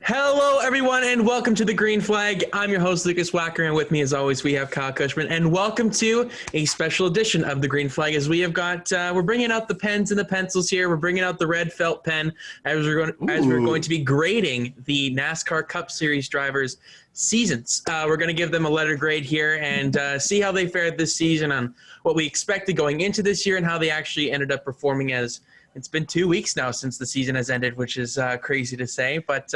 Hello, everyone, and welcome to the Green Flag. I'm your host, Lucas Wacker, and with me, as always, we have Kyle Cushman. And welcome to a special edition of the Green Flag, as we have got, we're bringing out the pens and the pencils here. We're bringing out the red felt pen as we're going to be grading the NASCAR Cup Series drivers' seasons. We're going to give them a letter grade here and see how they fared this season, on what we expected going into this year, and how they actually ended up performing. As it's been 2 weeks now since the season has ended, which is crazy to say. But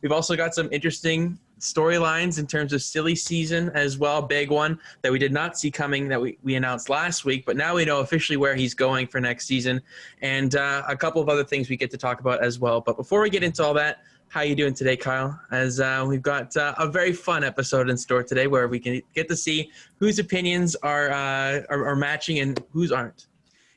we've also got some interesting storylines in terms of silly season as well. Big one that we did not see coming that we announced last week, but now we know officially where he's going for next season, and a couple of other things we get to talk about as well. But before we get into all that, how you doing today, Kyle? As we've got a very fun episode in store today where we can get to see whose opinions are matching and whose aren't.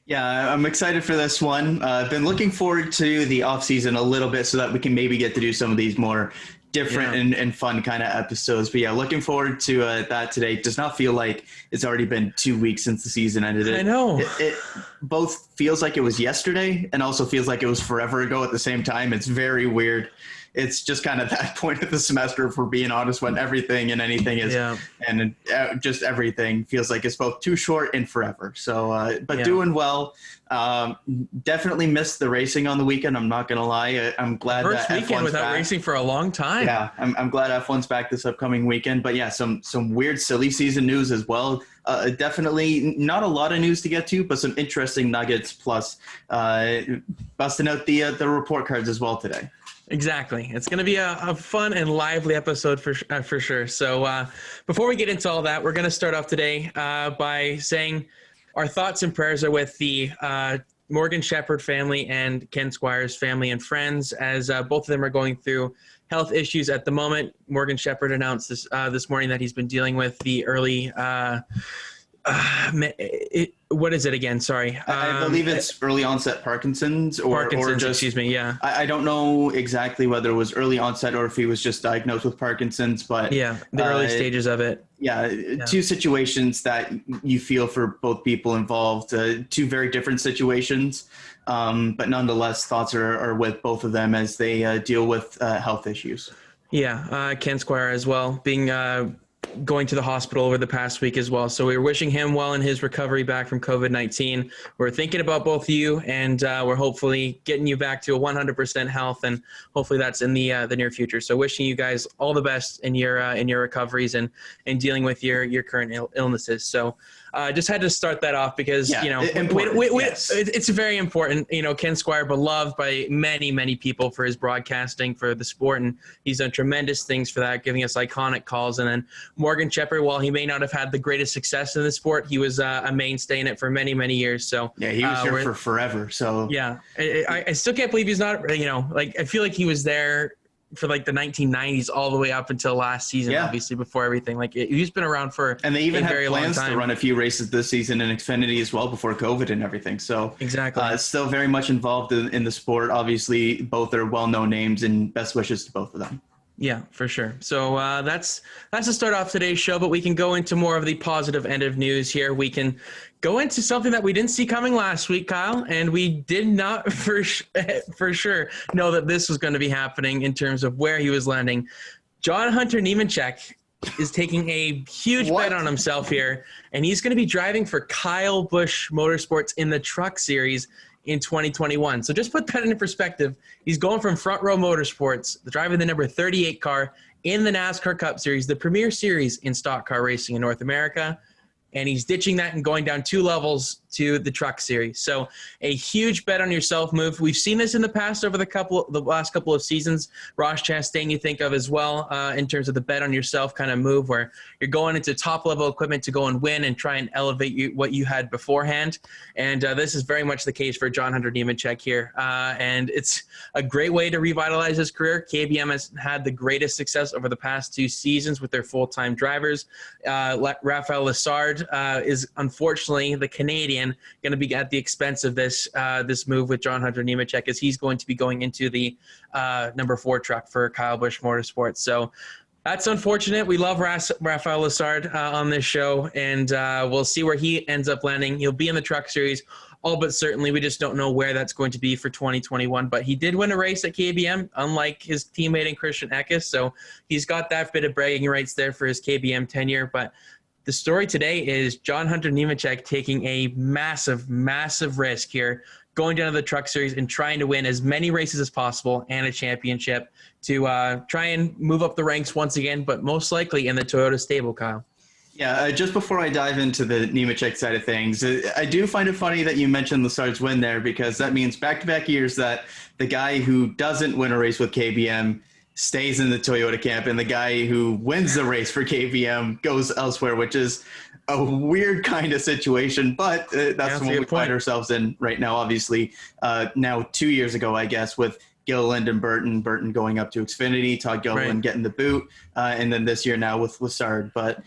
Yeah, I'm excited for this one. I've been looking forward to the off-season a little bit so that we can maybe get to do some of these more different and fun kind of episodes. But yeah, looking forward to that today. It does not feel like it's already been 2 weeks since the season ended. I know. It both feels like it was yesterday and also feels like it was forever ago at the same time. It's very weird. It's just kind of that point of the semester, if we're being honest, when everything and anything is, and just everything feels like it's both too short and forever. So, but doing well. Definitely missed the racing on the weekend. I'm not going to lie. I'm glad First that weekend F1's without back. racing for a long time. Yeah, I'm glad F1's back this upcoming weekend. But yeah, some weird, silly season news as well. Definitely not a lot of news to get to, but some interesting nuggets. Plus, busting out the report cards as well today. Exactly. It's going to be a fun and lively episode for sure. So before we get into all that, we're going to start off today by saying our thoughts and prayers are with the Morgan Shepherd family and Ken Squire's family and friends, as both of them are going through health issues at the moment. Morgan Shepherd announced this morning that he's been dealing with the early what is it again? Sorry. I believe it's early onset Parkinson's or just, excuse me. Yeah. I don't know exactly whether it was early onset or if he was just diagnosed with Parkinson's, but yeah, the early stages of it. Yeah. Two situations that you feel for both people involved, two very different situations. But nonetheless, thoughts are with both of them as they deal with health issues. Yeah. Ken Squire as well, being going to the hospital over the past week as well. So we're wishing him well in his recovery back from COVID-19. We're thinking about both of you, and we're hopefully getting you back to a 100% health, and hopefully that's in the near future. So wishing you guys all the best in your recoveries and dealing with your current illnesses. So just had to start that off because, it's very important. Ken Squire, beloved by many, many people for his broadcasting for the sport, and he's done tremendous things for that, giving us iconic calls. And then Morgan Shepherd, while he may not have had the greatest success in the sport, he was a mainstay in it for many, many years. So yeah, he was here for forever. So yeah, I still can't believe he's not, I feel like he was there for like the 1990s all the way up until last season, obviously before everything. Like he's been around for and they even have plans to run a few races this season in Xfinity as well before COVID and everything. So exactly, still very much involved in the sport. Obviously, both are well-known names, and best wishes to both of them. Yeah, for sure. So that's to start off today's show, but we can go into more of the positive end of news here. We can go into something that we didn't see coming last week, Kyle, and we did not for sure know that this was going to be happening in terms of where he was landing. John Hunter Nemechek is taking a huge bet on himself here, and he's going to be driving for Kyle Busch Motorsports in the Truck Series in 2021. So just put that into perspective. He's going from Front Row Motorsports, driving the number 38 car in the NASCAR Cup Series, the premier series in stock car racing in North America. And he's ditching that and going down 2 levels to the Truck Series. So a huge bet on yourself move. We've seen this in the past over the last couple of seasons. Ross Chastain you think of as well in terms of the bet on yourself kind of move where you're going into top-level equipment to go and win and try and elevate what you had beforehand. And this is very much the case for John Hunter Nemechek here. And it's a great way to revitalize his career. KBM has had the greatest success over the past 2 seasons with their full-time drivers. Raphael Lessard is unfortunately the Canadian going to be at the expense of this move with John Hunter Nemechek, as he's going to be going into the number 4 truck for Kyle Busch Motorsports. So that's unfortunate. We love Raphael Lessard on this show, and we'll see where he ends up landing. He'll be in the Truck Series. all but certainly. We just don't know where that's going to be for 2021. But he did win a race at KBM, unlike his teammate in Christian Eckes. So he's got that bit of bragging rights there for his KBM tenure. But the story today is John Hunter Nemechek taking a massive, massive risk here, going down to the Truck Series and trying to win as many races as possible and a championship to try and move up the ranks once again, but most likely in the Toyota stable, Kyle. Yeah, just before I dive into the Nemechek side of things, I do find it funny that you mentioned Lessard's win there, because that means back-to-back years that the guy who doesn't win a race with KBM stays in the Toyota camp, and the guy who wins the race for KBM goes elsewhere, which is a weird kind of situation, but that's what we find ourselves in right now. Obviously, now 2 years ago, I guess, with Gilliland and Burton going up to Xfinity, Todd Gilliland getting the boot, and then this year now with Lessard. But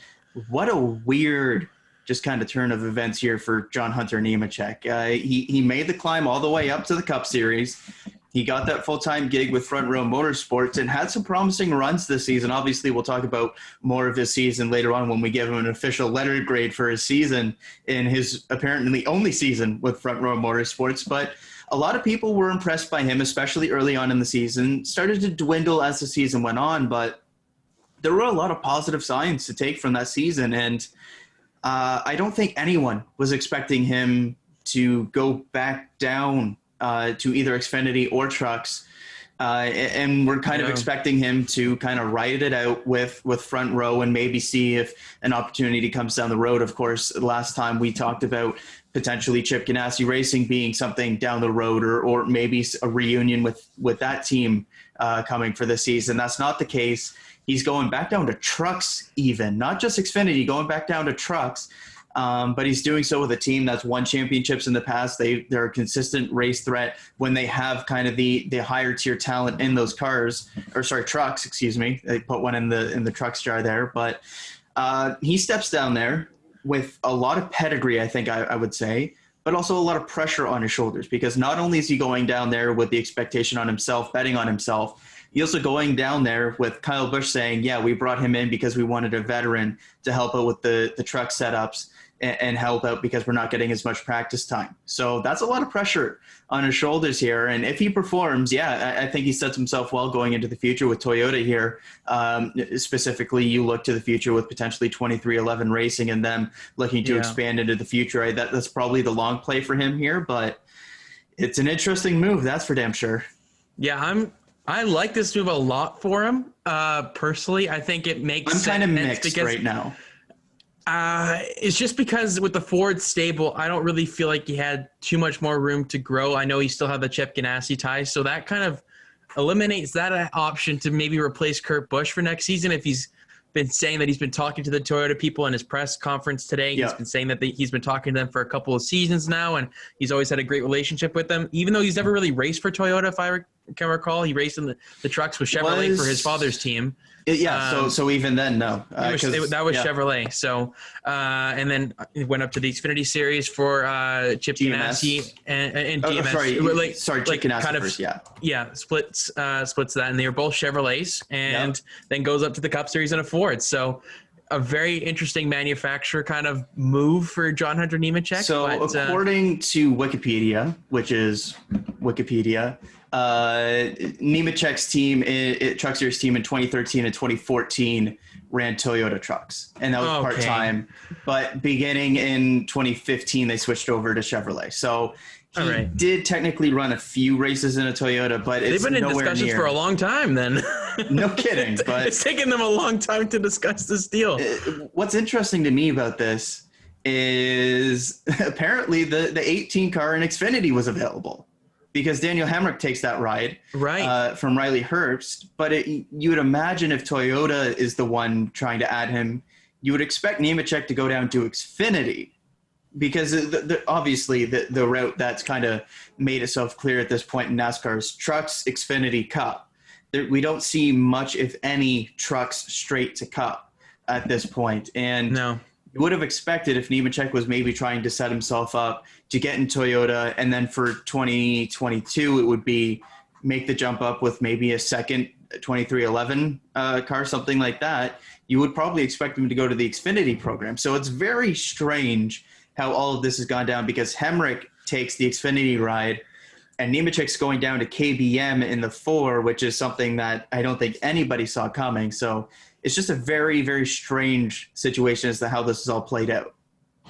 what a weird just kind of turn of events here for John Hunter Nemechek. He made the climb all the way up to the Cup Series. He got that full-time gig with Front Row Motorsports and had some promising runs this season. Obviously, we'll talk about more of his season later on when we give him an official letter grade for his season in his apparently only season with Front Row Motorsports. But a lot of people were impressed by him, especially early on in the season. Started to dwindle as the season went on, but there were a lot of positive signs to take from that season. And I don't think anyone was expecting him to go back down to either Xfinity or Trucks. And we're kind of expecting him to kind of ride it out with Front Row and maybe see if an opportunity comes down the road. Of course, last time we talked about potentially Chip Ganassi Racing being something down the road, or maybe a reunion with that team coming for the season. That's not the case. He's going back down to Trucks even, not just Xfinity, going back down to Trucks. But he's doing so with a team that's won championships in the past. They're a consistent race threat when they have kind of the higher tier talent in those trucks, excuse me. They put one in the Trucks jar there, but he steps down there with a lot of pedigree, I think I would say, but also a lot of pressure on his shoulders, because not only is he going down there with the expectation on himself, betting on himself, he's also going down there with Kyle Busch saying, yeah, we brought him in because we wanted a veteran to help out with the truck setups and help out because we're not getting as much practice time. So that's a lot of pressure on his shoulders here. And if he performs, I think he sets himself well going into the future with Toyota here. Specifically, you look to the future with potentially 2311 Racing and them looking to expand into the future. That's probably the long play for him here, but it's an interesting move. That's for damn sure. Yeah, I like this move a lot for him. Personally, I think it makes sense. I'm kind of mixed right now. It's just because with the Ford stable, I don't really feel like he had too much more room to grow. I know he still had the Chip Ganassi ties, so that kind of eliminates that option to maybe replace Kurt Busch for next season. If he's been saying that he's been talking to the Toyota people in his press conference today, he's been saying that he's been talking to them for a couple of seasons now, and he's always had a great relationship with them, even though he's never really raced for Toyota, if I can recall. He raced in the trucks with Chevrolet for his father's team. So even then, no. That was Chevrolet. So, and then it went up to the Xfinity Series for Chip Ganassi and DMS. Chip Ganassi first, splits that, and they were both Chevrolets, and then goes up to the Cup Series in a Ford. So, a very interesting manufacturer kind of move for John Hunter Nemechek. So, according to Wikipedia, which is Wikipedia, Nemechek's team, Truck Series team in 2013 and 2014 ran Toyota trucks, and that was part-time. But beginning in 2015, they switched over to Chevrolet. So he did technically run a few races in a Toyota, but it's they've been in discussions for a long time then. No kidding. But it's taken them a long time to discuss this deal. What's interesting to me about this is apparently the 18 car in Xfinity was available, because Daniel Hemrick takes that ride from Riley Herbst. But you would imagine if Toyota is the one trying to add him, you would expect Nemechek to go down to Xfinity, because obviously the route that's kind of made itself clear at this point in NASCAR's Trucks, Xfinity, Cup. We don't see much, if any, Trucks straight to Cup at this point. And you would have expected if Nemechek was maybe trying to set himself up to get in Toyota, and then for 2022 it would be make the jump up with maybe a second 2311 car, something like that. You would probably expect him to go to the Xfinity program. So it's very strange how all of this has gone down, because Hemrick takes the Xfinity ride and Nemechek's going down to KBM in the 4, which is something that I don't think anybody saw coming. So it's just a very, very strange situation as to how this is all played out.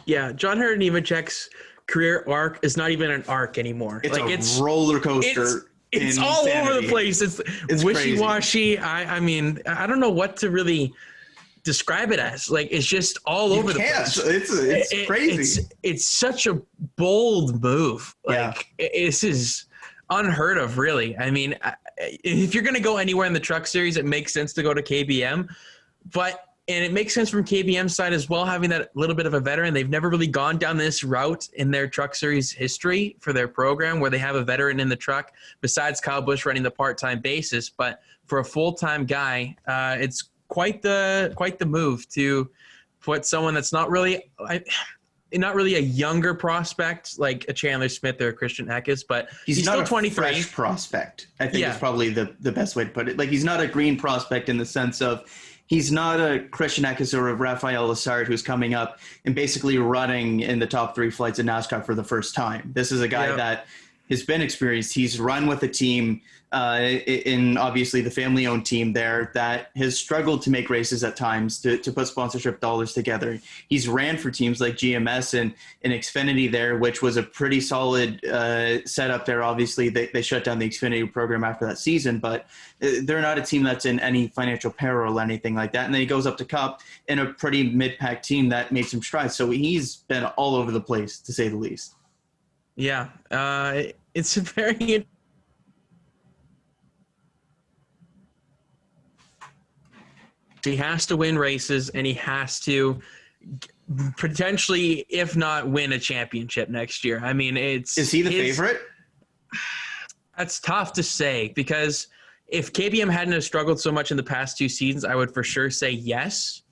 Yeah, John Hunter Nemechek's career arc is not even an arc anymore. It's a roller coaster. It's all over the place. It's wishy-washy. I mean, I don't know what to really describe it as. Like, it's just all over the place. It's crazy. It's such a bold move. Like, this is unheard of, really. I mean, if you're going to go anywhere in the Truck Series, it makes sense to go to KBM. And it makes sense from KBM's side as well, having that little bit of a veteran. They've never really gone down this route in their Truck Series history for their program, where they have a veteran in the truck besides Kyle Busch running the part-time basis. But for a full-time guy, it's quite the move to put someone that's not really a younger prospect like a Chandler Smith or a Christian Eckes, but he's not still 23. Fresh prospect, I think is probably the best way to put it. Like, he's not a green prospect in the sense of he's not a Christian Eckes or a Rafael Lessard who's coming up and basically running in the top 3 flights of NASCAR for the first time. This is a guy that has been experienced. He's run with a team in obviously the family-owned team there that has struggled to make races at times to put sponsorship dollars together. He's ran for teams like GMS and Xfinity there, which was a pretty solid setup there. Obviously, they shut down the Xfinity program after that season, but they're not a team that's in any financial peril or anything like that. And then he goes up to Cup in a pretty mid-pack team that made some strides. So he's been all over the place, to say the least. Yeah, it's a very he has to win races, and he has to potentially, if not win a championship next year. I mean, is he the favorite? That's tough to say, because if KBM hadn't have struggled so much in the past 2 seasons, I would for sure say yes.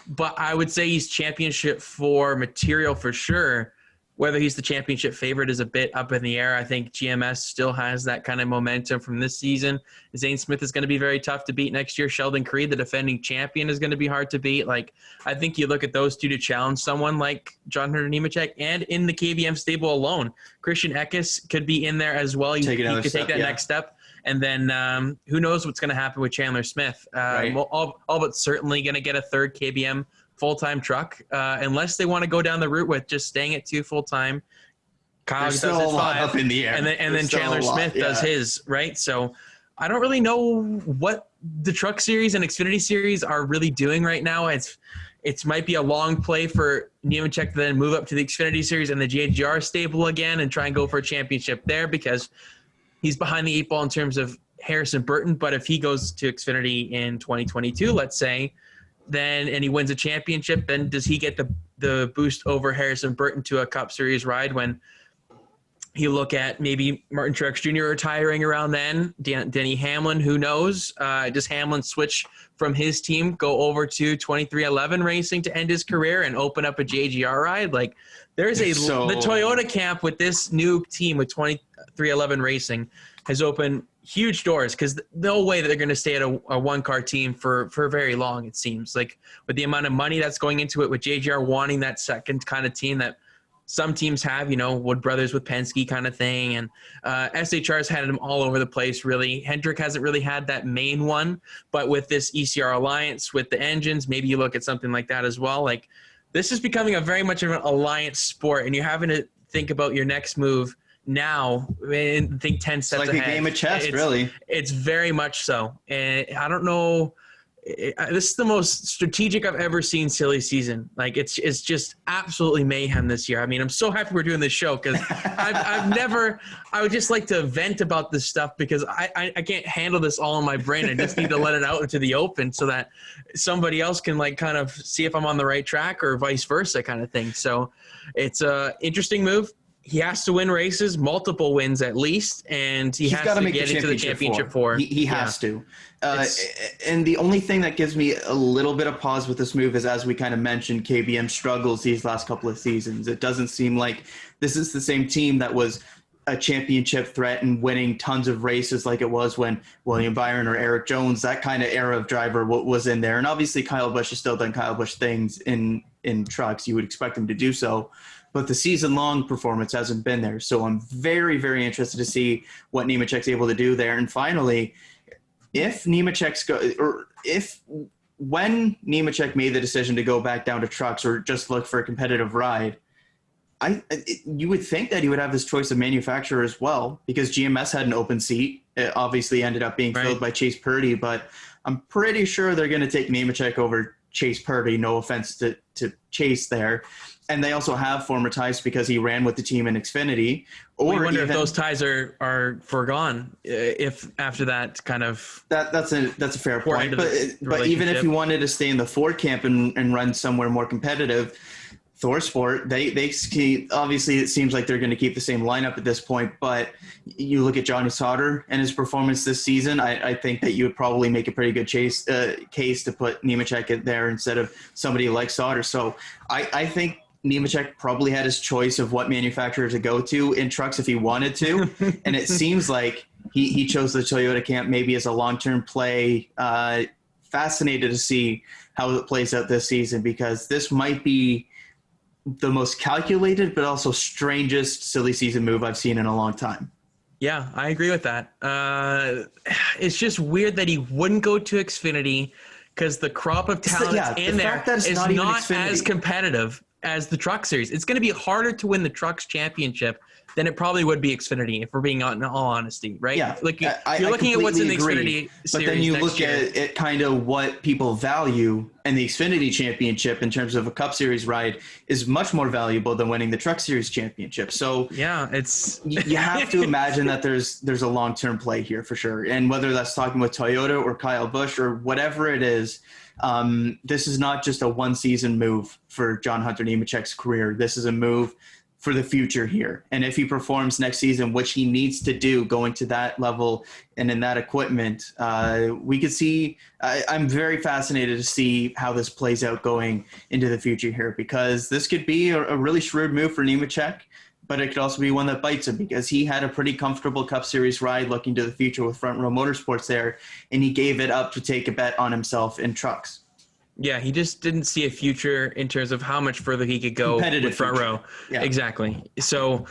But I would say he's championship for material for sure. Whether he's the championship favorite is a bit up in the air. I think GMS still has that kind of momentum from this season. Zane Smith is going to be very tough to beat next year. Sheldon Creed, the defending champion, is going to be hard to beat. Like, I think you look at those two to challenge someone like John Hunter Nemechek, and in the KBM stable alone, Christian Eckes could be in there as well. He could take that next step. And then who knows what's going to happen with Chandler Smith. All but certainly going to get a third KBM full-time truck, unless they want to go down the route with just staying at 2 full-time. Kyle does his 5 up in the air, and then Chandler Smith does his, right? So I don't really know what the Truck Series and Xfinity Series are really doing right now. It might be a long play for Nemechek to then move up to the Xfinity Series and the JGR stable again and try and go for a championship there, because he's behind the 8 ball in terms of Harrison Burton. But if he goes to Xfinity in 2022, let's say, and he wins a championship, then does he get the boost over Harrison Burton to a Cup Series ride when you look at maybe Martin Truex Jr. retiring around then, Denny Hamlin, who knows? Does Hamlin switch from his team, go over to 23XI Racing to end his career and open up a JGR ride? Like, there's the Toyota camp with this new team with 23XI Racing has opened huge doors, because no way that they're going to stay at a one-car team for very long, it seems. Like, with the amount of money that's going into it, with JGR wanting that second kind of team that some teams have, Wood Brothers with Penske kind of thing, and SHR's had them all over the place, really. Hendrick hasn't really had that main one, but with this ECR alliance with the engines, maybe you look at something like that as well. Like, this is becoming a very much of an alliance sport, and you're having to think about your next move now and think 10 steps ahead. It's like a game of chess, really. It's very much so. And I don't know. This is the most strategic I've ever seen silly season. Like, it's just absolutely mayhem this year. I mean, I'm so happy we're doing this show, because I would just like to vent about this stuff, because I can't handle this all in my brain. I just need to let it out into the open so that somebody else can kind of see if I'm on the right track or vice versa kind of thing. So it's a interesting move. He has to win races, multiple wins at least, and he's has to get into the championship four. He has to. And the only thing that gives me a little bit of pause with this move is, as we kind of mentioned, KBM struggles these last couple of seasons. It doesn't seem like this is the same team that was a championship threat and winning tons of races like it was when William Byron or Erik Jones, that kind of era of driver, was in there. And obviously Kyle Busch has still done Kyle Busch things in trucks. You would expect him to do so. but the season-long performance hasn't been there. So I'm very, very interested to see what Nemechek's able to do there. And finally, when Nemechek made the decision to go back down to trucks or just look for a competitive ride, you would think that he would have his choice of manufacturer as well, because GMS had an open seat. It obviously ended up being filled by Chase Purdy, but I'm pretty sure they're going to take Nemechek over Chase Purdy. No offense to Chase there. And they also have former ties because he ran with the team in Xfinity. Or we wonder if those ties are foregone if after that kind of that's a fair point. But even if he wanted to stay in the Ford camp and run somewhere more competitive, ThorSport, they obviously it seems like they're going to keep the same lineup at this point. But you look at Johnny Sauter and his performance this season, I think that you would probably make a pretty good case to put Nemechek in there instead of somebody like Sauter. So I think Nemechek probably had his choice of what manufacturer to go to in trucks if he wanted to. And it seems like he chose the Toyota camp maybe as a long-term play. Fascinated to see how it plays out this season, because this might be the most calculated but also strangest silly season move I've seen in a long time. Yeah, I agree with that. It's just weird that he wouldn't go to Xfinity because the crop of talent in there is not as competitive as the Truck Series. It's going to be harder to win the Trucks Championship than it probably would be Xfinity, if we're being in all honesty, right? Yeah, like you're looking at what's in the Xfinity Series. But then you look at it kind of what people value, and the Xfinity Championship in terms of a Cup Series ride is much more valuable than winning the Truck Series Championship. So yeah, it's you have to imagine that there's a long-term play here for sure. And whether that's talking with Toyota or Kyle Busch or whatever it is, this is not just a one-season move for John Hunter Nemechek's career. This is a move for the future here. And if he performs next season, which he needs to do going to that level and in that equipment, we could see, I'm very fascinated to see how this plays out going into the future here, because this could be a really shrewd move for Nemechek, but it could also be one that bites him, because he had a pretty comfortable Cup Series ride looking to the future with Front Row Motorsports there, and he gave it up to take a bet on himself in trucks. Yeah, he just didn't see a future in terms of how much further he could go with Front Row. Yeah. Exactly. So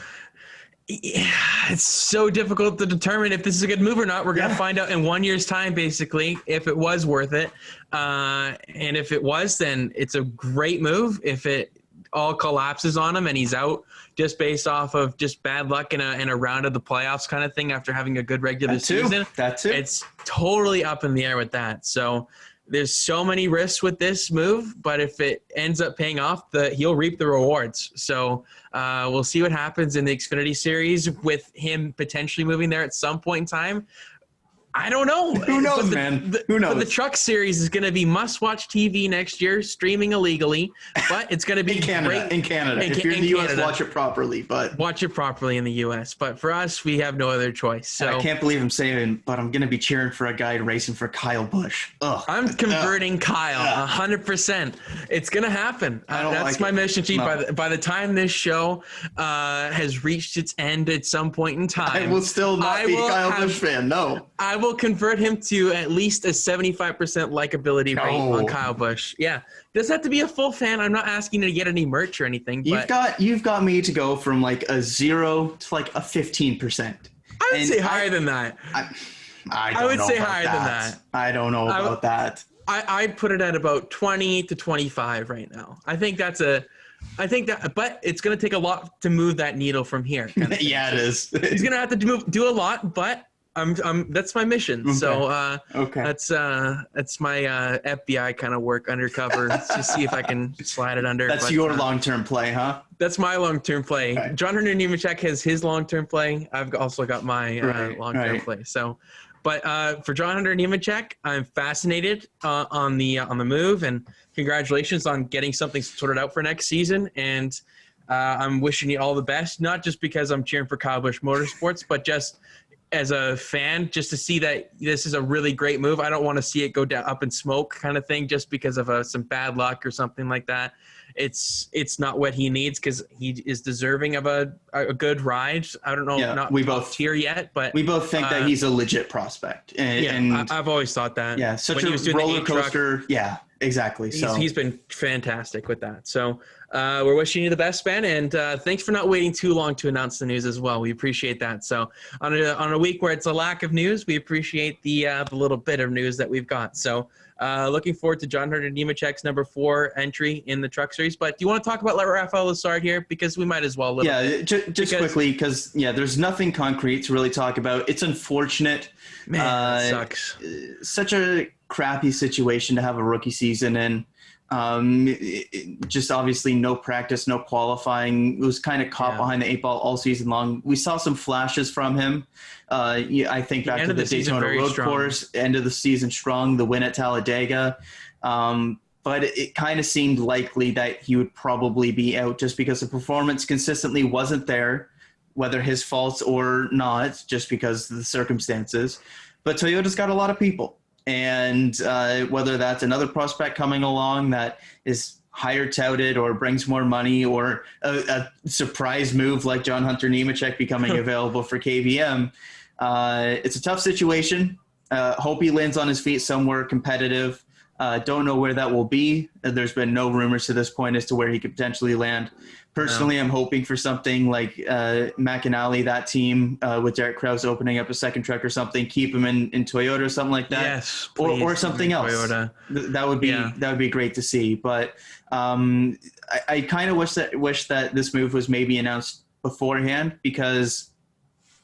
it's so difficult to determine if this is a good move or not. We're going to find out in 1 year's time, basically, if it was worth it. And if it was, then it's a great move. If it all collapses on him and he's out just based off of just bad luck in a round of the playoffs kind of thing after having a good regular season, it's totally up in the air with that. So there's so many risks with this move, but if it ends up paying off, he'll reap the rewards. So we'll see what happens in the Xfinity Series with him potentially moving there at some point in time. I don't know. Who knows, man? Who knows? But the Truck Series is going to be must-watch TV next year, streaming illegally. But it's going to be in Canada. If you're in the U.S., watch it properly. But watch it properly in the U.S. But for us, we have no other choice. So I can't believe I'm saying, but I'm going to be cheering for a guy racing for Kyle Busch. Ugh. I'm converting Kyle 100%. It's going to happen. That's my mission, Chief. No. By the time this show has reached its end at some point in time, I will still not be a Kyle Busch fan. No. I will convert him to at least a 75% likability rate on Kyle Busch. Yeah. Does have to be a full fan. I'm not asking you to get any merch or anything. But you've got me to go from like a 0 to like a 15%. I would say higher than that. I would say higher than that. I don't know about that. I'd put it at about 20 to 25 right now. I think that, but it's going to take a lot to move that needle from here. Yeah, it is. He's going to have to do a lot, but that's my mission. Okay. So that's my FBI kind of work undercover to see if I can slide it under. That's your long-term play, huh? That's my long-term play. Okay. John Hunter Nemechek has his long-term play. I've also got my long-term play. So, but for John Hunter Nemechek, I'm fascinated on the move, and congratulations on getting something sorted out for next season. And I'm wishing you all the best, not just because I'm cheering for Kyle Busch Motorsports, but just as a fan, just to see that this is a really great move. I don't want to see it go down up in smoke kind of thing just because of some bad luck or something like that. It's not what he needs, because he is deserving of a good ride. I don't know, not top tier yet, but we both think that he's a legit prospect. And I've always thought that. Yeah, such a roller coaster. Yeah, Exactly. He's been fantastic with that. So we're wishing you the best, Ben, and thanks for not waiting too long to announce the news as well. We appreciate that. So on a week where it's a lack of news, we appreciate the little bit of news that we've got. So looking forward to John Hunter Nemechek's number 4 entry in the Truck Series. But do you want to talk about Rafael Lessard here? Because we might as well. Just quickly, because there's nothing concrete to really talk about. It's unfortunate. Man, it sucks. Such a crappy situation to have a rookie season in. Just obviously no practice, no qualifying. It was kind of caught behind the 8 ball all season long. We saw some flashes from him. I think back to the Daytona Road Course, end of the season strong, the win at Talladega. But it kind of seemed likely that he would probably be out just because the performance consistently wasn't there, whether his fault or not, just because of the circumstances. But Toyota's got a lot of people. And whether that's another prospect coming along that is higher touted or brings more money, or a surprise move like John Hunter Nemechek becoming available for KBM, it's a tough situation. Hope he lands on his feet somewhere competitive. Don't know where that will be. There's been no rumors to this point as to where he could potentially land. Personally, I'm hoping for something like McAnally, that team with Derek Krause opening up a second truck or something, keep him in Toyota or something like that. Yes, or something else. Toyota. That would be great to see. But I kind of wish that this move was maybe announced beforehand, because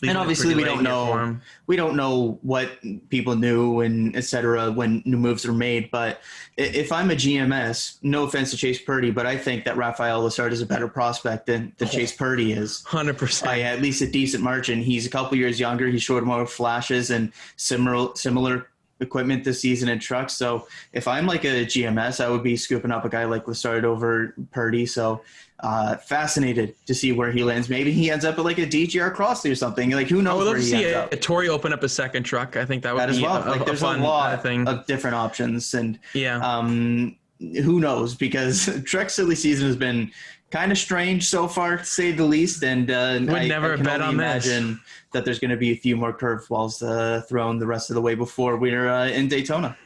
and obviously we don't know what people knew and et cetera when new moves are made. But if I'm a GMS, no offense to Chase Purdy, but I think that Rafael Lessard is a better prospect than Chase Purdy is. 100%. By at least a decent margin. He's a couple years younger. He showed more flashes and similar equipment this season in trucks. So if I'm like a GMS, I would be scooping up a guy like Lessard over Purdy. So fascinated to see where he lands. Maybe he ends up at like a DGR Crossley or something. Like, who knows where he ends up. A Tory open up a second truck. I think that would be as well. There's a lot thing. of different options, and who knows, because Trek silly season has been kind of strange so far, to say the least. And I can only imagine that there's going to be a few more curveballs thrown the rest of the way before we're in Daytona.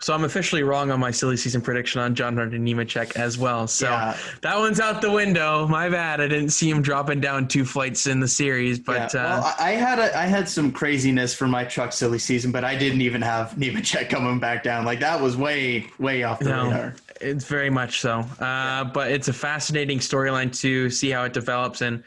So I'm officially wrong on my silly season prediction on John Hunter Nemechek as well. So that one's out the window. My bad. I didn't see him dropping down 2 flights in the series. But well, I had some craziness for my truck silly season, but I didn't even have Nemechek coming back down. Like, that was way off the radar. It's very much so. But it's a fascinating storyline to see how it develops. And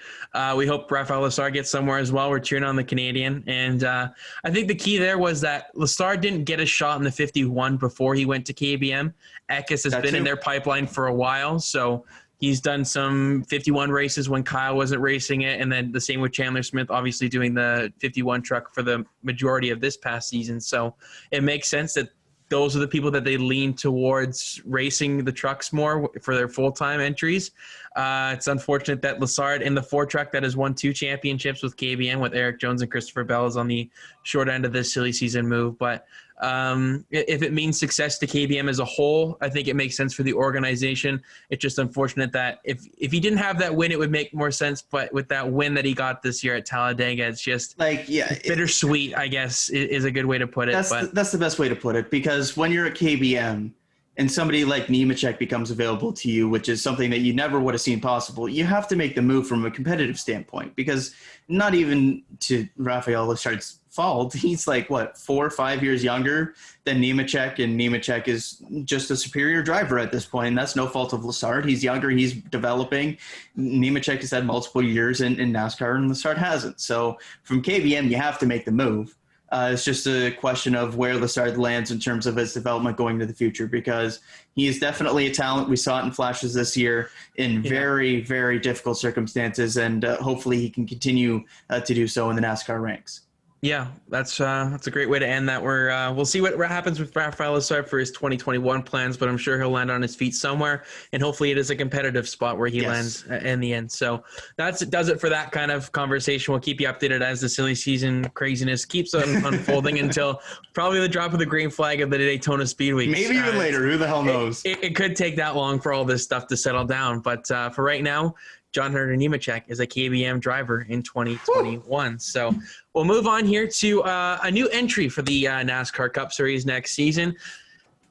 we hope Rafael Lessard gets somewhere as well. We're cheering on the Canadian. And I think the key there was that Lessard didn't get a shot in the 51 before he went to KBM. Eckes has been in their pipeline for a while. So he's done some 51 races when Kyle wasn't racing it. And then the same with Chandler Smith, obviously doing the 51 truck for the majority of this past season. So it makes sense that those are the people that they lean towards racing the trucks more for their full-time entries. It's unfortunate that Lessard in the 4 truck that has won 2 championships with KBM with Erik Jones and Christopher Bell is on the short end of this silly season move. But if it means success to KBM as a whole, I think it makes sense for the organization. It's just unfortunate that if he didn't have that win, it would make more sense. But with that win that he got this year at Talladega, it's just bittersweet, I guess, is a good way to put it. That's the best way to put it, because when you're at KBM and somebody like Nemechek becomes available to you, which is something that you never would have seen possible, you have to make the move from a competitive standpoint, because not even to Rafael Lessard's fault, he's like, 4 or 5 years younger than Nemechek, and Nemechek is just a superior driver at this point. And that's no fault of Lessard. He's younger, he's developing. Nemechek has had multiple years in NASCAR, and Lessard hasn't. So from KBM, you have to make the move. It's just a question of where Lessard lands in terms of his development going into the future, because he is definitely a talent. We saw it in flashes this year in very, very difficult circumstances, and hopefully he can continue to do so in the NASCAR ranks. Yeah, that's a great way to end that. We'll see what happens with Rafael Lessard for his 2021 plans, but I'm sure he'll land on his feet somewhere, and hopefully it is a competitive spot where he lands in the end. So does it for that kind of conversation. We'll keep you updated as the silly season craziness keeps unfolding until probably the drop of the green flag of the Daytona Speedway. Maybe even later. Who the hell knows? It could take that long for all this stuff to settle down, but for right now, John Hunter Nemechek is a KBM driver in 2021. So we'll move on here to a new entry for the NASCAR Cup Series next season.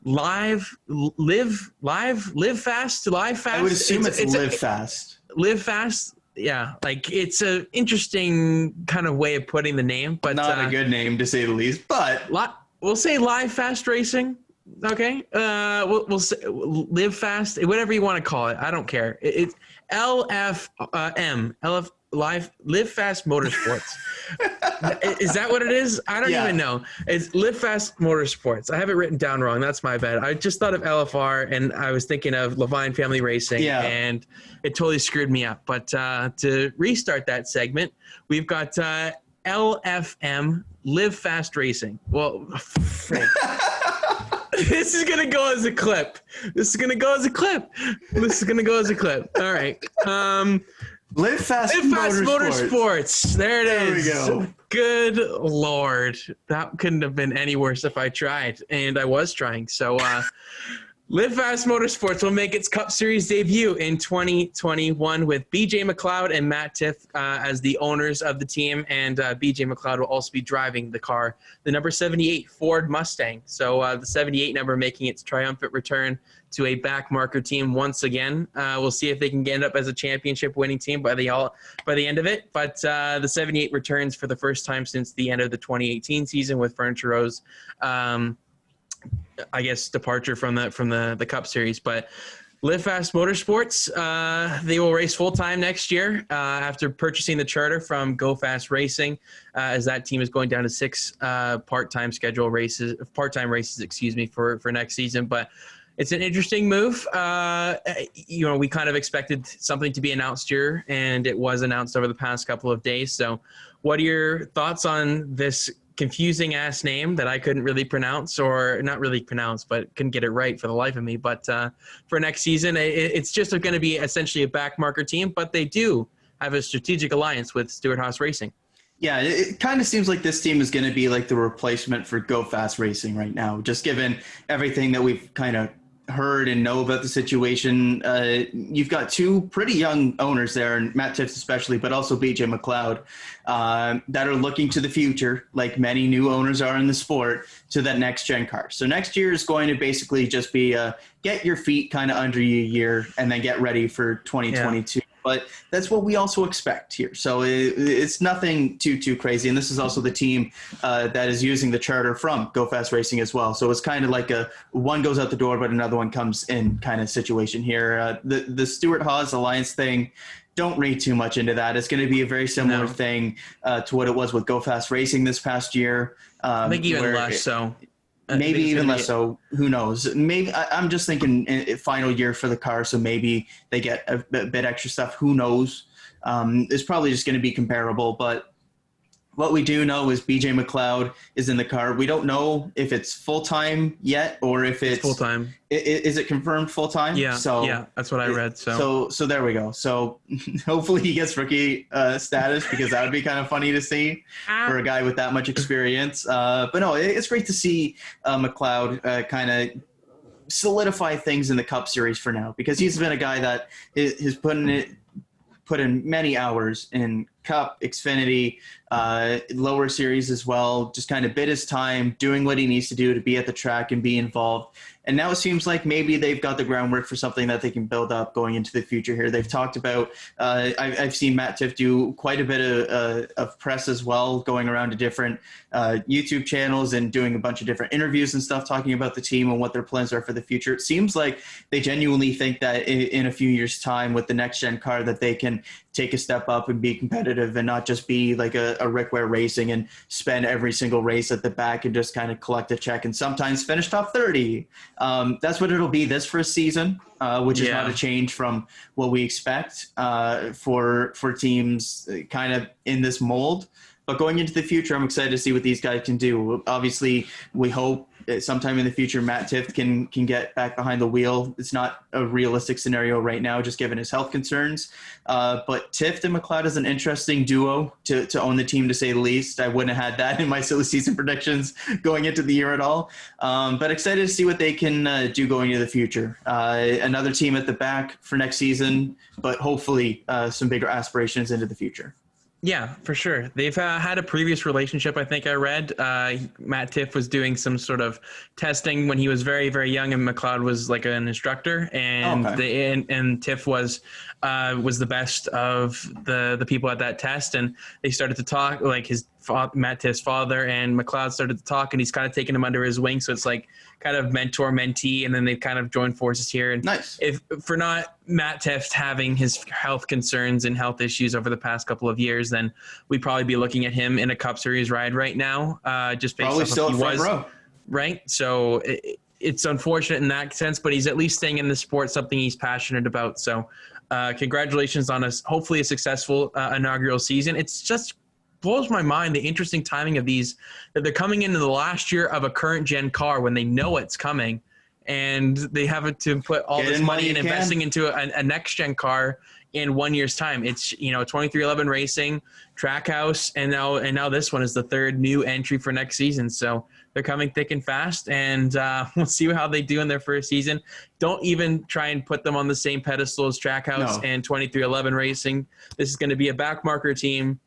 live fast. I would assume it's live fast. Live fast. Yeah, like it's a interesting kind of way of putting the name, but not a good name to say the least. But we'll say live fast racing. Okay, we'll say live fast, whatever you want to call it. I don't care. It's LFM, Live Fast Motorsports. Is that what it is? I don't even know. It's Live Fast Motorsports. I have it written down wrong. That's my bad. I just thought of LFR, and I was thinking of Levine Family Racing, and it totally screwed me up. But to restart that segment, we've got LFM, Live Fast Racing. Well, this is going to go as a clip. All right. Live Fast Motorsports. There it is. There we go. Good Lord. That couldn't have been any worse if I tried. And I was trying. So Live Fast Motorsports will make its Cup Series debut in 2021 with BJ McLeod and Matt Tifft as the owners of the team. And BJ McLeod will also be driving the car, the number 78 Ford Mustang. So the 78 number making its triumphant return to a backmarker team once again. We'll see if they can end up as a championship winning team by the end of it. But the 78 returns for the first time since the end of the 2018 season with Furniture Row's departure from the Cup Series. But Live Fast Motorsports, they will race full-time next year after purchasing the charter from Go Fast Racing, as that team is going down to 6 part-time races, for next season. But it's an interesting move. We kind of expected something to be announced here, and it was announced over the past couple of days. So what are your thoughts on this confusing ass name that I couldn't really pronounce, or not really pronounce, but couldn't get it right for the life of me? But for next season, it's just going to be essentially a backmarker team, but they do have a strategic alliance with Stewart-Haas Racing. Yeah, it kind of seems like this team is going to be like the replacement for Go Fast Racing right now, just given everything that we've kind of heard and know about the situation. You've got 2 pretty young owners there, and Matt Tifft especially, but also BJ McLeod, that are looking to the future, like many new owners are in the sport, to that next-gen car. So next year is going to basically just be get your feet kind of under you a year and then get ready for 2022. Yeah. But that's what we also expect here. So it's nothing too crazy. And this is also the team that is using the charter from Go Fast Racing as well. So it's kind of like one goes out the door, but another one comes in kind of situation here. The Stewart-Haas Alliance thing, don't read too much into that. It's going to be a very similar thing to what it was with Go Fast Racing this past year. I think even less so. Maybe even less so. Who knows? Maybe I'm just thinking final year for the car, so maybe they get a bit extra stuff. Who knows? It's probably just going to be comparable. But what we do know is BJ McLeod is in the car. We don't know if it's full-time yet or if it's full-time. Is it confirmed full-time? Yeah. So yeah, that's what I read. So there we go. So hopefully he gets rookie status, because that would be kind of funny to see for a guy with that much experience. But no, it's great to see McLeod kind of solidify things in the Cup Series for now, because he's been a guy that has put in many hours in Cup, Xfinity, lower series as well, just kind of bid his time, doing what he needs to do to be at the track and be involved. And now it seems like maybe they've got the groundwork for something that they can build up going into the future here. They've talked about, I've seen Matt Tifft do quite a bit of press as well, going around to different YouTube channels and doing a bunch of different interviews and stuff, talking about the team and what their plans are for the future. It seems like they genuinely think that in a few years' time with the next-gen car that they can take a step up and be competitive and not just be like a Rick Ware Racing and spend every single race at the back and just kind of collect a check and sometimes finish top 30. That's what it'll be this first season, which is not a change from what we expect for teams kind of in this mold. But going into the future, I'm excited to see what these guys can do. Obviously, we hope sometime in the future Matt Tifft can get back behind the wheel. It's not a realistic scenario right now, just given his health concerns. But Tifft and McLeod is an interesting duo to own the team, to say the least. I wouldn't have had that in my silly season predictions going into the year at all. But excited to see what they can do going into the future. Another team at the back for next season, but hopefully some bigger aspirations into the future. Yeah, for sure. They've had a previous relationship. I think I read Matt Tiff was doing some sort of testing when he was very, very young, and McLeod was like an instructor, and and Tiff was the best of the people at that test, and they started to talk. Like Matt Tiff's father and McLeod started to talk, and he's kind of taken him under his wing. So it's like kind of mentor mentee, and then they've kind of joined forces here. And nice. If for not Matt Tiff having his health concerns and health issues over the past couple of years, then we'd probably be looking at him in a Cup Series ride right now, just based probably off still of he front was row. Right. So it's unfortunate in that sense, but he's at least staying in the sport, something he's passionate about. So congratulations on hopefully a successful inaugural season. It's just blows my mind the interesting timing of these, that they're coming into the last year of a current gen car when they know it's coming, and they have to put all this money and investing into a next gen car in 1 year's time. It's 2311 Racing, Trackhouse, and now this one is the third new entry for next season. So they're coming thick and fast, and we'll see how they do in their first season. Don't even try and put them on the same pedestal as Trackhouse and 2311 Racing. This is going to be a backmarker team.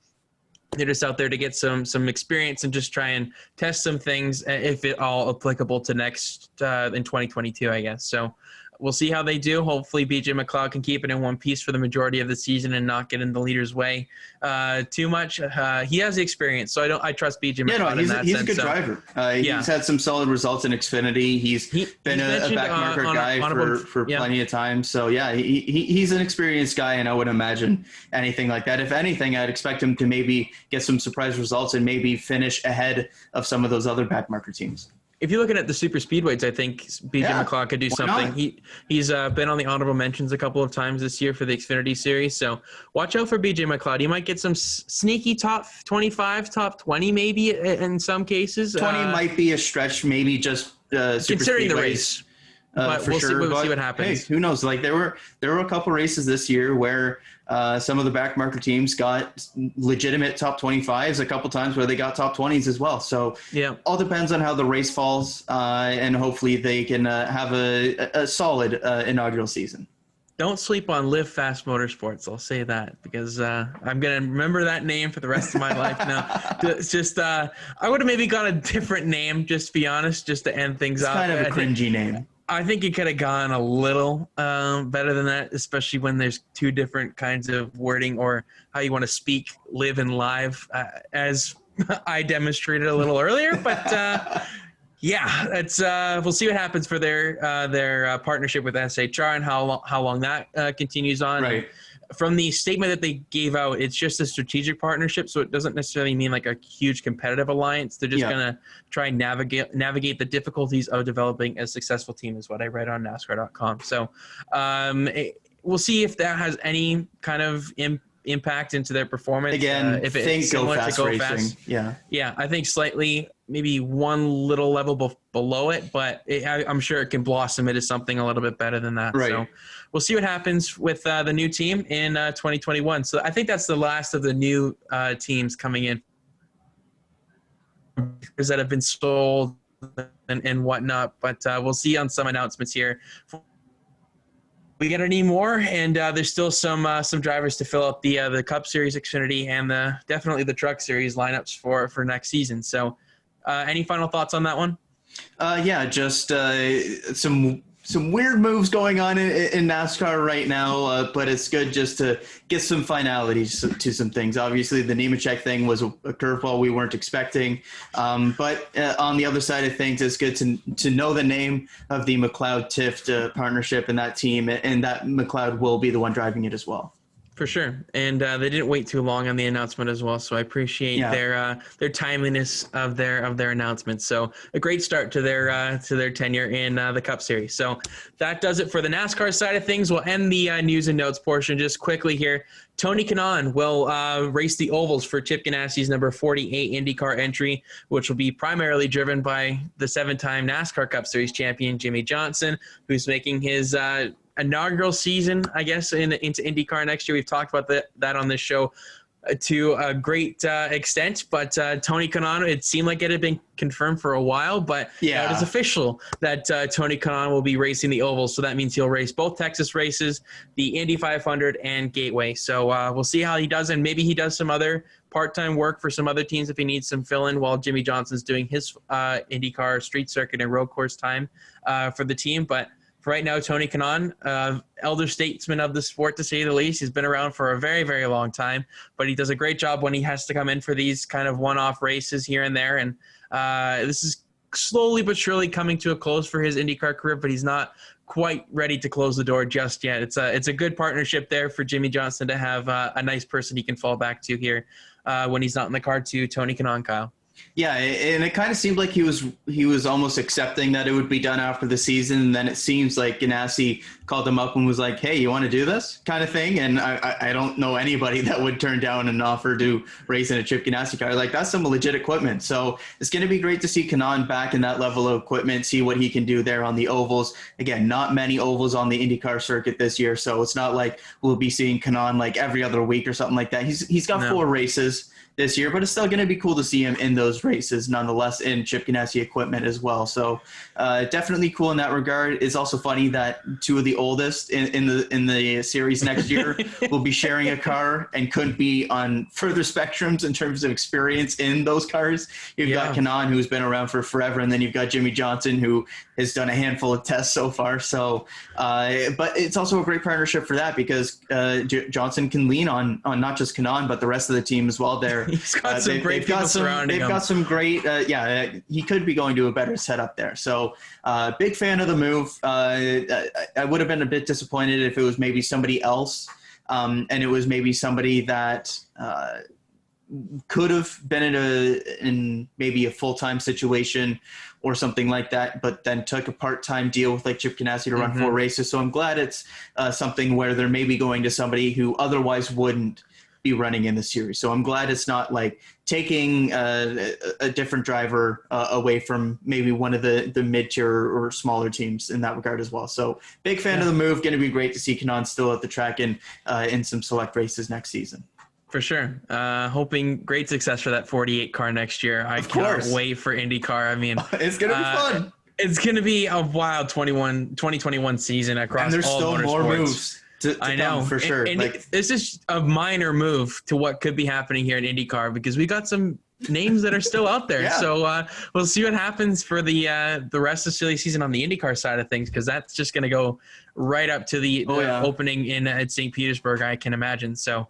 They're just out there to get some experience and just try and test some things, if it all applicable to next in 2022, I guess. So we'll see how they do. Hopefully BJ McLeod can keep it in one piece for the majority of the season and not get in the leader's way too much. He has the experience, so I trust BJ McLeod in that sense. He's a good driver. He's had some solid results in Xfinity. He's been a backmarker guy for plenty of time. So yeah, he's an experienced guy, and I wouldn't imagine anything like that. If anything, I'd expect him to maybe get some surprise results and maybe finish ahead of some of those other backmarker teams. If you're looking at the super speedweights, I think BJ McLeod could do something. He's been on the honorable mentions a couple of times this year for the Xfinity Series. So watch out for BJ McLeod. He might get some sneaky top 25, top 20 maybe in some cases. 20 might be a stretch, maybe just super considering the speedways. race. But we'll see what happens. Hey, who knows? Like there were a couple races this year where some of the backmarker teams got legitimate top 25s, a couple times where they got top 20s as well. So yeah, all depends on how the race falls, and hopefully they can have a solid inaugural season. Don't sleep on Live Fast Motorsports. I'll say that because I'm going to remember that name for the rest of my life now. It's just I would have maybe got a different name, just to be honest, just to end things up. It's kind of a cringy name. I think it could have gone a little better than that, especially when there's two different kinds of wording or how you want to speak, live and live, as I demonstrated a little earlier. But yeah, it's we'll see what happens for their partnership with SHR and how long that continues on. Right. From the statement that they gave out, it's just a strategic partnership, so it doesn't necessarily mean like a huge competitive alliance. They're just going to try and navigate the difficulties of developing a successful team, is what I read on NASCAR.com. So we'll see if that has any kind of impact into their performance. Again, if it's similar to Go racing. Fast. Yeah, I think slightly, maybe one little level below it, but I'm sure it can blossom into something a little bit better than that. Right. So we'll see what happens with the new team in 2021. So I think that's the last of the new teams coming in that have been sold and whatnot. But we'll see on some announcements here. We get any more, and there's still some drivers to fill up the Cup Series, Xfinity, and definitely the Truck Series lineups for next season. So any final thoughts on that one? Yeah, just some weird moves going on in NASCAR right now, but it's good just to get some finalities to some things. Obviously, the Nemechek thing was a curveball we weren't expecting, but on the other side of things, it's good to know the name of the McLeod-Tift partnership and that team, and that McLeod will be the one driving it as well. For sure, and they didn't wait too long on the announcement as well, so I appreciate their timeliness of their announcement. So a great start to their tenure in the Cup Series. So that does it for the NASCAR side of things. We'll end the news and notes portion just quickly here. Tony Kanaan will race the ovals for Chip Ganassi's number 48 IndyCar entry, which will be primarily driven by the 7-time NASCAR Cup Series champion Jimmie Johnson, who's making his inaugural season, I guess, into IndyCar next year. We've talked about that on this show to a great extent, but Tony Kanaan, it seemed like it had been confirmed for a while, but now it is official that Tony Kanaan will be racing the Oval, so that means he'll race both Texas races, the Indy 500 and Gateway. So we'll see how he does, and maybe he does some other part-time work for some other teams if he needs some fill-in while Jimmie Johnson's doing his IndyCar street circuit and road course time for the team. But for right now, Tony Kanaan, elder statesman of the sport, to say the least. He's been around for a very, very long time, but he does a great job when he has to come in for these kind of one-off races here and there. And this is slowly but surely coming to a close for his IndyCar career, but he's not quite ready to close the door just yet. It's a good partnership there for Jimmie Johnson to have a nice person he can fall back to here when he's not in the car to Tony Kanaan, Kyle. Yeah, and it kind of seemed like he was almost accepting that it would be done after the season, and then it seems like Ganassi called him up and was like, "Hey, you want to do this?" kind of thing. And I don't know anybody that would turn down an offer to race in a Chip Ganassi car. Like, that's some legit equipment. So it's going to be great to see Kanaan back in that level of equipment, see what he can do there on the ovals. Again, not many ovals on the IndyCar circuit this year, so it's not like we'll be seeing Kanaan like every other week or something like that. He's got 4 races this year, but it's still going to be cool to see him in those races nonetheless in Chip Ganassi equipment as well. So definitely cool in that regard. It's also funny that 2 of the oldest in the series next year will be sharing a car and couldn't be on further spectrums in terms of experience in those cars. You've got Kanaan, who's been around for forever, and then you've got Jimmie Johnson, who has done a handful of tests so far. So, but it's also a great partnership for that because Johnson can lean on not just Kanaan, but the rest of the team as well there. He's got some great people surrounding him. They've got some great, he could be going to a better setup there. So big fan of the move. I would have been a bit disappointed if it was maybe somebody else and it was maybe somebody that could have been in maybe a full-time situation or something like that, but then took a part-time deal with like Chip Ganassi to run 4 races. So I'm glad it's something where they're maybe going to somebody who otherwise wouldn't be running in the series. So I'm glad it's not like taking a different driver away from maybe one of the mid-tier or smaller teams in that regard as well. So big fan of the move. Going to be great to see Kanaan still at the track and in some select races next season. For sure. Hoping great success for that 48 car next year. I can't wait for IndyCar. I mean, it's going to be fun. It's going to be a wild 2021 season across all motorsports. And there's still more moves. I know, for sure. And this is a minor move to what could be happening here in IndyCar because we got some names that are still out there. So we'll see what happens for the rest of the silly season on the IndyCar side of things because that's just going to go right up to the opening at St. Petersburg, I can imagine. So,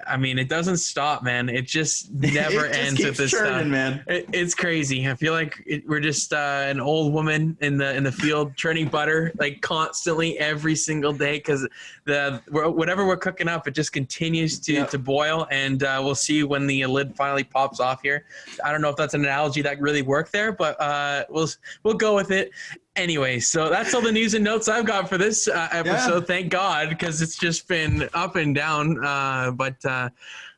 I mean, it doesn't stop, man. It just never ends with this stuff. Man. It's crazy. I feel like we're just an old woman in the field churning butter like constantly every single day because whatever we're cooking up, it just continues to boil. And we'll see when the lid finally pops off here. I don't know if that's an analogy that really worked there, but we'll go with it. Anyway, so that's all the news and notes I've got for this episode. Thank God, because it's just been up and down. But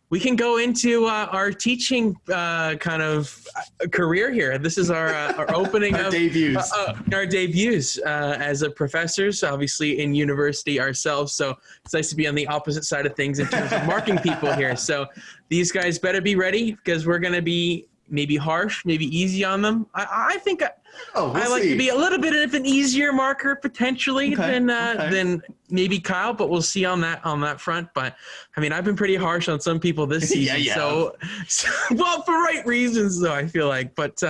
we can go into our teaching kind of career here. This is our opening our debuts. Our debuts as a professors, obviously in university ourselves. So it's nice to be on the opposite side of things in terms of marking people here. So these guys better be ready because we're going to be maybe harsh, maybe easy on them. I think I like to be a little bit of an easier marker potentially than maybe Kyle, but we'll see on that front. But I mean, I've been pretty harsh on some people this season. So well, for right reasons though, I feel like. But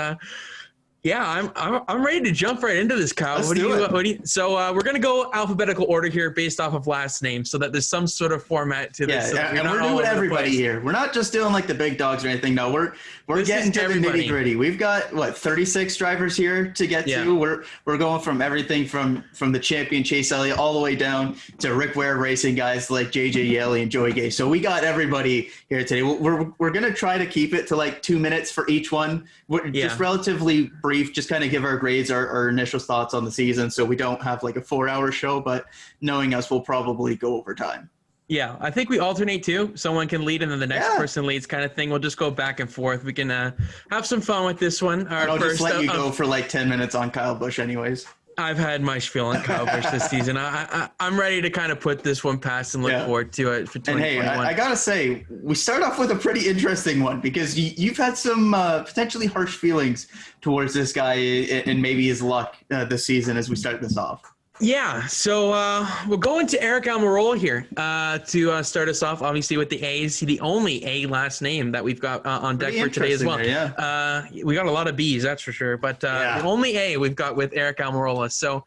I'm ready to jump right into this, Kyle. So we're gonna go alphabetical order here based off of last name, so that there's some sort of format to this. Yeah, and we're doing everybody here. We're not just doing like the big dogs or anything. No, we're getting to the nitty gritty. We've got 36 drivers here to get to. We're going from everything from the champion Chase Elliott all the way down to Rick Ware racing guys like JJ Yeley and Joey Gase. So we got everybody here today. We're gonna try to keep it to like 2 minutes for each one. Just relatively brief, just kind of give our grades, our initial thoughts on the season, so we don't have like a 4-hour show, but knowing us, we'll probably go over time. Yeah, I think we alternate too. Someone can lead and then the next person leads kind of thing. We'll just go back and forth. We can have some fun with this one. I'll just let you go for like 10 minutes on Kyle Busch anyways. I've had my spiel on Kyle Busch this season. I'm ready to kind of put this one past and look forward to it for 2021. And hey, I got to say, we start off with a pretty interesting one because you've had some potentially harsh feelings towards this guy and maybe his luck this season as we start this off. Yeah, so we'll go into Aric Almirola here to start us off, obviously, with the A's. The only A last name that we've got on deck for today as well. There, we got a lot of B's, that's for sure. But the only A we've got with Aric Almirola. So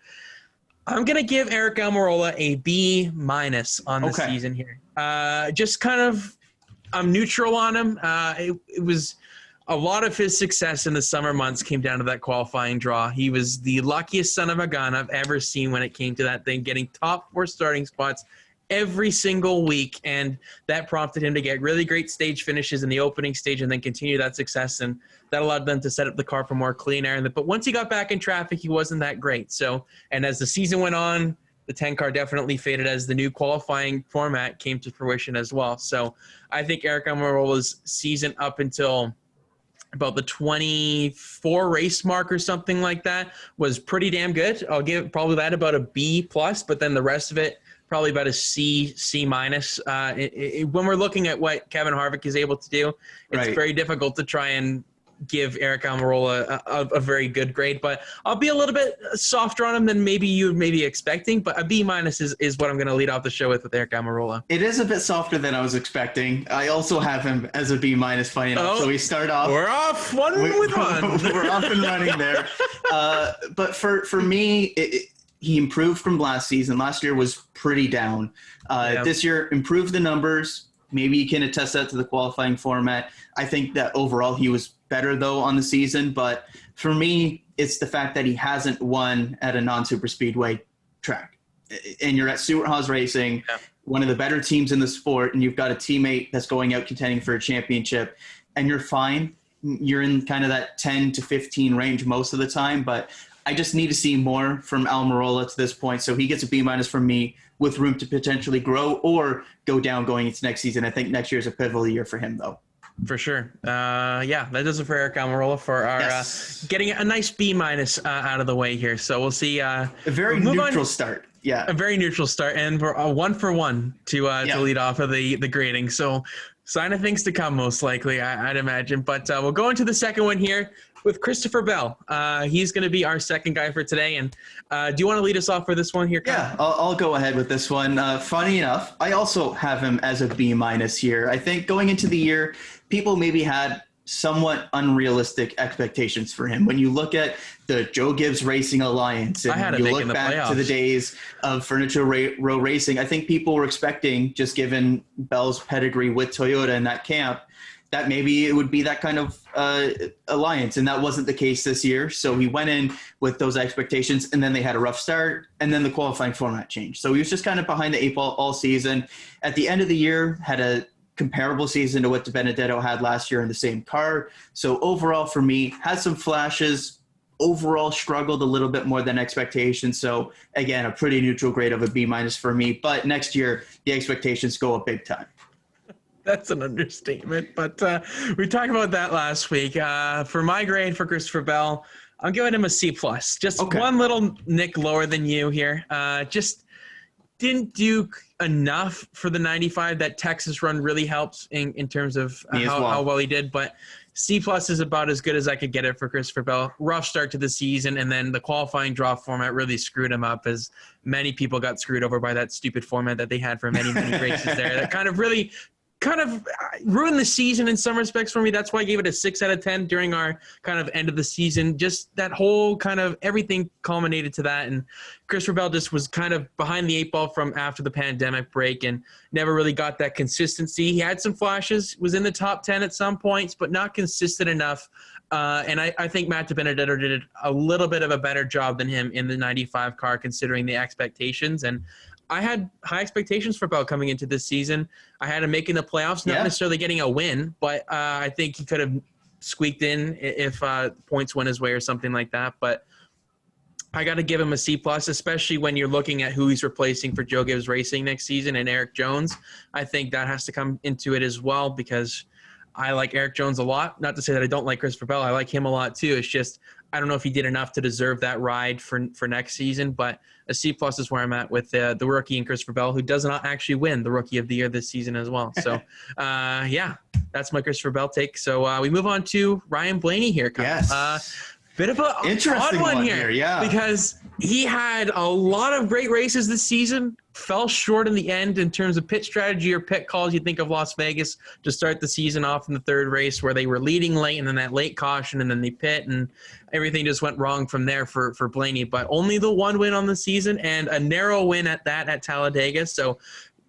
I'm going to give Aric Almirola a B- on the season here. Just kind of, I'm neutral on him. It was a lot of his success in the summer months came down to that qualifying draw. He was the luckiest son of a gun I've ever seen when it came to that thing, getting top 4 starting spots every single week. And that prompted him to get really great stage finishes in the opening stage and then continue that success. And that allowed them to set up the car for more clean air. But once he got back in traffic, he wasn't that great. So, and as the season went on, the 10 car definitely faded as the new qualifying format came to fruition as well. So I think Aric Almirola's season up until about the 24 race mark or something like that was pretty damn good. I'll give probably that about a B+, but then the rest of it probably about a C-. When we're looking at what Kevin Harvick is able to do, it's very difficult to try and give Aric Almirola a very good grade, but I'll be a little bit softer on him than maybe you may be expecting, but a B- is what I'm going to lead off the show with Aric Almirola. It is a bit softer than I was expecting. I also have him as a B-, funny enough. So we start off. We're off one. We're off and running there. But for me, he improved from last season. Last year was pretty down. This year, improved the numbers. Maybe you can attest that to the qualifying format. I think that overall he was better, though, on the season. But for me, it's the fact that he hasn't won at a non-super speedway track. And you're at Stewart-Haas Racing, one of the better teams in the sport, and you've got a teammate that's going out contending for a championship, and you're fine. You're in kind of that 10 to 15 range most of the time. But I just need to see more from Almirola to this point. So he gets a B- from me with room to potentially grow or go down going into next season. I think next year is a pivotal year for him, though. For sure. That does it for Aric Almirola for our getting a nice B- out of the way here. So we'll see. A very neutral start. Yeah. A very neutral start. And we're 1 for 1 to lead off of the grading. So sign of things to come, most likely, I'd imagine. But we'll go into the second one here with Christopher Bell. He's going to be our second guy for today. And do you want to lead us off for this one here, Kyle? Yeah, I'll go ahead with this one. Funny enough, I also have him as a B- here. I think going into the year, people maybe had somewhat unrealistic expectations for him. When you look at the Joe Gibbs Racing Alliance and you look back to the days of Furniture Row Racing, I think people were expecting, just given Bell's pedigree with Toyota in that camp, that maybe it would be that kind of alliance, and that wasn't the case this year. So he went in with those expectations, and then they had a rough start, and then the qualifying format changed. So he was just kind of behind the 8 ball all season. At the end of the year, had a comparable season to what DiBenedetto had last year in the same car. So overall for me, had some flashes, overall struggled a little bit more than expectations. So again, a pretty neutral grade of a B- for me, but next year the expectations go up big time. That's an understatement, but we talked about that last week. For my grade for Christopher Bell, I'm giving him a C+. Just one little nick lower than you here. Just didn't do enough for the 95. That Texas run really helps in terms of how well he did, but C+ is about as good as I could get it for Christopher Bell. Rough start to the season, and then the qualifying draw format really screwed him up, as many people got screwed over by that stupid format that they had for many races there. That kind of ruined the season in some respects for me. That's why I gave it a 6 out of 10 during our kind of end of the season. Just that whole kind of everything culminated to that. And Christopher Bell just was kind of behind the 8 ball from after the pandemic break and never really got that consistency. He had some flashes, was in the top 10 at some points, but not consistent enough. And I think Matt DiBenedetto did a little bit of a better job than him in the 95 car, considering the expectations. And I had high expectations for Bell coming into this season. I had him making the playoffs, not necessarily getting a win, but I think he could have squeaked in if points went his way or something like that. But I got to give him a C+, especially when you're looking at who he's replacing for Joe Gibbs Racing next season and Erik Jones. I think that has to come into it as well, because I like Erik Jones a lot. Not to say that I don't like Christopher Bell. I like him a lot too. It's just I don't know if he did enough to deserve that ride for next season, but a C+ is where I'm at with the rookie and Christopher Bell, who does not actually win the Rookie of the Year this season as well. So, yeah, that's my Christopher Bell take. So we move on to Ryan Blaney here. Yes. Bit of an interesting odd one here, yeah. Because he had a lot of great races this season, fell short in the end in terms of pit strategy or pit calls. You think of Las Vegas to start the season off in the third race where they were leading late and then that late caution and then they pit and everything just went wrong from there for Blaney. But only the one win on the season and a narrow win at Talladega. So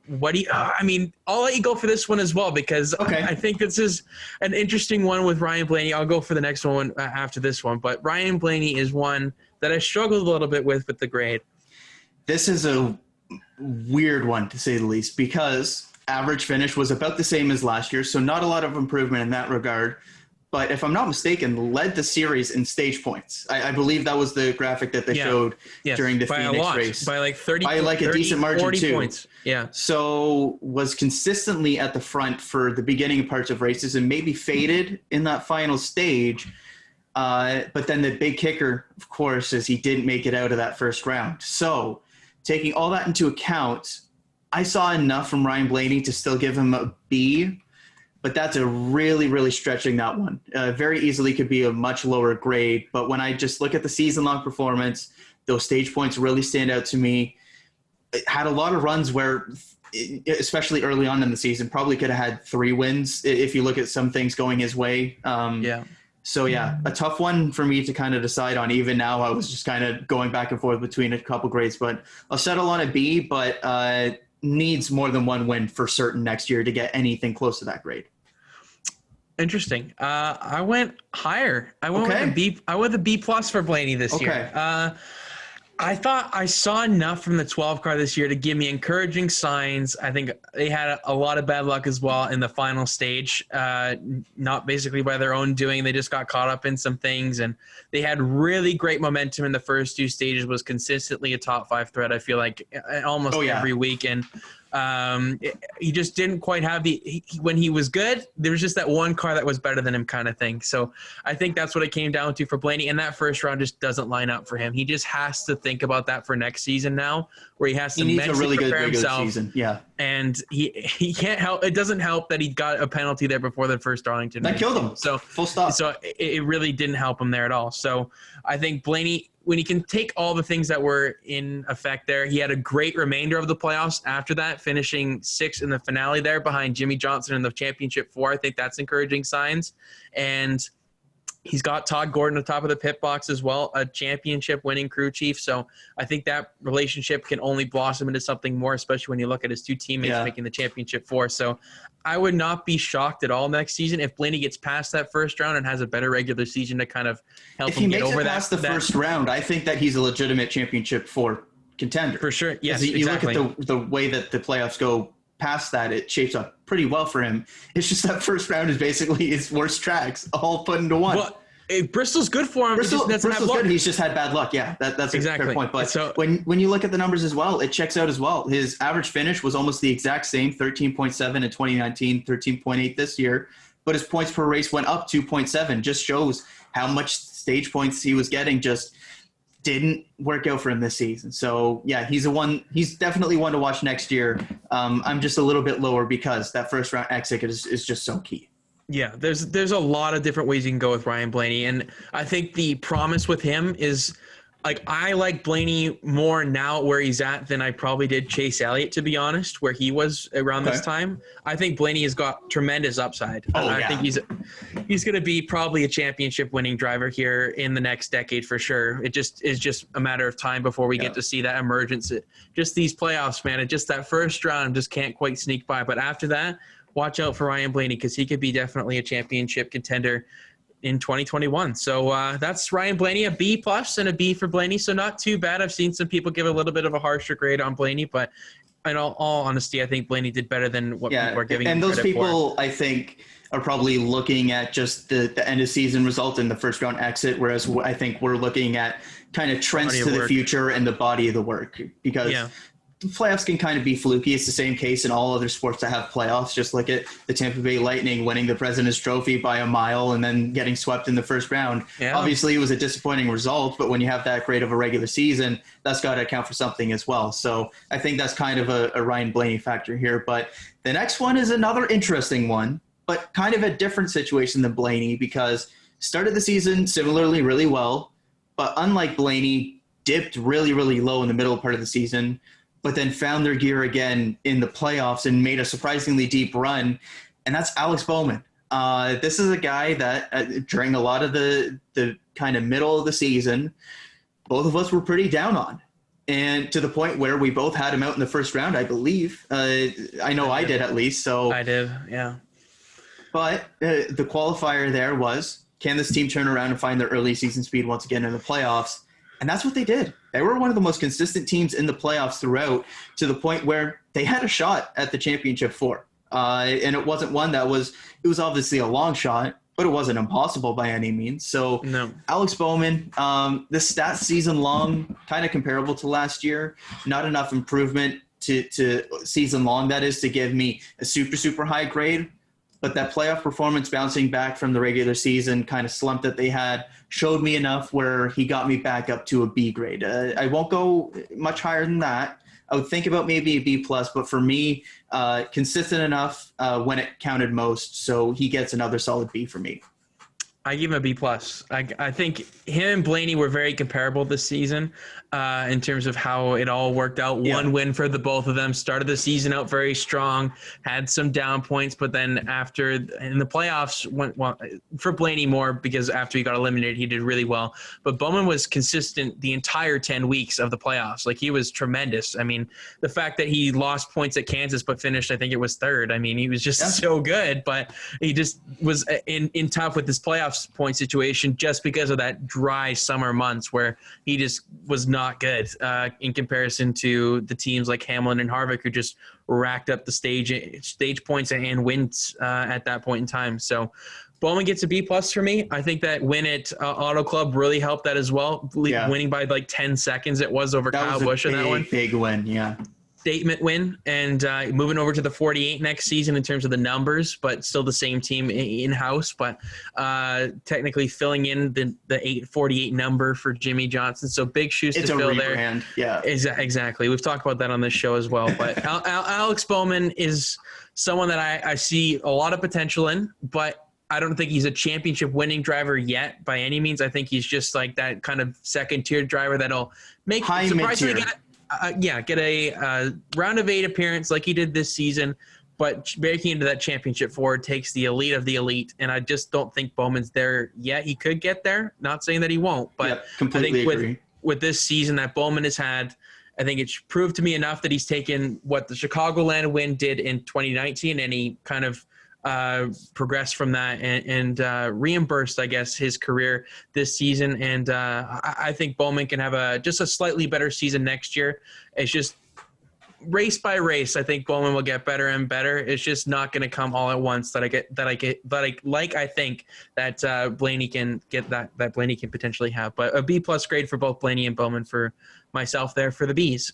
what do you, I mean, I'll let you go for this one as well because I think this is an interesting one with Ryan Blaney. I'll go for the next one after this one. But Ryan Blaney is one that I struggled a little bit with the grade. This is a weird one to say the least because average finish was about the same as last year, so not a lot of improvement in that regard. But if I'm not mistaken, led the series in stage points. I believe that was the graphic that they showed during the Phoenix race. By like 30, by like 30, a decent margin 40 too. Points. Yeah. So was consistently at the front for the beginning parts of races and maybe faded in that final stage. But then the big kicker, of course, is he didn't make it out of that first round. So taking all that into account, I saw enough from Ryan Blaney to still give him a B. But that's a really, really stretching that one. Very easily could be a much lower grade. But when I just look at the season-long performance, those stage points really stand out to me. It had a lot of runs where, especially early on in the season, probably could have had 3 wins if you look at some things going his way. So, yeah, a tough one for me to kind of decide on. Even now, I was just kind of going back and forth between a couple grades. But I'll settle on a B, but needs more than 1 win for certain next year to get anything close to that grade. Interesting. I went higher. I went with a B. I went with a B+ for Blaney this year. I thought I saw enough from the 12 car this year to give me encouraging signs. I think they had a lot of bad luck as well in the final stage, not basically by their own doing. They just got caught up in some things, and they had really great momentum in the first 2 stages, was consistently a top 5 threat, I feel like, almost every week. And he just didn't quite have when he was good, there was just that one car that was better than him kind of thing. So I think that's what it came down to for Blaney. And that first round just doesn't line up for him. He just has to think about that for next season now, where he has to needs a really good himself. Season. Yeah. And he can't help. It doesn't help that he got a penalty there before the first Darlington race. That killed him. So full stop. So it really didn't help him there at all. So I think Blaney, when he can take all the things that were in effect there, he had a great remainder of the playoffs after that, finishing 6th in the finale there behind Jimmie Johnson in the championship 4. I think that's encouraging signs. And he's got Todd Gordon at the top of the pit box as well, a championship winning crew chief. So I think that relationship can only blossom into something more, especially when you look at his 2 teammates making the championship 4. So I would not be shocked at all next season if Blaney gets past that first round and has a better regular season to kind of help him get over that. If he makes it past the first round, I think that he's a legitimate championship 4 contender. For sure, yes, you exactly. Look at the way that the playoffs go past that, it shapes up pretty well for him. It's just that first round is basically his worst tracks all put into one. Well, Bristol's good for him. Bristol's good. He's just had bad luck. Yeah, that's exactly a fair point. But so, when you look at the numbers as well, it checks out as well. His average finish was almost the exact same, 13.7 in 2019, 13.8 this year. But his points per race went up 2.7. Just shows how much stage points he was getting. Just didn't work out for him this season. So yeah, he's definitely one to watch next year. I'm just a little bit lower because that first round exit is just so key. Yeah, there's a lot of different ways you can go with Ryan Blaney, and I think the promise with him is, like, I like Blaney more now where he's at than I probably did Chase Elliott, to be honest, where he was around this time. I think Blaney has got tremendous upside. I think he's going to be probably a championship winning driver here in the next decade for sure. It just is just a matter of time before we get to see that emergence. Just these playoffs, man, just that first round just can't quite sneak by. But after that, watch out for Ryan Blaney because he could be definitely a championship contender in 2021. So that's Ryan Blaney, a B+ and a B for Blaney. So not too bad. I've seen some people give a little bit of a harsher grade on Blaney, but in all honesty, I think Blaney did better than what people are giving him credit for. And those people, I think, are probably looking at just the end of season result in the first round exit, whereas I think we're looking at kind of trends to the future and the body of the work because the playoffs can kind of be fluky. It's the same case in all other sports that have playoffs. Just look at the Tampa Bay Lightning winning the President's Trophy by a mile and then getting swept in the first round. Yeah. Obviously, it was a disappointing result, but when you have that great of a regular season, that's got to account for something as well. So I think that's kind of a Ryan Blaney factor here. But the next one is another interesting one, but kind of a different situation than Blaney, because started the season similarly really well, but unlike Blaney, dipped really, really low in the middle part of the season, but then found their gear again in the playoffs and made a surprisingly deep run, and that's Alex Bowman. This is a guy that during a lot of the kind of middle of the season, both of us were pretty down on, and to the point where we both had him out in the first round, I believe. I know I did at least. So I did, yeah. But the qualifier there was, can this team turn around and find their early season speed once again in the playoffs? And that's what they did. They were one of the most consistent teams in the playoffs throughout, to the point where they had a shot at the championship four. And it wasn't one that was – it was obviously a long shot, but it wasn't impossible by any means. So no. Alex Bowman, the stats season long, kind of comparable to last year. Not enough improvement to season long, that is, to give me a super, super high grade. But that playoff performance, bouncing back from the regular season kind of slump that they had, showed me enough where he got me back up to a B grade. I won't go much higher than that. I would think about maybe a B+, but for me, consistent enough when it counted most. So he gets another solid B for me. I give him a B+. I think him and Blaney were very comparable this season in terms of how it all worked out. Yeah. One win for the both of them. Started the season out very strong, had some down points, but then after in the playoffs went well for Blaney more, because after he got eliminated, he did really well. But Bowman was consistent the entire 10 weeks of the playoffs. Like, he was tremendous. I mean, the fact that he lost points at Kansas but finished, I think it was third. I mean, he was just so good, but he just was in tough with this playoffs point situation just because of that dry summer months where he just was not good in comparison to the teams like Hamlin and Harvick, who just racked up the stage points and wins at that point in time. So Bowman gets a B+ for me. I think that win at Auto Club really helped that as well. Yeah. Winning by like 10 seconds it was over Kyle Busch in that one. Big win, yeah. Statement win, and moving over to the 48 next season in terms of the numbers, but still the same team in-house, but technically filling in the 848 number for Jimmie Johnson. So big shoes to fill there. Yeah, exactly. We've talked about that on this show as well. But Alex Bowman is someone that I see a lot of potential in, but I don't think he's a championship winning driver yet by any means. I think he's just like that kind of second tier driver that'll make surprisingly get a round of 8 appearance like he did this season, but breaking into that championship forward takes the elite of the elite, and I just don't think Bowman's there yet. He could get there, not saying that he won't, but completely I think agree. With this season that Bowman has had, I think it's proved to me enough that he's taken what the Chicagoland win did in 2019, and he kind of progressed from that and reimbursed, I guess, his career this season. And I think Bowman can have just a slightly better season next year. It's just race by race. I think Bowman will get better and better. It's just not going to come all at once I think that Blaney can get that Blaney can potentially have. But a B+ grade for both Blaney and Bowman for myself there for the Bs.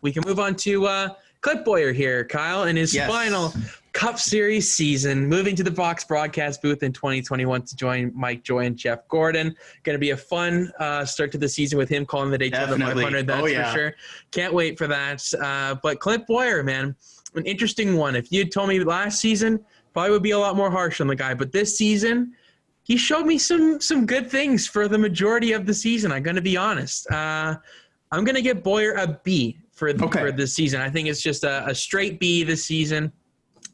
We can move on to Clint Bowyer here, Kyle, in his final Cup Series season, moving to the Fox broadcast booth in 2021 to join Mike Joy and Jeff Gordon. Going to be a fun start to the season with him calling the Daytona 500. That's for sure. Can't wait for that. But Clint Bowyer, man, an interesting one. If you had told me last season, probably would be a lot more harsh on the guy. But this season, he showed me some good things for the majority of the season. I'm going to be honest. I'm going to give Bowyer a B for this season. I think it's just a straight B this season.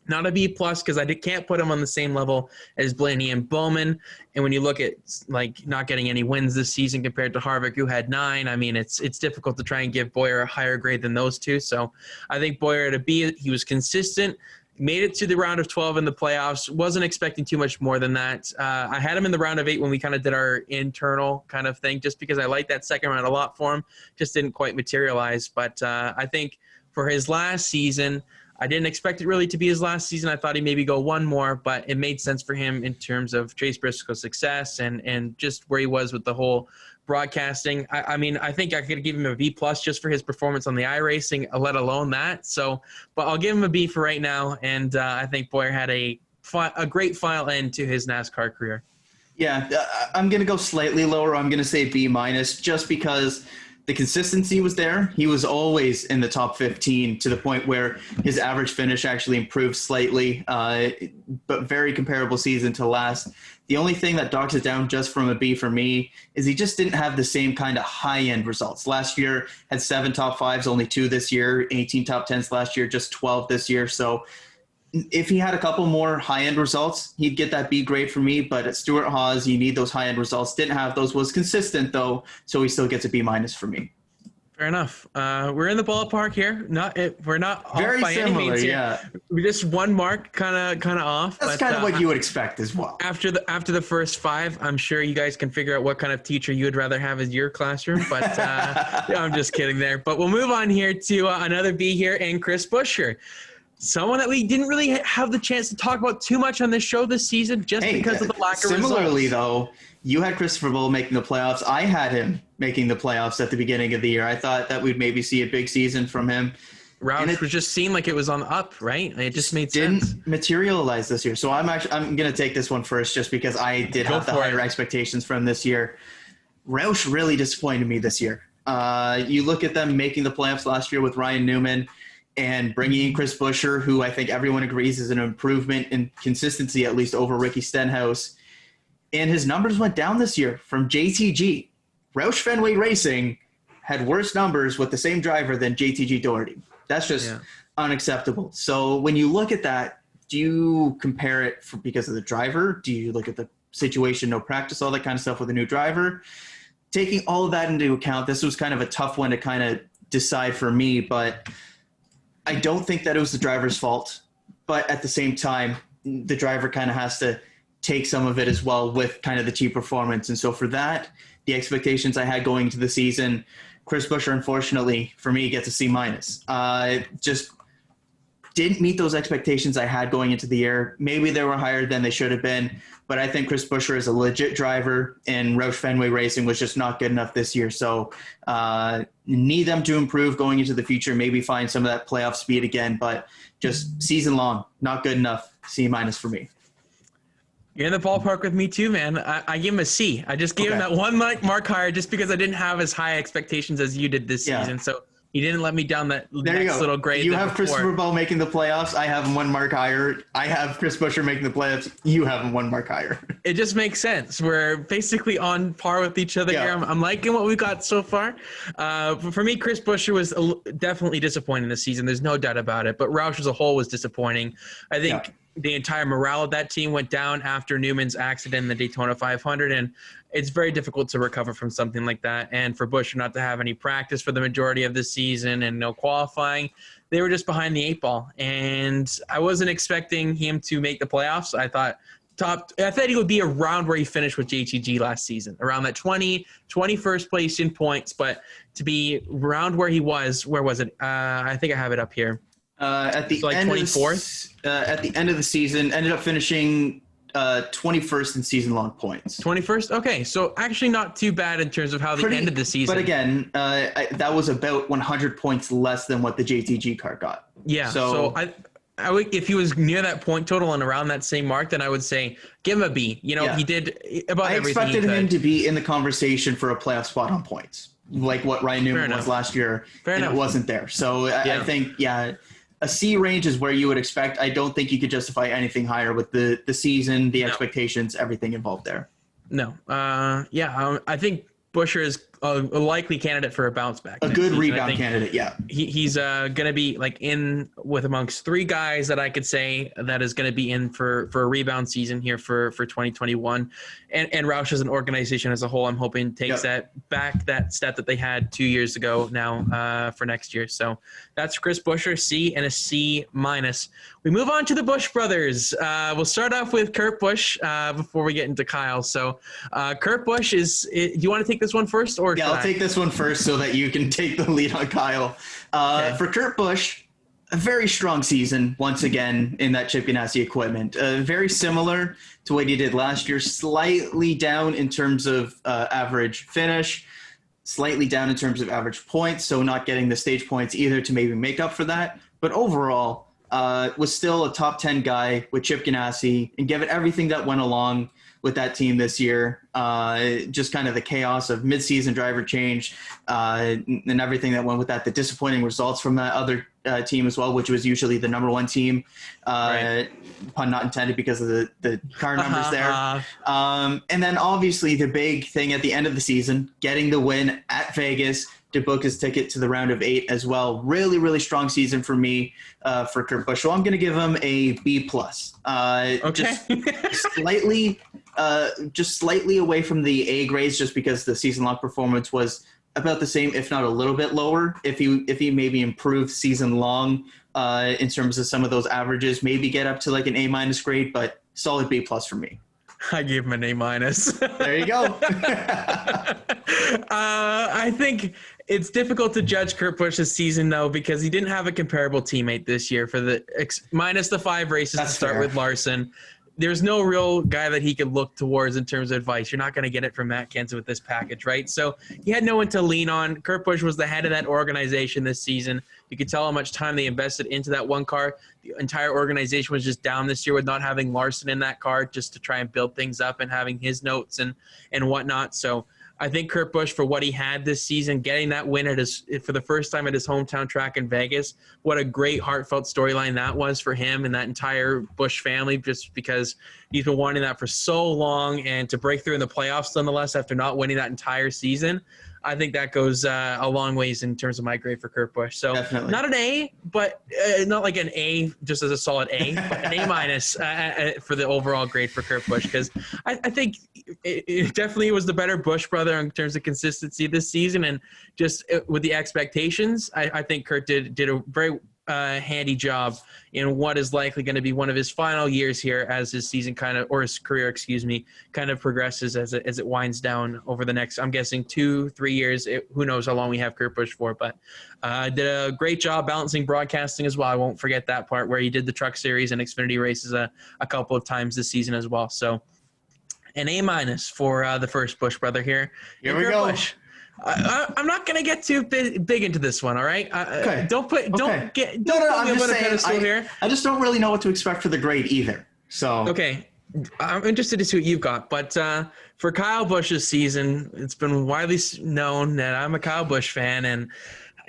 Not a B+ because I can't put him on the same level as Blaney and Bowman. And when you look at like not getting any wins this season compared to Harvick, who had 9, I mean, it's difficult to try and give Bowyer a higher grade than those two. So I think Bowyer at a B. He was consistent, made it to the round of 12 in the playoffs. Wasn't expecting too much more than that. I had him in the round of 8 when we kind of did our internal kind of thing, just because I liked that second round a lot for him. Just didn't quite materialize. But I think for his last season, I didn't expect it really to be his last season. I thought he'd maybe go one more, but it made sense for him in terms of Chase Briscoe's success and just where he was with the whole broadcasting. I mean, I think I could give him a B+ just for his performance on the iRacing, let alone that. So, but I'll give him a B for right now. And I think Bowyer had a great final end to his NASCAR career. Yeah, I'm going to go slightly lower. I'm going to say B- just because the consistency was there. He was always in the top 15 to the point where his average finish actually improved slightly, but very comparable season to last. The only thing that docks it down just from a B for me is he just didn't have the same kind of high-end results. Last year had 7 top 5s, only 2 this year, 18 top 10s last year, just 12 this year. So if he had a couple more high-end results, he'd get that B grade for me. But at Stewart-Haas, you need those high-end results. Didn't have those. Was consistent, though, so he still gets a B- for me. Fair enough. We're in the ballpark here. We're not off very by similar, any means here. Yeah. We're just one mark, kind of off. That's kind of what you would expect as well. After the first 5, I'm sure you guys can figure out what kind of teacher you would rather have as your classroom. But I'm just kidding there. But we'll move on here to another B here, and Chris Buescher. Someone that we didn't really have the chance to talk about too much on this show this season just because of the lack of results. Similarly, though, you had Christopher Bull making the playoffs. I had him making the playoffs at the beginning of the year. I thought that we'd maybe see a big season from him. Roush was just seemed like it was on the up, right? It just made sense. Didn't materialize this year. So I'm going to take this one first just because I did have the higher expectations from this year. Roush really disappointed me this year. You look at them making the playoffs last year with Ryan Newman and bringing in Chris Buescher, who I think everyone agrees is an improvement in consistency, at least over Ricky Stenhouse. And his numbers went down this year from JTG. Roush Fenway Racing had worse numbers with the same driver than JTG Doherty. That's just unacceptable. So when you look at that, do you compare it because of the driver? Do you look at the situation, no practice, all that kind of stuff with a new driver? Taking all of that into account, this was kind of a tough one to kind of decide for me, but I don't think that it was the driver's fault. But at the same time, the driver kind of has to take some of it as well with kind of the cheap performance. And so for that, the expectations I had going into the season, Chris Buescher, unfortunately, for me, gets a C-. Just didn't meet those expectations I had going into the year. Maybe they were higher than they should have been, but I think Chris Buescher is a legit driver, and Roush Fenway Racing was just not good enough this year. So need them to improve going into the future, maybe find some of that playoff speed again, but just season long, not good enough. C- for me. You're in the ballpark with me too, man. I give him a C. I just gave him that one mark higher just because I didn't have as high expectations as you did this season. So he didn't let me down that next little grade. You have Christopher Bell making the playoffs. I have him 1 mark higher. I have Chris Buescher making the playoffs. You have him 1 mark higher. It just makes sense. We're basically on par with each other here. I'm liking what we got so far. For me, Chris Buescher was definitely disappointing this season. There's no doubt about it. But Roush as a whole was disappointing. I think the entire morale of that team went down after Newman's accident in the Daytona 500, and it's very difficult to recover from something like that. And for Buescher not to have any practice for the majority of the season and no qualifying, they were just behind the 8 ball. And I wasn't expecting him to make the playoffs. I thought he would be around where he finished with JTG last season, around that 21st place in points. But to be around where he was, where was it? I think I have it up here. At the end 24th. At the end of the season, ended up finishing 21st in season-long points. 21st? Okay, so actually not too bad in terms of how they ended the season. But again, that was about 100 points less than what the JTG car got. Yeah, so I would, if he was near that point total and around that same mark, then I would say give him a B. He did about everything he could. I expected him to be in the conversation for a playoff spot on points, like what Ryan Newman was last year, and it wasn't there. So I think, a C range is where you would expect. I don't think you could justify anything higher with the season, the expectations, everything involved there. No. I think Buescher is a likely candidate for a bounce back. A good rebound candidate, He's going to be in with amongst 3 guys that I could say that is going to be in for a rebound season here for 2021. And Roush as an organization as a whole, I'm hoping takes that step that they had 2 years ago now for next year. So that's Chris Buescher, C and a C-. We move on to the Busch brothers. We'll start off with Kurt Busch before we get into Kyle. So Kurt Busch do you want to take this one first? Or I'll take this one first so that you can take the lead on Kyle. For Kurt Busch, a very strong season once again in that Chip Ganassi equipment. Very similar to what he did last year, slightly down in terms of average finish, slightly down in terms of average points, so not getting the stage points either to maybe make up for that. But overall, was still a top 10 guy with Chip Ganassi, and given everything that went along with that team this year, just kind of the chaos of midseason driver change and everything that went with that, the disappointing results from that other team as well, which was usually the number one team, right. Pun not intended because of the car numbers there. And then obviously the big thing at the end of the season, getting the win at Vegas to book his ticket to the round of 8 as well. Really, really strong season for me for Kurt Busch. So I'm going to give him a B+. Okay. Just slightly away from the A grades, just because the season-long performance was about the same, if not a little bit lower. If he maybe improved season-long in terms of some of those averages, maybe get up to like an A- grade, but solid B+ for me. I gave him an A-. There you go. I think it's difficult to judge Kurt Busch's season, though, because he didn't have a comparable teammate this year for the minus the 5 races. That's to start fair. With Larson. There's no real guy that he could look towards in terms of advice. You're not going to get it from Matt Kenseth with this package, right? So he had no one to lean on. Kurt Busch was the head of that organization this season. You could tell how much time they invested into that one car. The entire organization was just down this year with not having Larson in that car, just to try and build things up and having his notes and whatnot. So I think Kurt Busch, for what he had this season, getting that win for the first time at his hometown track in Vegas, what a great heartfelt storyline that was for him and that entire Busch family, just because he's been wanting that for so long, and to break through in the playoffs nonetheless after not winning that entire season. I think that goes a long ways in terms of my grade for Kurt Busch. So definitely. Not an A, but not like an A just as a solid A, but an A- for the overall grade for Kurt Busch, because I think it definitely was the better Busch brother in terms of consistency this season, and just with the expectations, I think Kurt did a very handy job in what is likely going to be one of his final years here as his season or his career, kind of progresses as it winds down over the next, I'm guessing 2-3 years. Who knows how long we have Kurt Busch for, but did a great job balancing broadcasting as well. I won't forget that part where he did the Truck Series and Xfinity races a couple of times this season as well. So an A- for the first Busch brother here. Here we go. Busch. I'm not gonna get too big into this one. All right. Okay. Don't put me on a pedestal here. I just don't really know what to expect for the grade either. So okay, I'm interested to see what you've got. But for Kyle Busch's season, it's been widely known that I'm a Kyle Busch fan, and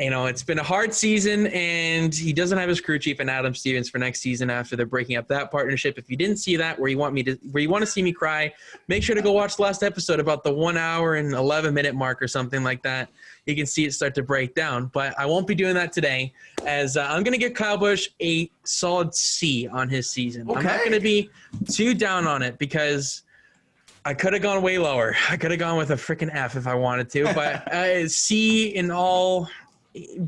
it's been a hard season, and he doesn't have his crew chief and Adam Stevens for next season after they're breaking up that partnership. If you didn't see that, where you want to see me cry, make sure to go watch the last episode about the 1 hour and 11-minute mark or something like that. You can see it start to break down, but I won't be doing that today, as I'm going to give Kyle Busch a solid C on his season. Okay. I'm not going to be too down on it because I could have gone way lower. I could have gone with a freaking F if I wanted to, but C in all.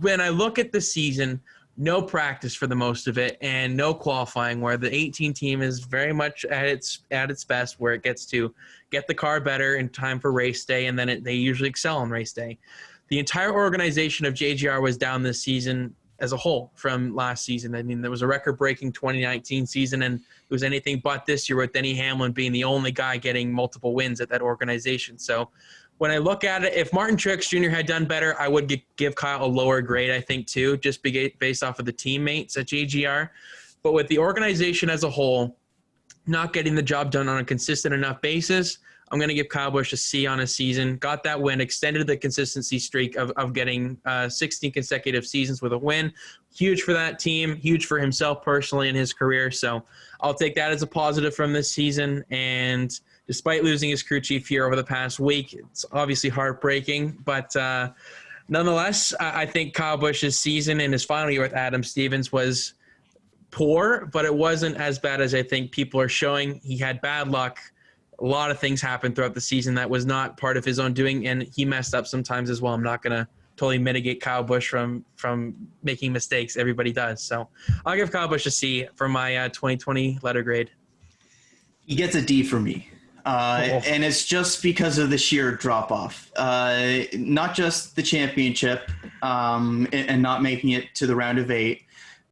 When I look at the season, no practice for the most of it and no qualifying, where the 18 team is very much at its best, where it gets to get the car better in time for race day, and then they usually excel on race day. The entire organization of JGR was down this season as a whole from last season. I mean, there was a record-breaking 2019 season, and it was anything but this year, with Denny Hamlin being the only guy getting multiple wins at that organization. So when I look at it, if Martin Truex Jr. had done better, I would give Kyle a lower grade, I think, too, just based off of the teammates at JGR. But with the organization as a whole not getting the job done on a consistent enough basis, I'm going to give Kyle Busch a C on his season. Got that win, extended the consistency streak of getting 16 consecutive seasons with a win. Huge for that team, huge for himself personally in his career. So I'll take that as a positive from this season. And despite losing his crew chief here over the past week, it's obviously heartbreaking. But nonetheless, I think Kyle Busch's season in his final year with Adam Stevens was poor, but it wasn't as bad as I think people are showing. He had bad luck. A lot of things happened throughout the season that was not part of his own doing, and he messed up sometimes as well. I'm not going to totally mitigate Kyle Busch from making mistakes. Everybody does. So I'll give Kyle Busch a C for my 2020 letter grade. He gets a D for me. And it's just because of the sheer drop-off. Not just the championship and not making it to the round of 8,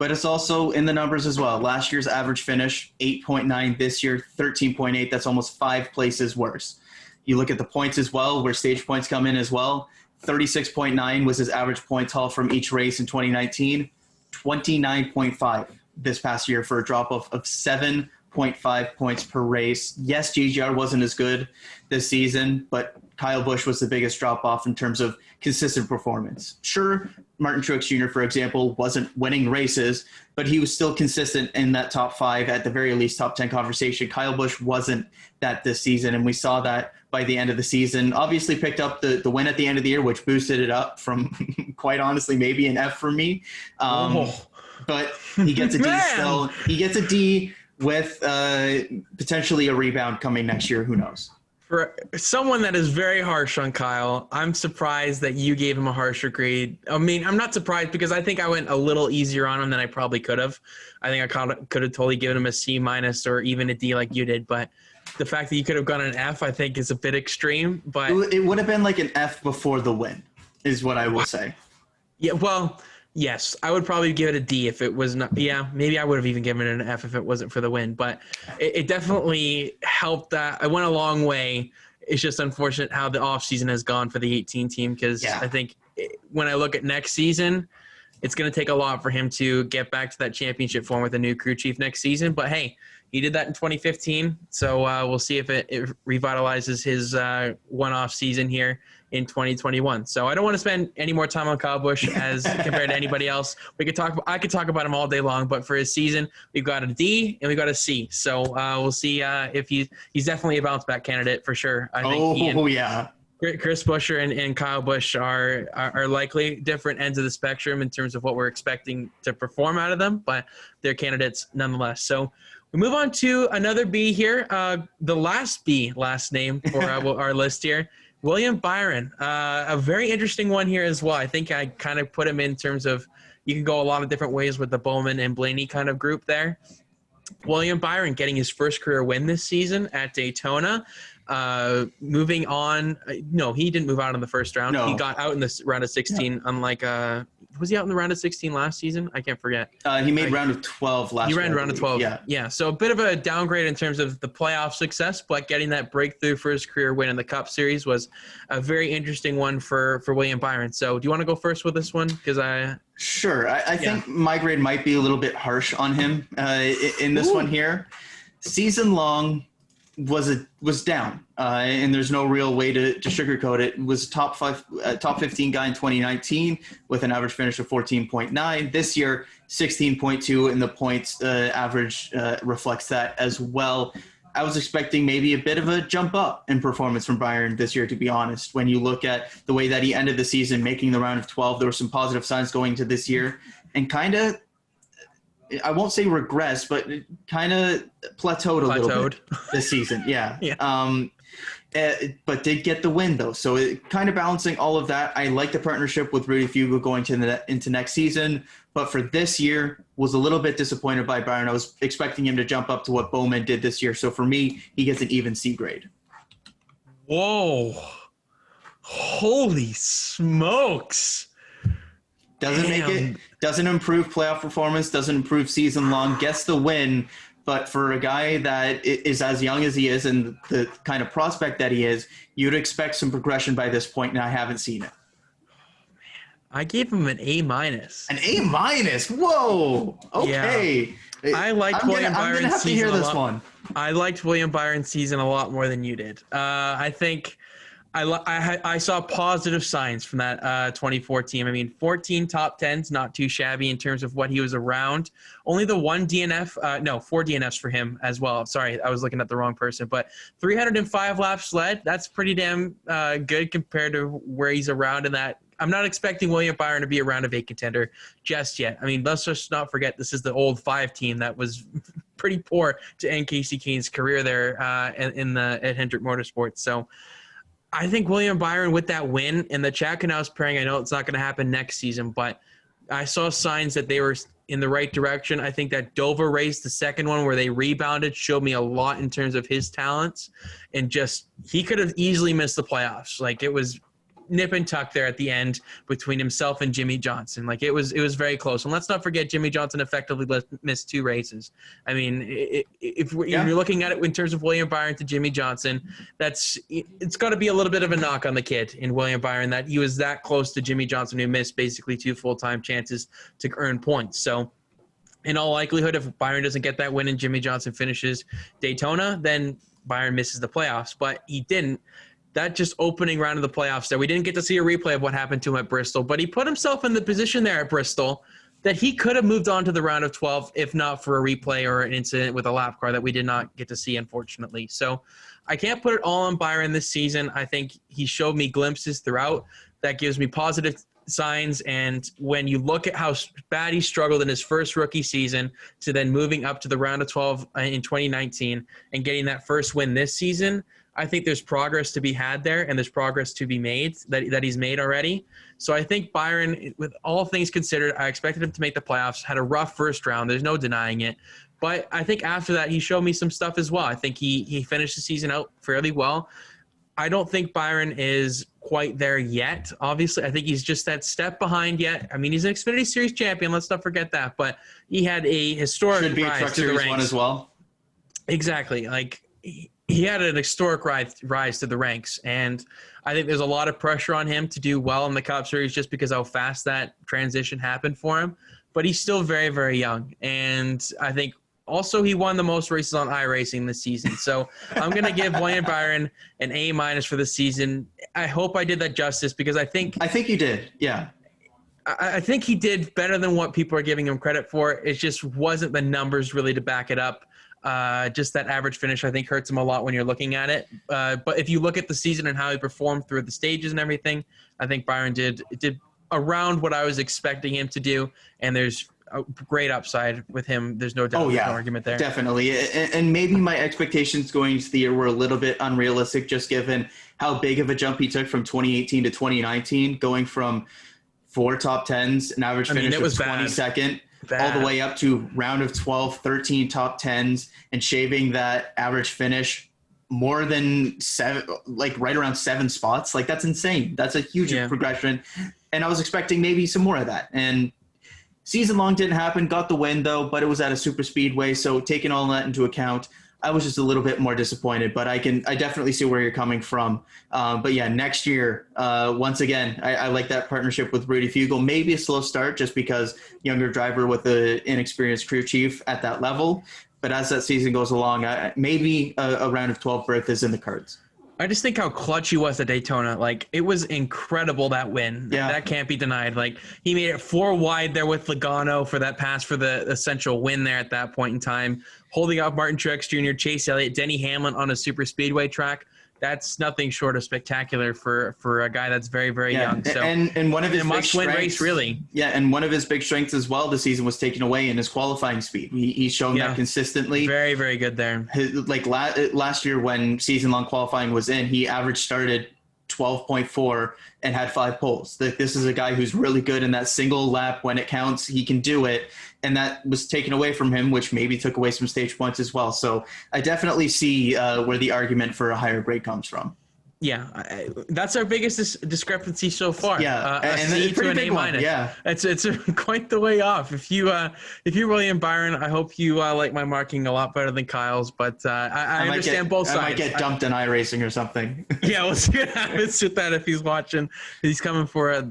but it's also in the numbers as well. Last year's average finish, 8.9. This year, 13.8. That's almost 5 places worse. You look at the points as well, where stage points come in as well. 36.9 was his average points haul from each race in 2019. 29.5 this past year for a drop-off of 7.5 points per race. Yes, GGR wasn't as good this season, but Kyle Busch was the biggest drop-off in terms of consistent performance. Sure, Martin Truex Jr., for example, wasn't winning races, but he was still consistent in that top 5, at the very least top 10 conversation. Kyle Busch wasn't that this season, and we saw that by the end of the season. Obviously picked up the win at the end of the year, which boosted it up from, quite honestly, maybe an F for me. But he gets a D still. He gets a D with potentially a rebound coming next year. Who knows? For someone that is very harsh on Kyle, I'm surprised that you gave him a harsher grade. I mean, I'm not surprised because I think I went a little easier on him than I probably could have. I think I could have totally given him a C- or even a D like you did. But the fact that you could have gone an F, I think, is a bit extreme. But it would have been like an F before the win, is what I will say. Yeah, well, yes, I would probably give it a D if it was not. Yeah, maybe I would have even given it an F if it wasn't for the win. But it definitely helped that. I went a long way. It's just unfortunate how the offseason has gone for the 18 team because I think when I look at next season, it's going to take a lot for him to get back to that championship form with a new crew chief next season. But, hey, he did that in 2015, so we'll see if it revitalizes his one-off season here in 2021. So I don't want to spend any more time on Kyle Busch as compared to anybody else. I could talk about him all day long, but for his season, we've got a D and we've got a C. So we'll see if he's definitely a bounce back candidate for sure. I think Chris Buescher and Kyle Busch are likely different ends of the spectrum in terms of what we're expecting to perform out of them, but they're candidates nonetheless. So we move on to another B here, the last B last name for our list here. William Byron, a very interesting one here as well. I think I kind of put him in terms of you can go a lot of different ways with the Bowman and Blaney kind of group there. William Byron getting his first career win this season at Daytona. Moving on, no, he didn't move out in the first round. No. He got out in the round of 16, unlike was he out in the round of 16 last season? I can't forget. He made round of 12 last year. He ran round of 12. Yeah. So a bit of a downgrade in terms of the playoff success, but getting that breakthrough for his career win in the Cup Series was a very interesting one for William Byron. So do you want to go first with this one? Sure. I think my grade might be a little bit harsh on him in this one here. Season long was down, and there's no real way to sugarcoat it. It was top 15 guy in 2019 with an average finish of 14.9. This year, 16.2, and the points average reflects that as well. I was expecting maybe a bit of a jump up in performance from Byron this year, to be honest. When you look at the way that he ended the season, making the round of 12, there were some positive signs going to this year, and kind of, I won't say regress, but kind of plateaued a little bit this season. Yeah. But did get the win, though. So it kind of balancing all of that. I like the partnership with Rudy Fugle going into next season. But for this year, was a little bit disappointed by Byron. I was expecting him to jump up to what Bowman did this year. So for me, he gets an even C grade. Whoa. Holy smokes. Doesn't improve playoff performance, doesn't improve season long, gets the win. But for a guy that is as young as he is and the kind of prospect that he is, you'd expect some progression by this point, and I haven't seen it. I gave him an A-. An A-? Whoa. Okay. Yeah. I liked William Byron's season a lot. One. I liked William Byron's season a lot more than you did. I think I saw positive signs from that 24 team. I mean, 14 top 10s, not too shabby in terms of what he was around. Only the one DNF, 4 DNFs for him as well. Sorry, I was looking at the wrong person. But 305 laps led, that's pretty damn good compared to where he's around in that. I'm not expecting William Byron to be a round of 8 contender just yet. I mean, let's just not forget this is the old 5 team that was pretty poor to end Casey Kane's career there at Hendrick Motorsports. So I think William Byron with that win and the Chad Knaus pairing, I know it's not going to happen next season, but I saw signs that they were in the right direction. I think that Dover race, the second one where they rebounded, showed me a lot in terms of his talents, and just he could have easily missed the playoffs. Like it was nip and tuck there at the end between himself and Jimmie Johnson. Like it was very close. And let's not forget Jimmie Johnson effectively missed 2 races. I mean, if you're looking at it in terms of William Byron to Jimmie Johnson, it's got to be a little bit of a knock on the kid in William Byron that he was that close to Jimmie Johnson, who missed basically 2 full-time chances to earn points. So in all likelihood, if Byron doesn't get that win and Jimmie Johnson finishes Daytona, then Byron misses the playoffs. But he didn't. That just opening round of the playoffs there, we didn't get to see a replay of what happened to him at Bristol, but he put himself in the position there at Bristol that he could have moved on to the round of 12 if not for a replay or an incident with a lap car that we did not get to see, unfortunately. So I can't put it all on Byron this season. I think he showed me glimpses throughout that gives me positive signs. And when you look at how bad he struggled in his first rookie season to then moving up to the round of 12 in 2019 and getting that first win this season, I think there's progress to be had there, and there's progress to be made that he's made already. So I think Byron, with all things considered, I expected him to make the playoffs, had a rough first round. There's no denying it. But I think after that, he showed me some stuff as well. I think he finished the season out fairly well. I don't think Byron is quite there yet. Obviously, I think he's just that step behind yet. I mean, he's an Xfinity Series champion. Let's not forget that. But he had a historic Should be rise a Truck to the Series ranks. one as well. Exactly. Like he had an historic rise to the ranks, and I think there's a lot of pressure on him to do well in the Cup Series just because how fast that transition happened for him. But he's still very, very young, and I think also he won the most races on iRacing this season. So I'm going to give William Byron an A- for the season. I hope I did that justice because I think you did. Yeah. I think he did better than what people are giving him credit for. It just wasn't the numbers really to back it up. Just that average finish, I think, hurts him a lot when you're looking at it. But if you look at the season and how he performed through the stages and everything, I think Byron did around what I was expecting him to do. And there's a great upside with him. There's no doubt. No argument there. Definitely. And maybe my expectations going into the year were a little bit unrealistic, just given how big of a jump he took from 2018 to 2019, going from 4 top 10s, an average finish of 22nd. All the way up to round of 12, 13 top 10s, and shaving that average finish more than 7, like right around 7 spots. Like that's insane. That's a huge progression. And I was expecting maybe some more of that. And season long didn't happen, got the win though, but it was at a super speedway. So taking all that into account, I was just a little bit more disappointed, but I definitely see where you're coming from. But yeah, next year, once again, I like that partnership with Rudy Fugle. Maybe a slow start just because younger driver with an inexperienced crew chief at that level. But as that season goes along, maybe a round of 12 berth is in the cards. I just think how clutch he was at Daytona. Like, it was incredible, that win. Yeah. That can't be denied. Like, he made it 4 wide there with Logano for that pass for the essential win there at that point in time. Holding off Martin Truex Jr., Chase Elliott, Denny Hamlin on a super speedway track. That's nothing short of spectacular for a guy that's very, very young. So, and one of his must-win race, really. Yeah, and one of his big strengths as well this season was taken away in his qualifying speed. He's shown that consistently. Very, very good there. Like last year when season-long qualifying was in, he started 12.4 and had 5 poles. This is a guy who's really good in that single lap when it counts. He can do it. And that was taken away from him, which maybe took away some stage points as well. So I definitely see where the argument for a higher grade comes from. Yeah, that's our biggest discrepancy so far. Yeah, a C to an A-. Yeah, it's quite the way off. If you're William Byron, I hope you like my marking a lot better than Kyle's. But I understand both sides. I might get dumped in iRacing or something. Yeah, we'll see what happens with that if he's watching. He's coming for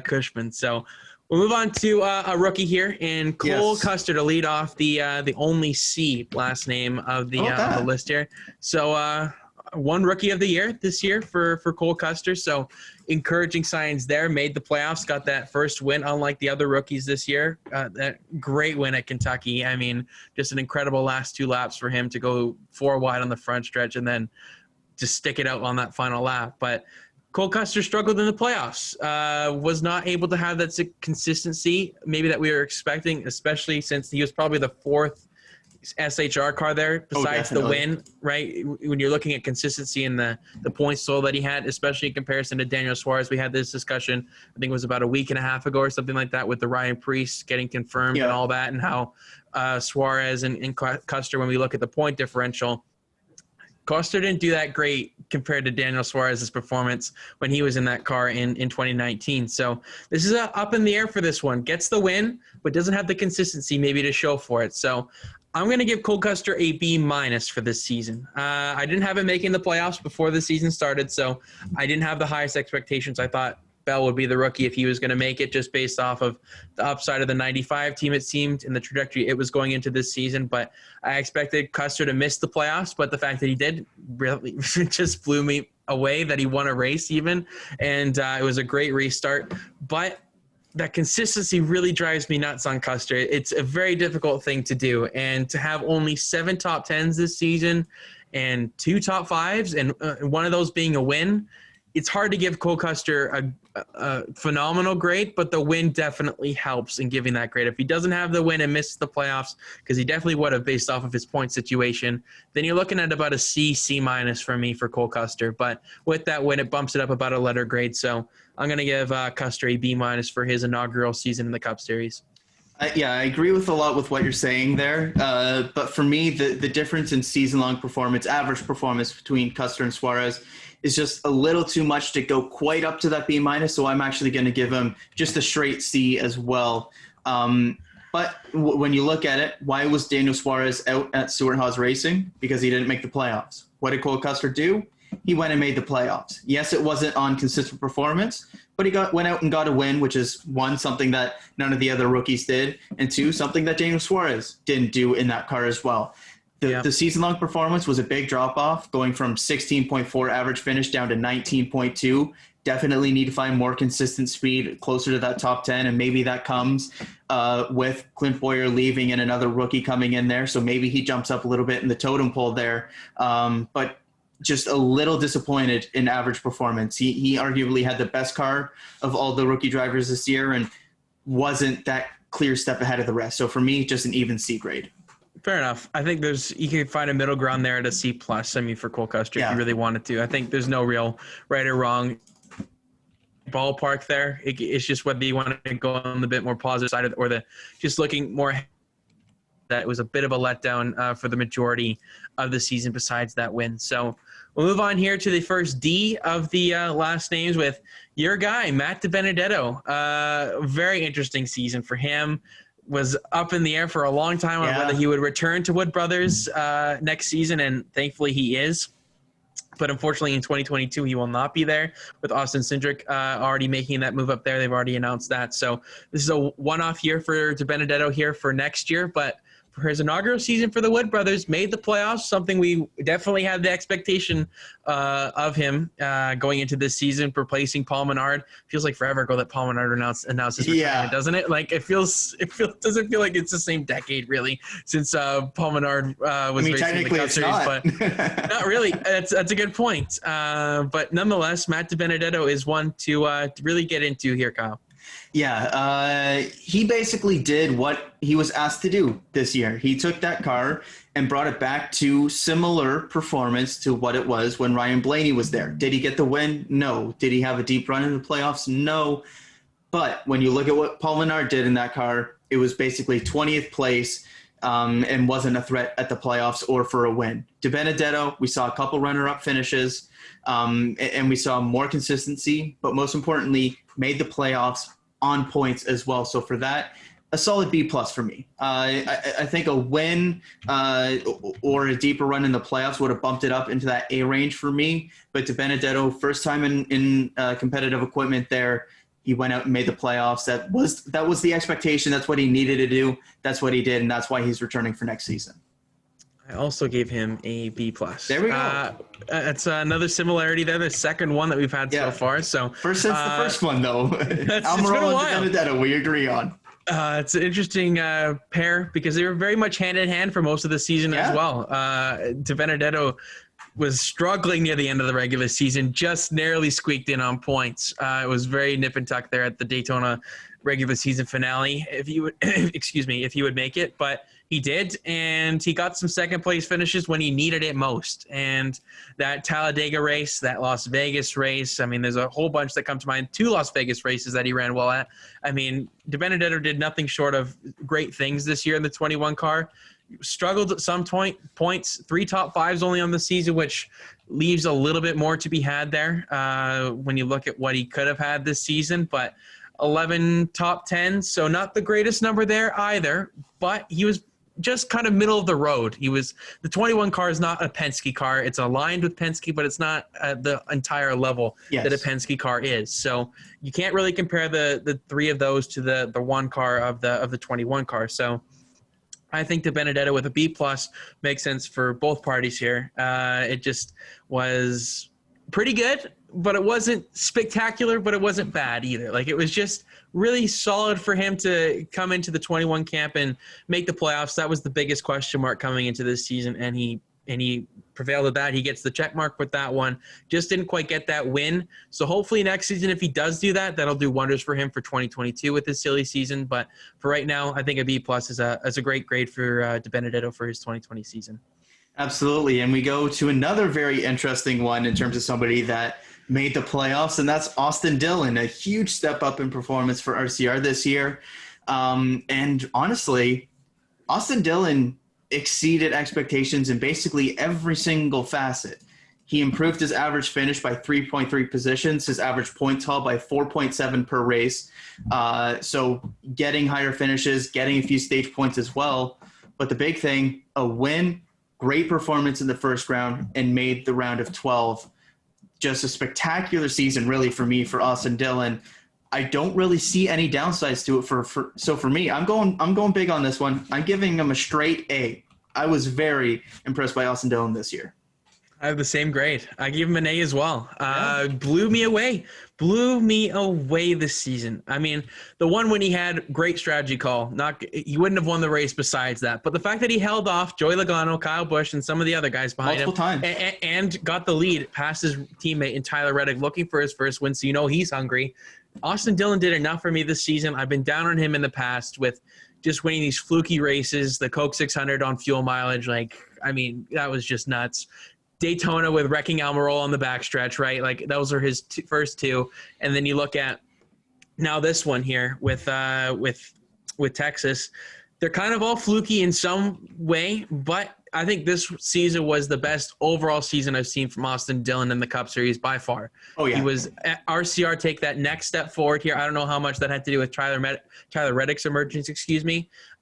Cushman. So we'll move on to a rookie here in Cole Custer to lead off the only C last name of the list here. So. One rookie of the year this year for Cole Custer. So encouraging signs there. Made the playoffs, got that first win, unlike the other rookies this year. That great win at Kentucky. I mean, just an incredible last 2 laps for him to go 4 wide on the front stretch and then just stick it out on that final lap. But Cole Custer struggled in the playoffs, was not able to have that consistency maybe that we were expecting, especially since he was probably the 4th SHR car there besides the win, right? When you're looking at consistency in the points total that he had, especially in comparison to Daniel Suarez. We had this discussion, I think it was about a week and a half ago or something like that, with the Ryan Preece getting confirmed and all that, and how Suarez and Custer, when we look at the point differential, Custer didn't do that great compared to Daniel Suarez's performance when he was in that car in 2019. So this is up in the air for this one. Gets the win, but doesn't have the consistency maybe to show for it. So I'm going to give Cole Custer a B- for this season. I didn't have him making the playoffs before the season started, so I didn't have the highest expectations. I thought Bell would be the rookie if he was going to make it, just based off of the upside of the 95 team, it seemed, and the trajectory it was going into this season. But I expected Custer to miss the playoffs, but the fact that he did really just blew me away, that he won a race even, and it was a great restart. But that consistency really drives me nuts on Custer. It's a very difficult thing to do, and to have only 7 top 10s this season and 2 top 5s, and one of those being a win, it's hard to give Cole Custer a phenomenal grade, but the win definitely helps in giving that grade. If he doesn't have the win and misses the playoffs, because he definitely would have based off of his point situation, then you're looking at about a C for me for Cole Custer. But with that win, it bumps it up about a letter grade. So I'm going to give Custer a B- for his inaugural season in the Cup Series. Yeah, I agree with a lot with what you're saying there. But for me, the difference in season-long performance, average performance between Custer and Suarez is just a little too much to go quite up to that B-. So I'm actually going to give him just a straight C as well. But when you look at it, why was Daniel Suarez out at Stewart-Haas Racing? Because he didn't make the playoffs. What did Cole Custer do? He went and made the playoffs. Yes, it wasn't on consistent performance, but he went out and got a win, which is, 1, something that none of the other rookies did, and 2, something that Daniel Suarez didn't do in that car as well. The season-long performance was a big drop-off, going from 16.4 average finish down to 19.2. Definitely need to find more consistent speed closer to that top 10, and maybe that comes with Clint Bowyer leaving and another rookie coming in there, so maybe he jumps up a little bit in the totem pole there. But just a little disappointed in average performance. He arguably had the best car of all the rookie drivers this year and wasn't that clear step ahead of the rest. So for me, just an even C grade. Fair enough. I think you can find a middle ground there at a C+. For Cole Custer, if you really wanted to. I think there's no real right or wrong ballpark there. It's just whether you want to go on the bit more positive side or the just looking more that it was a bit of a letdown for the majority of the season besides that win. So we'll move on here to the first D of the last names with your guy, Matt DiBenedetto. Very interesting season for him. Was up in the air for a long time on whether he would return to Wood Brothers next season, and thankfully he is. But unfortunately, in 2022, he will not be there, with Austin Cindric already making that move up there. They've already announced that. So this is a one-off year for DiBenedetto here for next year. But for his inaugural season for the Wood Brothers, made the playoffs, something we definitely had the expectation of him going into this season, replacing Paul Menard. Feels like forever ago that Paul Menard announced his retirement, doesn't it? Like it doesn't feel like it's the same decade really since Paul Menard was racing the Cup Series, but not really. That's a good point. But nonetheless, Matt DiBenedetto is one to really get into here, Kyle. Yeah, he basically did what he was asked to do this year. He took that car and brought it back to similar performance to what it was when Ryan Blaney was there. Did he get the win? No. Did he have a deep run in the playoffs? No. But when you look at what Paul Menard did in that car, it was basically 20th place and wasn't a threat at the playoffs or for a win. DiBenedetto, we saw a couple runner-up finishes, and we saw more consistency, but most importantly, made the playoffs on points as well. So for that, a solid B+ for me. I think a win or a deeper run in the playoffs would have bumped it up into that A range for me. But DiBenedetto, first time in competitive equipment there, he went out and made the playoffs. That was the expectation. That's what he needed to do. That's what he did, and that's why he's returning for next season. I also gave him a B+. There we go. It's another similarity there, the second one that we've had so far. So since the first one, though. Almirola and DiBenedetto, we agree on. It's an interesting pair because they were very much hand in hand for most of the season as well. DiBenedetto was struggling near the end of the regular season, just narrowly squeaked in on points. It was very nip and tuck there at the Daytona regular season finale, if he would make it, but he did, and he got some second place finishes when he needed it most. And that Talladega race, that Las Vegas race, I mean, there's a whole bunch that come to mind. 2 Las Vegas races that he ran well at. I mean, DiBenedetto did nothing short of great things this year in the 21 car. struggled at some points, 3 top 5s only on the season, which leaves a little bit more to be had there when you look at what he could have had this season. But 11 top 10s, so not the greatest number there either, but he was just kind of middle of the road. The 21 car is not a Penske car. It's aligned with Penske, but it's not the entire level that a Penske car is. So you can't really compare the 3 of those to the 1 car of the 21 car. So I think DiBenedetto with a B+ makes sense for both parties here. It just was pretty good, but it wasn't spectacular, but it wasn't bad either. Like, it was just really solid for him to come into the 21 camp and make the playoffs. That was the biggest question mark coming into this season, and he prevailed at that. He gets the check mark with that one. Just didn't quite get that win. So hopefully next season, if he does do that, that'll do wonders for him for 2022 with his silly season. But for right now, I think a B+ is a great grade for DiBenedetto for his 2020 season. Absolutely. And we go to another very interesting one in terms of somebody that made the playoffs, and that's Austin Dillon. A huge step up in performance for RCR this year. And honestly, Austin Dillon exceeded expectations in basically every single facet. He improved his average finish by 3.3 positions, his average points haul by 4.7 per race. So getting higher finishes, getting a few stage points as well. But the big thing, a win, great performance in the first round, and made the round of 12. Just a spectacular season, really, for me, for Austin Dillon. I don't really see any downsides to it. So for me, I'm going big on this one. I'm giving him a straight A. I was very impressed by Austin Dillon this year. I have the same grade. I give him an A as well. Blew me away this season. I mean, the one when he had great strategy call, he wouldn't have won the race besides that. But the fact that he held off Joey Logano, Kyle Busch, and some of the other guys behind multiple him times. And got the lead past his teammate in Tyler Reddick, looking for his first win, so you know he's hungry. Austin Dillon did enough for me this season. I've been down on him in the past with just winning these fluky races, the Coke 600 on fuel mileage. Like, I mean, that was just nuts. Daytona with wrecking Almirola on the backstretch, right? Like, those are his first 2. And then you look at now this one here with Texas. They're kind of all fluky in some way, but I think this season was the best overall season I've seen from Austin Dillon in the Cup Series by far. Oh, yeah. He was at RCR take that next step forward here. I don't know how much that had to do with Tyler Reddick's emergence,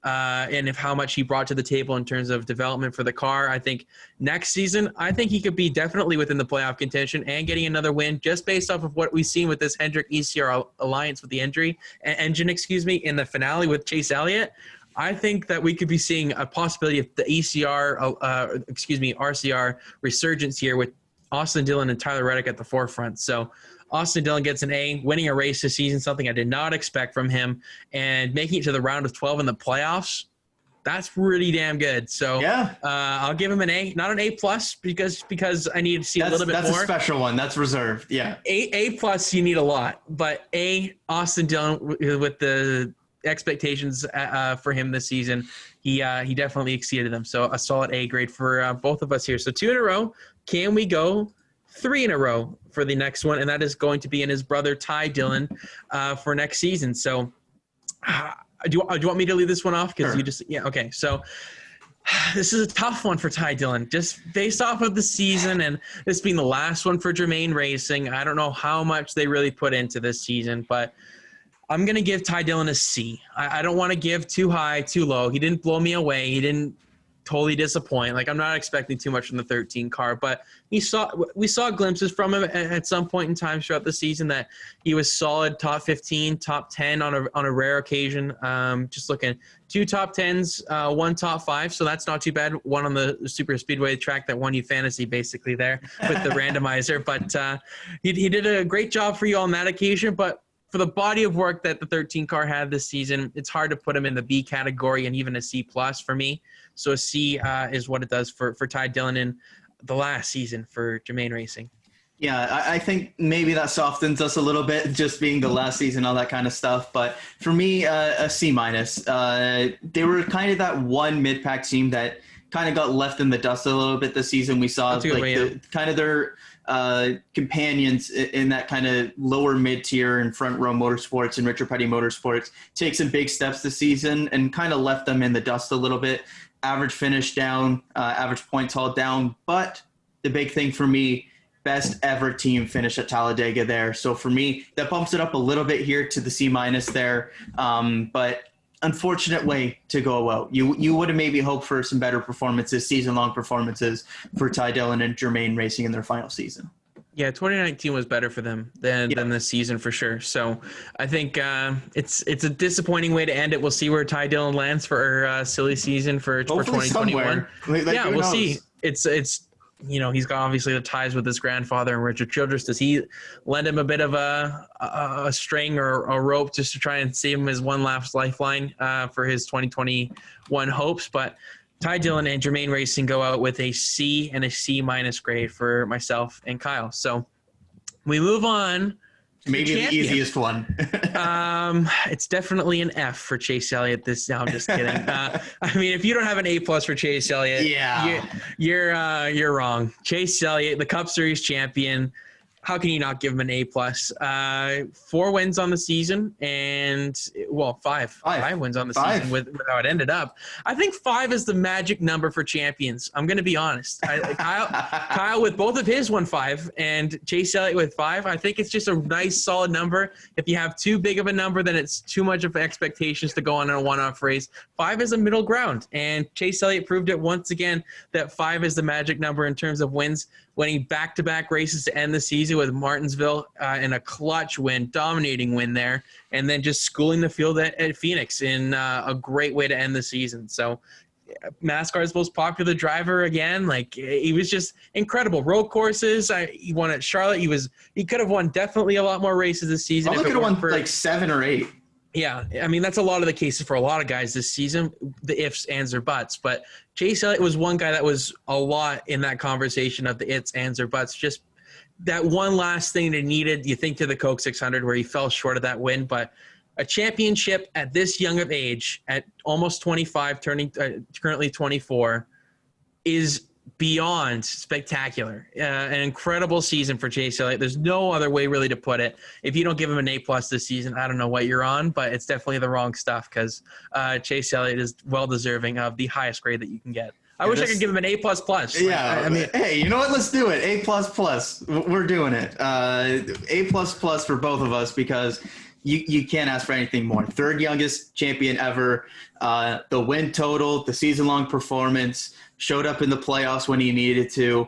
and how much he brought to the table in terms of development for the car. I think next season, I think he could be definitely within the playoff contention and getting another win just based off of what we've seen with this Hendrick ECR alliance with the engine, in the finale with Chase Elliott. I think that we could be seeing a possibility of the RCR resurgence here with Austin Dillon and Tyler Reddick at the forefront. So Austin Dillon gets an A, winning a race this season, something I did not expect from him, and making it to the round of 12 in the playoffs. That's really damn good. So yeah, I'll give him an A, not an A+, because I need to see a little bit more. That's a special one. That's reserved. Yeah. A+, you need a lot, but A, Austin Dillon with the expectations for him this season, he definitely exceeded them. So a solid A grade for both of us here. So 2 in a row. Can we go 3 in a row for the next one? And that is going to be in his brother Ty Dillon for next season. So do you want me to leave this one off? Because Sure. Okay. So this is a tough one for Ty Dillon, just based off of the season and this being the last one for Germain Racing. I don't know how much they really put into this season, but I'm going to give Ty Dillon a C. I don't want to give too high, too low. He didn't blow me away. He didn't totally disappoint. Like, I'm not expecting too much from the 13 car, but we saw glimpses from him at some point in time throughout the season that he was solid top 15, top 10 on a rare occasion. Just looking, 2 top 10s, 1 top 5. So that's not too bad. 1 on the super speedway track that won you fantasy basically there with the randomizer, but he did a great job for you on that occasion. But for the body of work that the 13 car had this season, it's hard to put him in the B category and even a C+ for me. So a C is what it does for Ty Dillon in the last season for Germain Racing. Yeah, I think maybe that softens us a little bit, just being the last season, all that kind of stuff. But for me, a C-. They were kind of that one mid-pack team that kind of got left in the dust a little bit this season. We saw kind of their companions in that kind of lower mid-tier and Front Row Motorsports and Richard Petty Motorsports take some big steps this season and kind of left them in the dust a little bit. average finish down, average points hauled down. But the big thing for me, best ever team finish at Talladega there. So for me, that bumps it up a little bit here to the C- there. But unfortunate way to go out. You would have maybe hoped for some better performances, season-long performances for Ty Dillon and Germain Racing in their final season. Yeah, 2019 was better for them than this season for sure. So I think it's a disappointing way to end it. We'll see where Ty Dillon lands for a silly season for 2021. Yeah, we'll see. It's he's got obviously the ties with his grandfather and Richard Childress. Does he lend him a bit of a string or a rope just to try and save him as one last lifeline for his 2021 hopes? But Ty Dillon and Germain Racing go out with a C and a C- grade for myself and Kyle. So we move on. Maybe the easiest one. It's definitely an F for Chase Elliott. No, I'm just kidding. I mean, if you don't have an A+ for Chase Elliott, you're wrong. Chase Elliott, the Cup Series champion. How can you not give him an A+? 4 wins on the season and, five wins on the season with how it ended up. I think 5 is the magic number for champions. I'm going to be honest. Kyle with both of his won 5 and Chase Elliott with 5. I think it's just a nice solid number. If you have too big of a number, then it's too much of expectations to go on in a one-off race. 5 is a middle ground, and Chase Elliott proved it once again that 5 is the magic number in terms of wins, winning back-to-back races to end the season with Martinsville in a clutch win, dominating win there, and then just schooling the field at Phoenix in a great way to end the season. So NASCAR's most popular driver again. Like, he was just incredible. Road courses. He won at Charlotte. He could have won definitely a lot more races this season. Probably could have won like 7 or 8. Yeah, I mean, that's a lot of the cases for a lot of guys this season, the ifs, ands, or buts. But Chase Elliott was one guy that was a lot in that conversation of the ifs, ands, or buts. Just that one last thing they needed. You think to the Coke 600 where he fell short of that win. But a championship at this young of age, at almost 25, turning currently 24, is beyond spectacular. An incredible season for Chase Elliott. There's no other way really to put it. If you don't give him an A+ this season, I don't know what you're on, but it's definitely the wrong stuff because Chase Elliott is well deserving of the highest grade that you can get. I wish I could give him an A++. Yeah, I mean, hey, you know what? Let's do it. A++. We're doing it. A++ for both of us because you can't ask for anything more. 3rd youngest champion ever. The win total, the season-long performance, showed up in the playoffs when he needed to,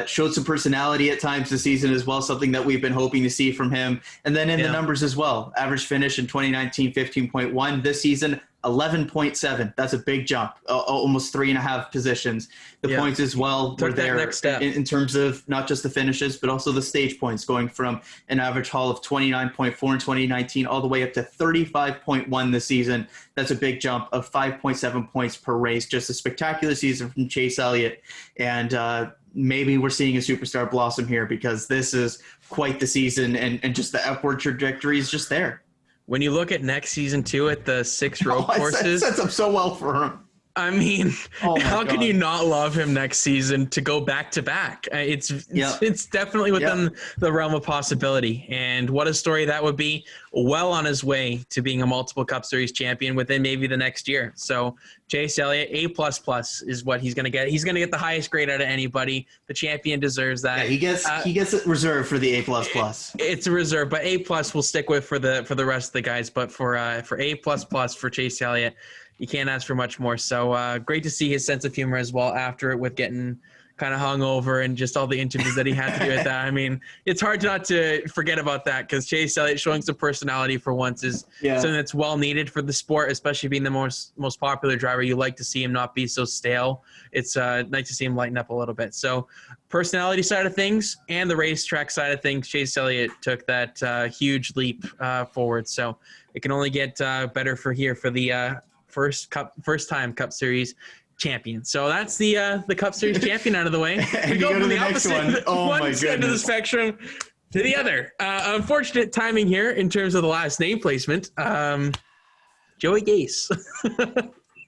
showed some personality at times this season as well, something that we've been hoping to see from him. And then in the numbers as well, average finish in 2019, 15.1. This season, 11.7. That's a big jump, almost 3.5 positions. The points as well were there in terms of not just the finishes, but also the stage points, going from an average haul of 29.4 in 2019 all the way up to 35.1 this season. That's a big jump of 5.7 points per race. Just a spectacular season from Chase Elliott. And maybe we're seeing a superstar blossom here because this is quite the season, and just the upward trajectory is just there. When you look at next season too, at the 6 road courses, it sets up so well for him. I mean, how can you not love him next season to go back to back? It's definitely within the realm of possibility. And what a story that would be. Well on his way to being a multiple Cup Series champion within maybe the next year. So Chase Elliott, A++ is what he's going to get. He's going to get the highest grade out of anybody. The champion deserves that. Yeah, he gets it reserved for the A++. It's a reserve, but A+ we'll stick with for the rest of the guys. But for A++ for Chase Elliott, you can't ask for much more. So great to see his sense of humor as well after it, with getting kind of hungover and just all the interviews that he had to do with that. I mean, it's hard not to forget about that because Chase Elliott showing some personality for once is something that's well needed for the sport, especially being the most popular driver. You like to see him not be so stale. It's nice to see him lighten up a little bit. So personality side of things and the racetrack side of things, Chase Elliott took that huge leap forward. So it can only get better for the first time Cup Series champion. So that's the Cup Series champion out of the way. We go from the opposite one end of the spectrum to the other. Unfortunate timing here in terms of the last name placement. Joey Gase.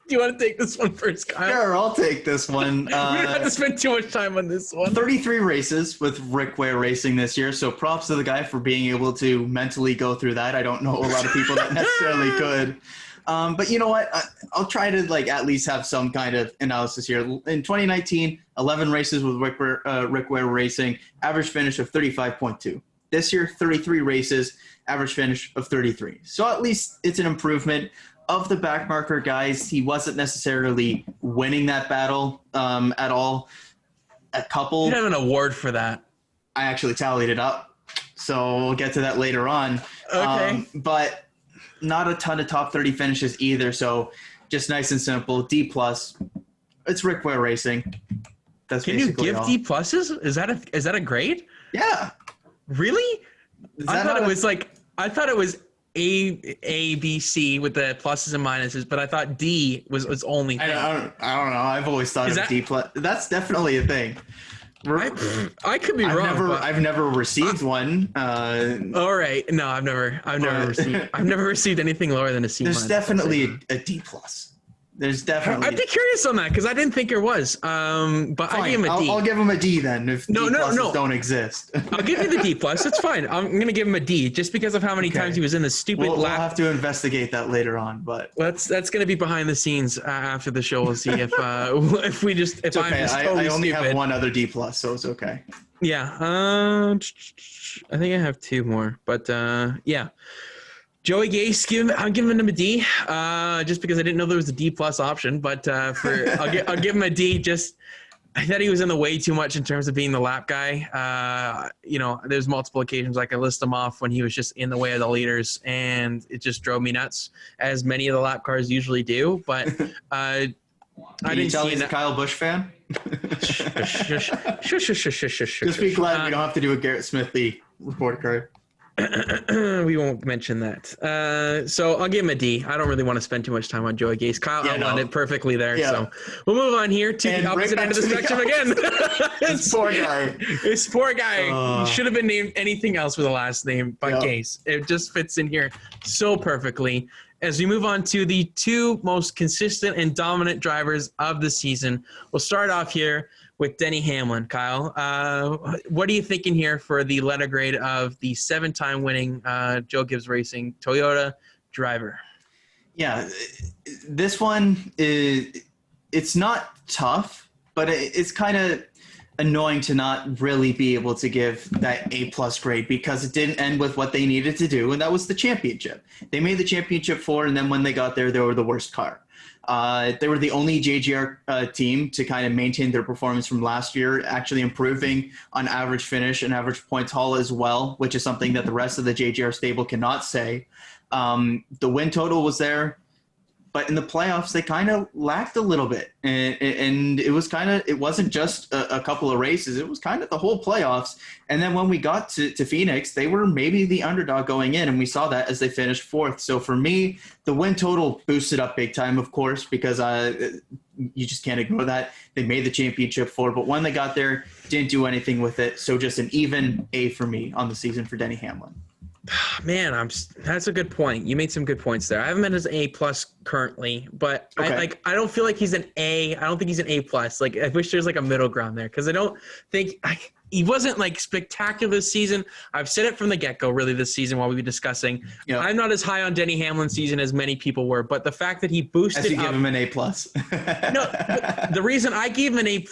Do you want to take this one first, Kyle? Sure, I'll take this one. We don't have to spend too much time on this one. 33 races with Rick Ware Racing this year, so props to the guy for being able to mentally go through that. I don't know a lot of people that necessarily could. But you know what? I'll try to at least have some kind of analysis here. In 2019, 11 races with Rick Ware Racing, average finish of 35.2. This year, 33 races, average finish of 33. So at least it's an improvement. Of the backmarker guys, he wasn't necessarily winning that battle at all. A couple. You have an award for that. I actually tallied it up, so we'll get to that later on. Okay. But not a ton of top 30 finishes either, so just nice and simple. D+. It's Rick Ware Racing. That's Can you give all. D+? Is that a grade? Yeah. Really? I thought it was A, B, C with the pluses and minuses, but I thought D was only. I don't know. I've always thought of D+. That's definitely a thing. I could be wrong. I've never received one. All right. No, I've never received anything lower than a C. There's definitely a D+. There's definitely. I'd be curious on that because I didn't think there was. But fine. I give him a D. I'll give him a D then if D pluses don't exist. I'll give you the D+. It's fine. I'm going to give him a D just because of how many times he was in the stupid lap. We'll have to investigate that later on, but that's going to be behind the scenes after the show. We'll see if I'm just totally I only stupid. have one other D+, so it's okay. Yeah. I think I have two more, but yeah. Joey Gase, I'm giving him a D, just because I didn't know there was a D+ option. But I'll give him a D. Just I thought he was in the way too much in terms of being the lap guy. There's multiple occasions I can list them off when he was just in the way of the leaders, and it just drove me nuts, as many of the lap cars usually do. But I didn't tell see he's a Kyle Busch fan. Shush. Just be glad we don't have to do a Garrett Smithley report card. We won't mention that. So I'll give him a D. I don't really want to spend too much time on Joey Gase. Kyle outlined it perfectly there. Yeah. So we'll move on here to the opposite end of the spectrum again. This poor guy. This poor guy. He should have been named anything else with a last name but Gase. It just fits in here so perfectly. As we move on to the two most consistent and dominant drivers of the season, we'll start off here with Denny Hamlin. Kyle, what are you thinking here for the letter grade of the 7-time winning Joe Gibbs Racing Toyota driver? Yeah, this one it's not tough, but it's kind of annoying to not really be able to give that A+ grade because it didn't end with what they needed to do, and that was the championship. They made the championship 4, and then when they got there, they were the worst car. They were the only JGR team to kind of maintain their performance from last year, actually improving on average finish and average points haul as well, which is something that the rest of the JGR stable cannot say. The win total was there, but in the playoffs, they kind of lacked a little bit. And it wasn't just a couple of races. It was kind of the whole playoffs. And then when we got to Phoenix, they were maybe the underdog going in, and we saw that as they finished 4th. So for me, the win total boosted up big time, of course, because you just can't ignore that. They made the championship 4, but when they got there, didn't do anything with it. So just an even A for me on the season for Denny Hamlin. Man, that's a good point. You made some good points there. I have him as an A+ currently, but okay. I don't feel like he's an A. I don't think he's an A+. Like, I wish there's like a middle ground there because I don't think he wasn't like spectacular this season. I've said it from the get-go really this season while we were discussing. Yep. I'm not as high on Denny Hamlin's season as many people were, but the fact that he boosted as you give him an A+. No, but the reason I gave him an A+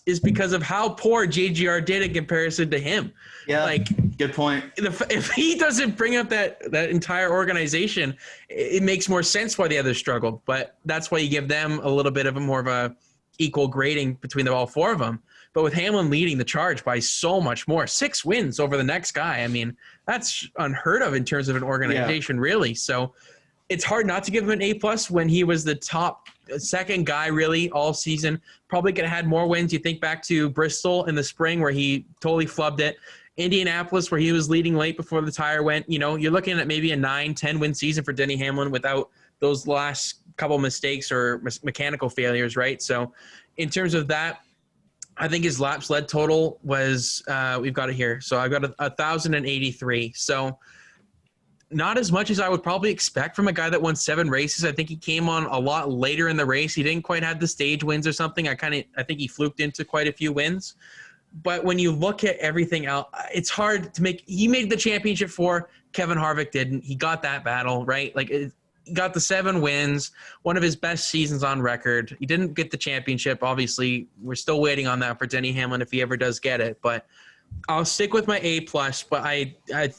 is because of how poor JGR did in comparison to him. Yeah, like, good point. If he doesn't bring up that entire organization, it makes more sense why the others struggled. But that's why you give them a little bit of more of a equal grading between all 4 of them. But with Hamlin leading the charge by so much more, 6 wins over the next guy, I mean, that's unheard of in terms of an organization, really. So it's hard not to give him an A+ when he was the top second guy really all season. Probably could have had more wins. You think back to Bristol in the spring where he totally flubbed it. Indianapolis where he was leading late before the tire went. You know, you're looking at maybe a 9-10 win season for Denny Hamlin without those last couple mistakes or mechanical failures, right? So in terms of that, I think his laps led total was, we've got it here. So I've got 1,083. So not as much as I would probably expect from a guy that won 7 races. I think he came on a lot later in the race. He didn't quite have the stage wins or something. I think he fluked into quite a few wins. But when you look at everything else, it's hard to make. He made the championship 4. Kevin Harvick didn't. He got that battle, right? Like got the 7 wins, one of his best seasons on record. He didn't get the championship. Obviously, we're still waiting on that for Denny Hamlin if he ever does get it. But I'll stick with my A+, but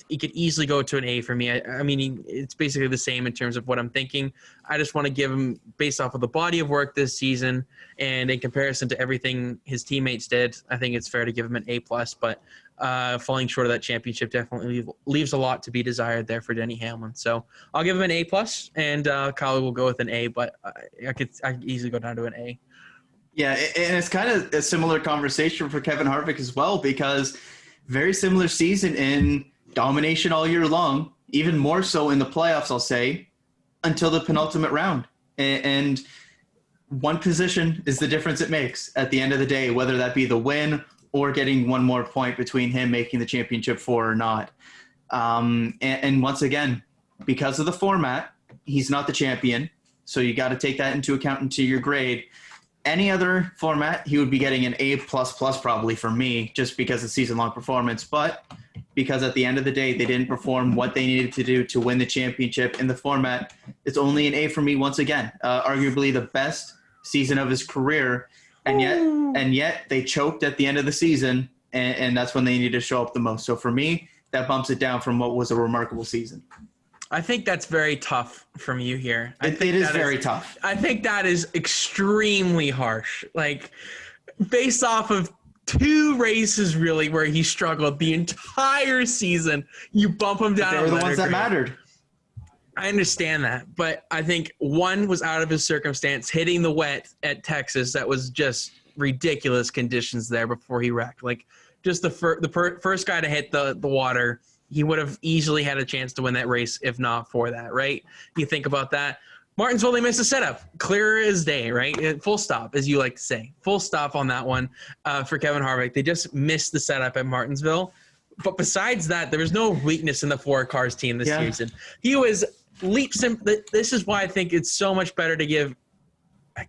he could easily go to an A for me. I mean, it's basically the same in terms of what I'm thinking. I just want to give him, based off of the body of work this season and in comparison to everything his teammates did, I think it's fair to give him an A+, but falling short of that championship definitely leaves a lot to be desired there for Denny Hamlin. So I'll give him an A+, and Kyle will go with an A, but I could easily go down to an A. Yeah, and it's kind of a similar conversation for Kevin Harvick as well, because very similar season in domination all year long, even more so in the playoffs, I'll say, until the penultimate round. And one position is the difference it makes at the end of the day, whether that be the win or getting one more point between him making the championship 4 or not. And once again, because of the format, he's not the champion, so you got to take that into account into your grade. Any other format, he would be getting an A++ probably for me, just because of season-long performance. But because at the end of the day, they didn't perform what they needed to do to win the championship in the format, it's only an A for me once again. Arguably the best season of his career, and yet they choked at the end of the season, and that's when they needed to show up the most. So for me, that bumps it down from what was a remarkable season. I think that's very tough from you here. It is very tough. I think that is extremely harsh. Like, based off of 2 races, really, where he struggled the entire season, you bump him down. They were the ones that mattered. I understand that, but I think one was out of his circumstance, hitting the wet at Texas. That was just ridiculous conditions there before he wrecked. Like, just the first guy to hit the water, he would have easily had a chance to win that race if not for that, right? You think about that. Martinsville, they missed a setup. Clear as day, right? Full stop, as you like to say. Full stop on that one for Kevin Harvick. They just missed the setup at Martinsville. But besides that, there was no weakness in the 4 cars team this season. He was leaps and this is why I think it's so much better to give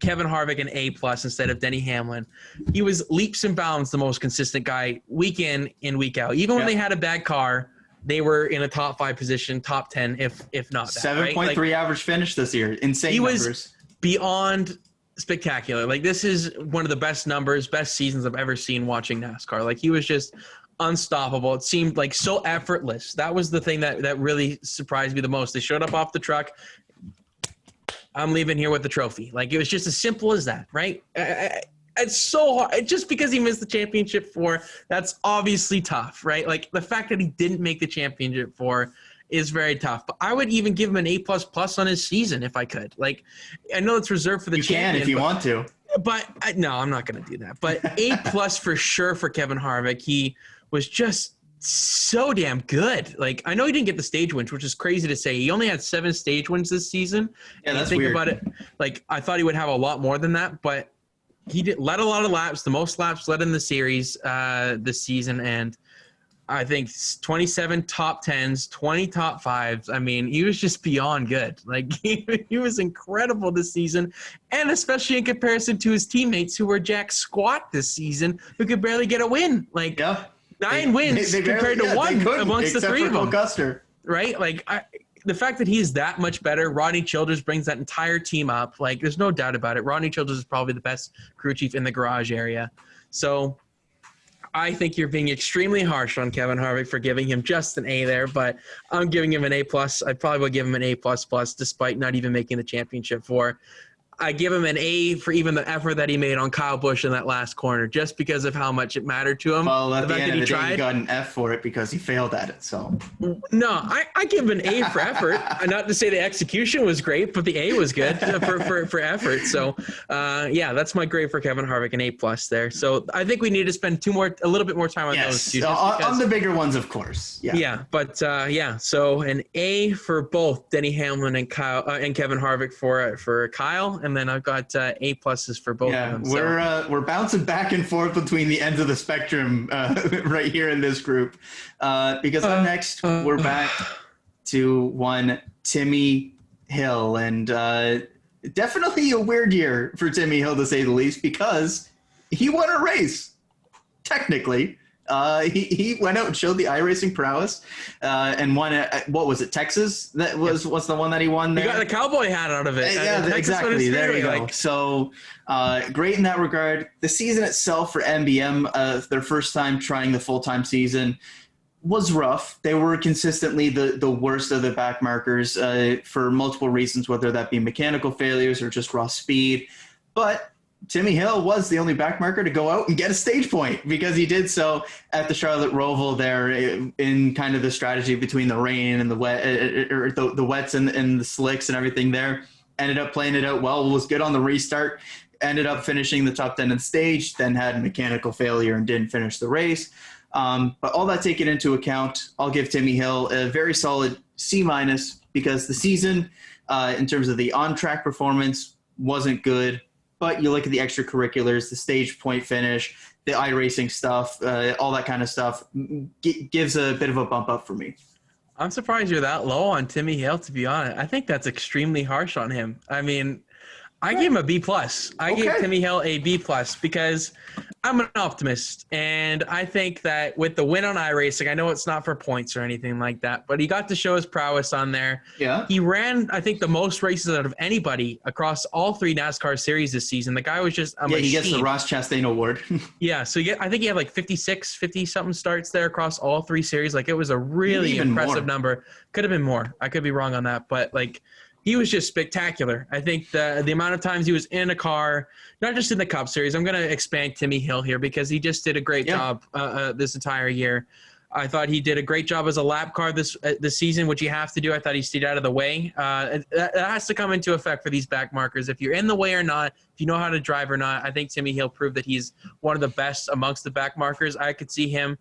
Kevin Harvick an A+ instead of Denny Hamlin. He was leaps and bounds the most consistent guy week in and week out. Even when they had a bad car, they were in a top 5 position, top 10, if not that. 7.3 right? average finish this year. Insane numbers. He was beyond spectacular. Like, this is one of the best numbers, best seasons I've ever seen watching NASCAR. Like, he was just unstoppable. It seemed like so effortless. That was the thing that really surprised me the most. They showed up off the truck. I'm leaving here with the trophy. Like, it was just as simple as that, right? It's so hard. Just because he missed the championship 4, that's obviously tough, right? Like, the fact that he didn't make the championship 4 is very tough. But I would even give him an A++ on his season if I could. Like, I know it's reserved for the champion. You can if you want to. But no, I'm not going to do that. But A+ for sure for Kevin Harvick. He was just so damn good. Like, I know he didn't get the stage wins, which is crazy to say. He only had 7 stage wins this season. Yeah, that's think weird. About it, like, I thought he would have a lot more than that, but he led a lot of laps, the most laps led in the series this season, and I think 27 top 10s, 20 top 5s. I mean, he was just beyond good. Like, he was incredible this season, and especially in comparison to his teammates who were jack squat this season, who could barely get a win. Like, 9 wins compared to 1 amongst the 3 of them. Custer. Right? Like, the fact that he's that much better, Rodney Childers brings that entire team up. Like, there's no doubt about it. Rodney Childers is probably the best crew chief in the garage area. So I think you're being extremely harsh on Kevin Harvick for giving him just an A there, but I'm giving him an A+. I probably would give him an A++, despite not even making the championship 4. I give him an A for even the effort that he made on Kyle Busch in that last corner, just because of how much it mattered to him. Well, at the end of the day, he got an F for it because he failed at it. So no, I give him an A for effort. Not to say the execution was great, but the A was good for effort. So that's my grade for Kevin Harvick, an A+ there. So I think we need to spend a little bit more time on those two. On the bigger ones, of course. Yeah, but so an A for both Denny Hamlin and Kevin Harvick for Kyle. And then I've got A+ for both of them. We're bouncing back and forth between the ends of the spectrum right here in this group. Because up next, we're back to one Timmy Hill. And definitely a weird year for Timmy Hill, to say the least, because he won a race, technically. He went out and showed the iRacing prowess and won at, what was it, Texas? That was what's the one that he won there? He got the cowboy hat out of it. Yeah, exactly. There you go. So great in that regard. The season itself for MBM, their first time trying the full-time season, was rough. They were consistently the worst of the back markers for multiple reasons, whether that be mechanical failures or just raw speed. But Timmy Hill was the only back marker to go out and get a stage point, because he did so at the Charlotte Roval there in kind of the strategy between the rain and the wet, or the wets and the slicks and everything there. Ended up playing it out well, was good on the restart, ended up finishing the top 10 in the stage, then had a mechanical failure and didn't finish the race. But all that taken into account, I'll give Timmy Hill a very solid C-, because the season, in terms of the on-track performance, wasn't good. But you look at the extracurriculars, the stage point finish, the iRacing stuff, all that kind of stuff, gives a bit of a bump up for me. I'm surprised you're that low on Timmy Hill, to be honest. I think that's extremely harsh on him. I mean, I gave him a B+. I gave Timmy Hill a B+, because I'm an optimist, and I think that with the win on iRacing, I know it's not for points or anything like that, but he got to show his prowess on there. Yeah. He ran, I think, the most races out of anybody across all 3 NASCAR series this season. The guy was just a machine. He gets the Ross Chastain Award. Yeah, so I think he had like 50-something starts there across all 3 series. Like, it was a really impressive number. Could have been more. I could be wrong on that, but like, he was just spectacular. I think the amount of times he was in a car, not just in the Cup Series. I'm going to expand Timmy Hill here because he just did a great job this entire year. I thought he did a great job as a lap car this season, which you have to do. I thought he stayed out of the way. That has to come into effect for these back markers. If you're in the way or not, if you know how to drive or not, I think Timmy Hill proved that he's one of the best amongst the back markers. I could see him.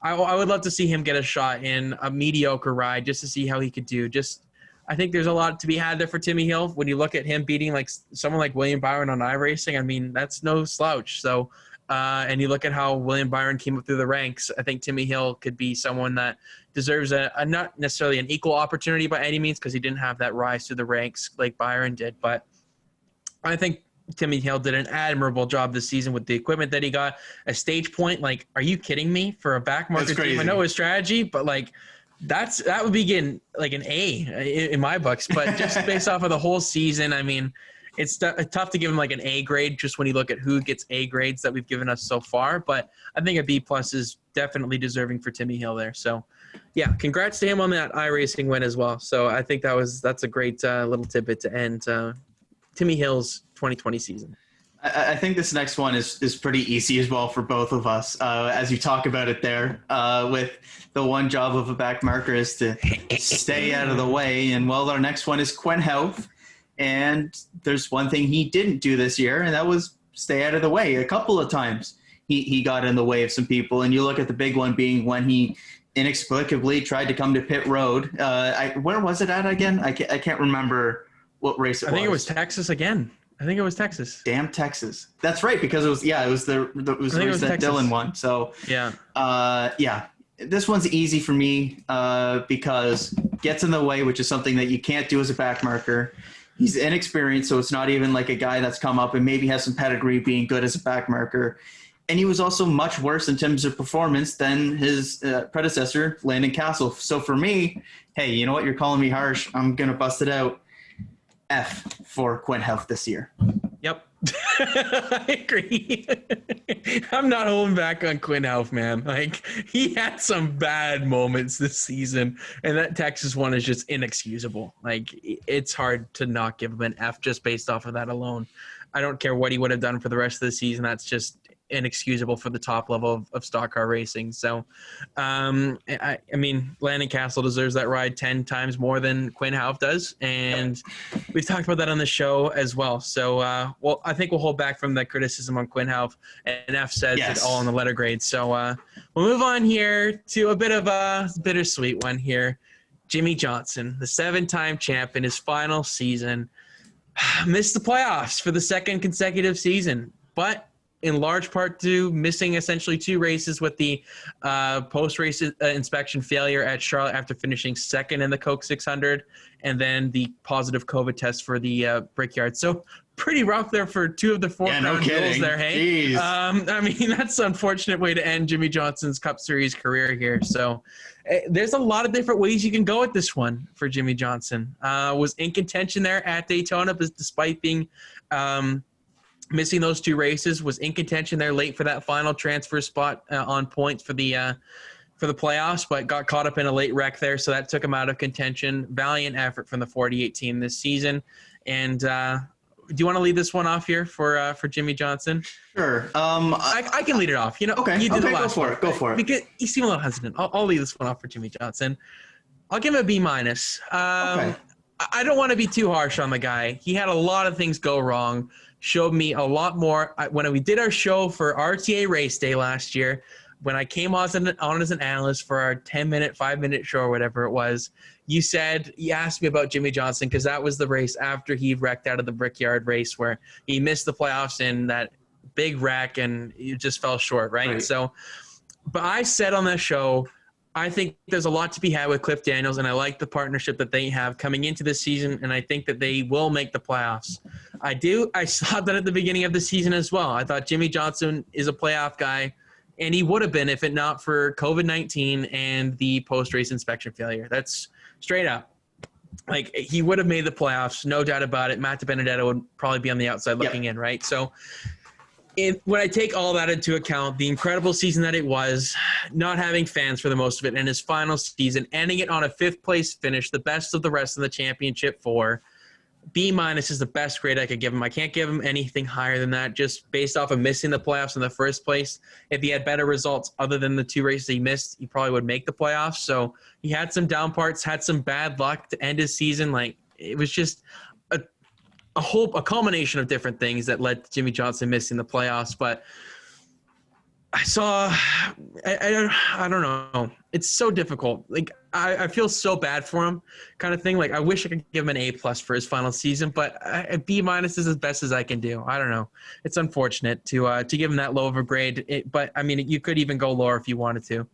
I would love to see him get a shot in a mediocre ride just to see how he could do. I think there's a lot to be had there for Timmy Hill. When you look at him beating like someone like William Byron on iRacing, I mean, that's no slouch. So, and you look at how William Byron came up through the ranks, I think Timmy Hill could be someone that deserves a not necessarily an equal opportunity by any means, because he didn't have that rise through the ranks like Byron did. But I think Timmy Hill did an admirable job this season with the equipment that he got. A stage point, like, are you kidding me? For a back market team, I know his strategy, but like, that would be getting like an A in my books. But just based off of the whole season, I mean, it's tough to give him like an A grade just when you look at who gets A grades that we've given us so far. But I think a B+ is definitely deserving for Timmy Hill there. So, yeah, congrats to him on that iRacing win as well. So I think that's a great little tidbit to end Timmy Hill's 2020 season. I think this next one is pretty easy as well for both of us, as you talk about it there, with the one job of a back marker is to stay out of the way. And, well, our next one is Quin Houff. And there's one thing he didn't do this year, and that was stay out of the way. A couple of times he got in the way of some people. And you look at the big one being when he inexplicably tried to come to pit road. Where was it at again? I can't remember what race it was. I think it was Texas again. I think it was Texas. Damn Texas. That's right, because it was the Dillon one. So yeah, this one's easy for me because gets in the way, which is something that you can't do as a back marker. He's inexperienced, so it's not even like a guy that's come up and maybe has some pedigree being good as a back marker. And he was also much worse in terms of performance than his predecessor, Landon Cassill. So for me, hey, you know what? You're calling me harsh. I'm going to bust it out. F for Quin Houff this year. Yep. I agree. I'm not holding back on Quin Houff, man. Like, he had some bad moments this season, and that Texas one is just inexcusable. Like, it's hard to not give him an F just based off of that alone. I don't care what he would have done for the rest of the season. That's just inexcusable for the top level of stock car racing. So, I mean, Landon Cassill deserves that ride 10 times more than Quin Houff does. And we've talked about that on the show as well. So, well, I think we'll hold back from the criticism on Quin Houff, and F says it all in the letter grade. So, we'll move on here to a bit of a bittersweet one here. Jimmie Johnson, the 7-time champ in his final season, missed the playoffs for the second consecutive season, but in large part to missing essentially 2 races with the post-race inspection failure at Charlotte after finishing second in the Coke 600, and then the positive COVID test for the Brickyard. So pretty rough there for 2 of the 4 crown jewels there, hey? I mean, that's an unfortunate way to end Jimmie Johnson's Cup Series career here. So there's a lot of different ways you can go with this one for Jimmie Johnson. Was in contention there at Daytona, but despite being missing those 2 races, was in contention there late for that final transfer spot on points for the playoffs, but got caught up in a late wreck there, so that took him out of contention. Valiant effort from the 48 team this season. And do you want to lead this one off here for Jimmie Johnson? Sure. I can lead it off. Okay. You did the Go last for it. Go for it. Because you seem a little hesitant. I'll lead this one off for Jimmie Johnson. I'll give him a B-. Okay. I don't want to be too harsh on the guy. He had a lot of things go wrong. Showed me a lot more. When we did our show for RTA Race Day last year, when I came on as an analyst for our 10-minute, 5-minute show or whatever it was, you asked me about Jimmie Johnson because that was the race after he wrecked out of the Brickyard race where he missed the playoffs in that big wreck and he just fell short, right? So, but I said on that show, I think there's a lot to be had with Cliff Daniels, and I like the partnership that they have coming into this season, and I think that they will make the playoffs. I saw that at the beginning of the season as well. I thought Jimmie Johnson is a playoff guy, and he would have been if it not for COVID-19 and the post-race inspection failure. That's straight up. Like, he would have made the playoffs, no doubt about it. Matt DiBenedetto would probably be on the outside looking in, right? So when I take all that into account, the incredible season that it was, not having fans for the most of it, and his final season, ending it on a 5th-place finish, the best of the rest of the championship 4, B- is the best grade I could give him. I can't give him anything higher than that just based off of missing the playoffs in the first place. If he had better results other than the 2 races he missed, he probably would make the playoffs. So he had some down parts, had some bad luck to end his season. Like, it was just a culmination of different things that led to Jimmie Johnson missing the playoffs. But I don't know. It's so difficult. Like, I feel so bad for him, kind of thing. Like, I wish I could give him an A+ for his final season, but a B- is as best as I can do. I don't know. It's unfortunate to give him that low of a grade, but I mean, you could even go lower if you wanted to.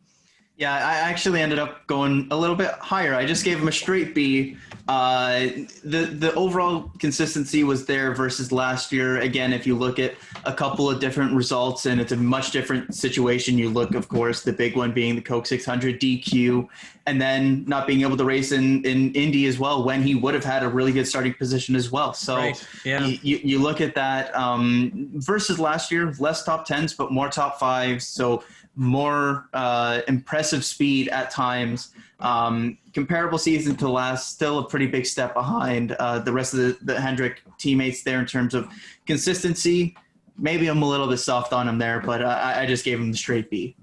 Yeah, I actually ended up going a little bit higher. I just gave him a straight B. The overall consistency was there versus last year. Again, if you look at a couple of different results, and it's a much different situation. You look, of course, the big one being the Coke 600 DQ, and then not being able to race in Indy as well when he would have had a really good starting position as well. So you look at that versus last year, less top 10s, but more top 5s. So more impressive speed at times. Comparable season to last, still a pretty big step behind the rest of the Hendrick teammates there in terms of consistency. Maybe I'm a little bit soft on him there, but I just gave him the straight B.